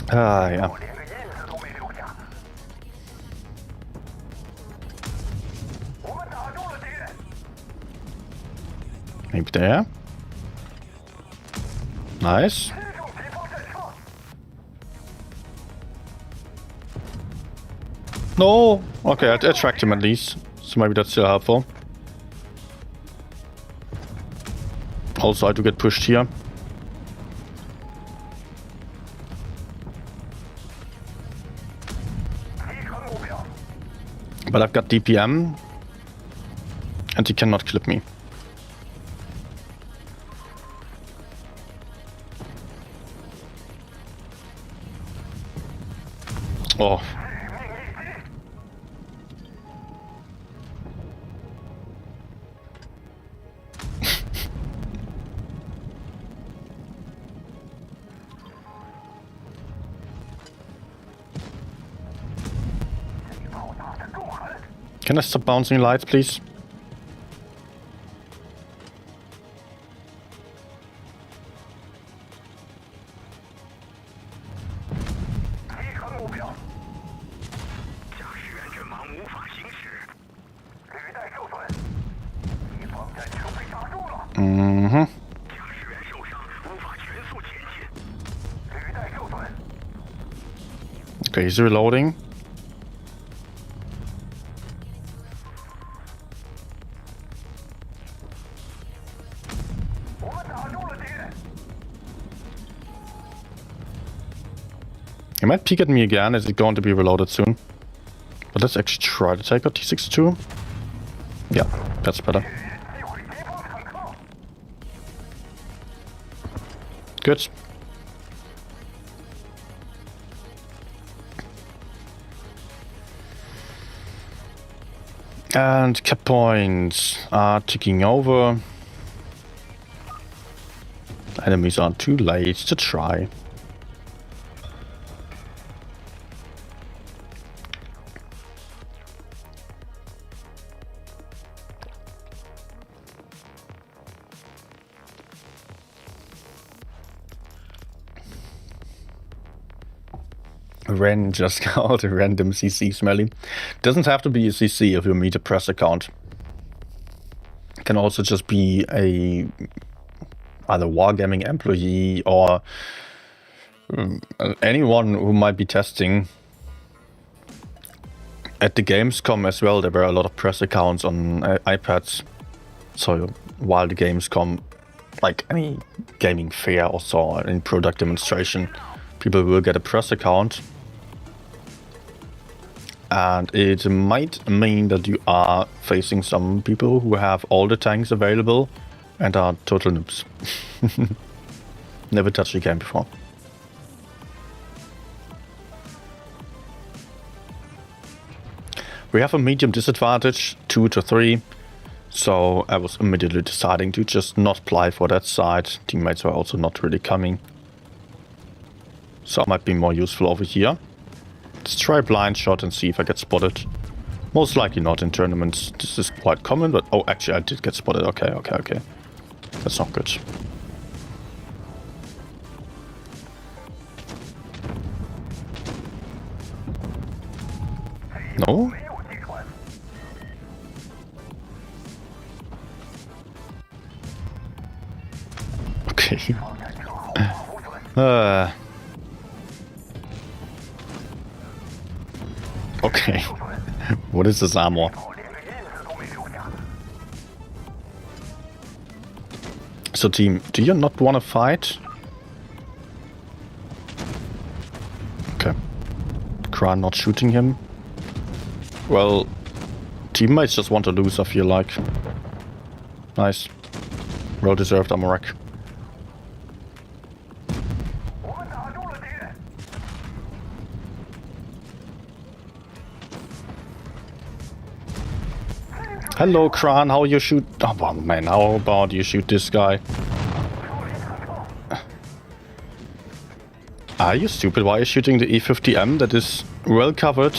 Ah, yeah. Maybe there. Nice. No! Okay, I tracked him at least. So maybe that's still helpful. Also, I do get pushed here. But I've got DPM, and he cannot clip me. Oh. Can I stop bouncing lights, please? Okay, he's reloading. He might peek at me again. Is it going to be reloaded soon? But let's actually try to take out T62. Yeah, that's better. Good. And cap points are ticking over. Enemies are too late to try. Ren just called a random CC smelly. Doesn't have to be a CC if you meet a press account. It can also just be a either wargaming employee or anyone who might be testing. At the Gamescom as well, there were a lot of press accounts on iPads. So while the Gamescom, like any gaming fair or so, in product demonstration, people will get a press account. And it might mean that you are facing some people who have all the tanks available and are total noobs. Never touched the game before. We have a medium disadvantage, 2 to 3. So I was immediately deciding to just not apply for that side. Teammates were also not really coming. So I might be more useful over here. Let's try a blind shot and see if I get spotted. Most likely not in tournaments. This is quite common, but oh, actually I did get spotted. Okay. That's not good. No? Okay. Okay. What is this armor? So team, do you not want to fight? Okay. Kran not shooting him. Well, teammates just want to lose, I feel like. Nice. Well deserved armor rack. Hello, Kran, how you shoot? Oh man, how about you shoot this guy? Are you stupid? Why are you shooting the E50M that is well covered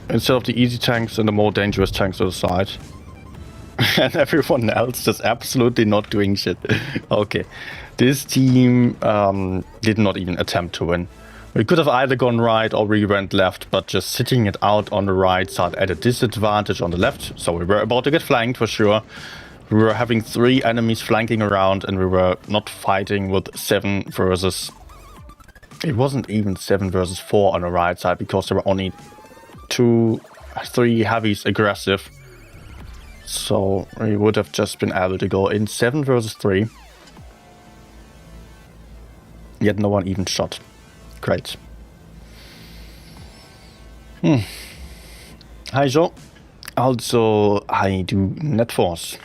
instead of the easy tanks and the more dangerous tanks on the side? And everyone else just absolutely not doing shit. Okay, this team did not even attempt to win. We could have either gone right or we went left, but just sitting it out on the right side at a disadvantage on the left. So we were about to get flanked for sure. We were having 3 enemies flanking around and we were not fighting with 7 versus... It wasn't even 7 versus 4 on the right side because there were only 3 heavies aggressive. So we would have just been able to go in 7 versus 3. Yet no one even shot. Great. Hi Joe. Also, I do net force.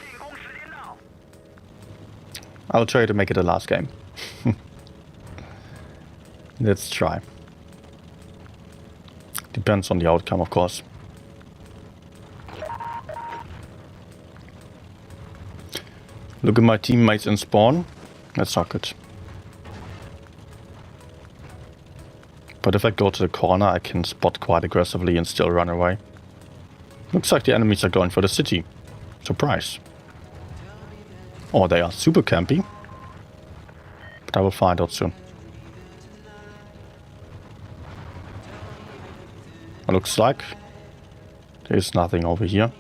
I'll try to make it the last game. Let's try. Depends on the outcome, of course. Look at my teammates in spawn. That's not good. But if I go to the corner, I can spot quite aggressively and still run away. Looks like the enemies are going for the city. Surprise. Or they are super campy. But I will find out soon. It looks like there's nothing over here.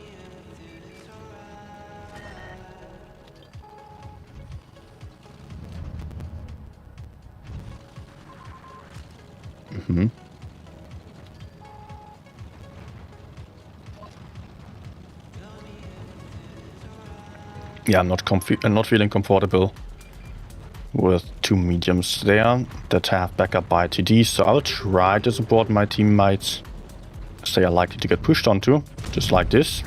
Yeah, I'm not feeling comfortable with two mediums there that have backup by TD, so I'll try to support my teammates as they are likely to get pushed onto, just like this.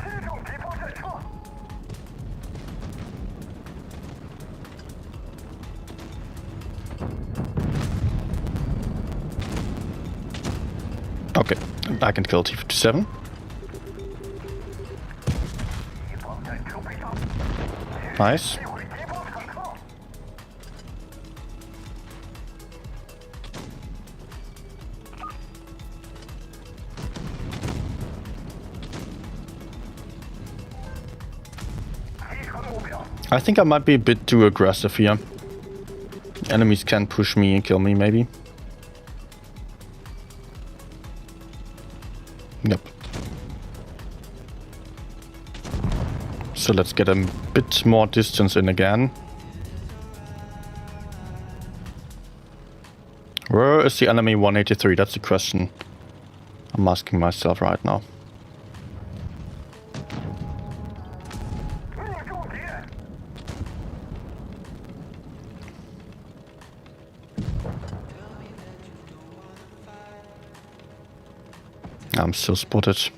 Okay, I can kill T-57. Nice. I think I might be a bit too aggressive here. Enemies can push me and kill me, maybe. Yep. So let's get a bit more distance in again. Where is the enemy 183? That's the question I'm asking myself right now. I'm still spotted.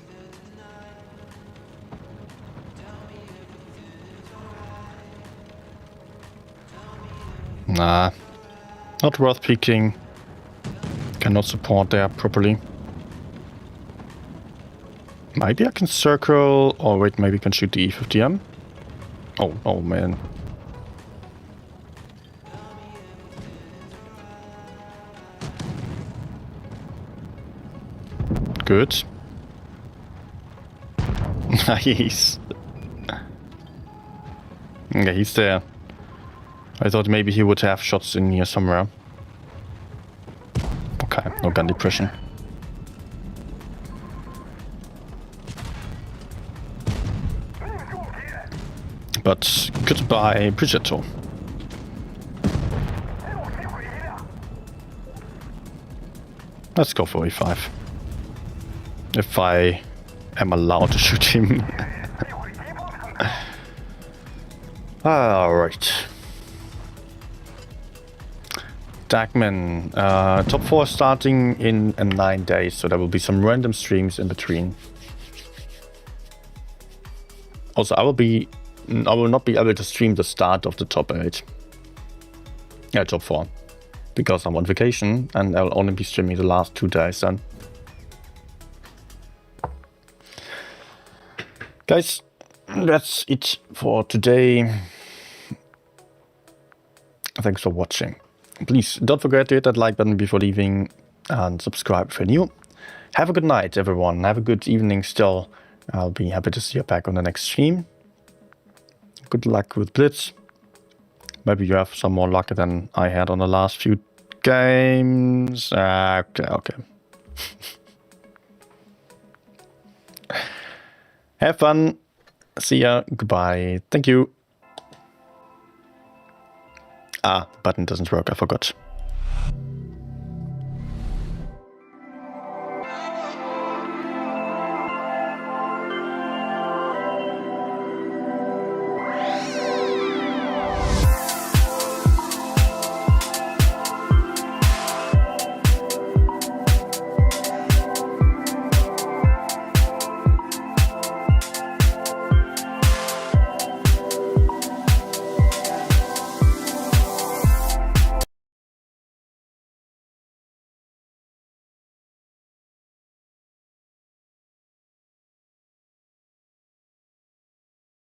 Nah, not worth peeking. Cannot support there properly. Maybe I can circle. Oh wait, maybe I can shoot the E50M. Oh man. Good. Nice. Yeah, he's there. I thought maybe he would have shots in here somewhere. Okay, no gun depression. But goodbye, Progetto. Let's go for E5. If I am allowed to shoot him. Alright. Dagman, top 4 starting in 9 days, so there will be some random streams in between. Also, I will not be able to stream the start of the top 8. Yeah, top 4. Because I'm on vacation and I'll only be streaming the last 2 days then. Guys, that's it for today. Thanks for watching. Please don't forget to hit that like button before leaving and subscribe if you're new. Have a good night, everyone. Have a good evening still. I'll be happy to see you back on the next stream. Good luck with Blitz. Maybe you have some more luck than I had on the last few games. Okay. Have fun. See ya. Goodbye. Thank you. Button doesn't work. I forgot.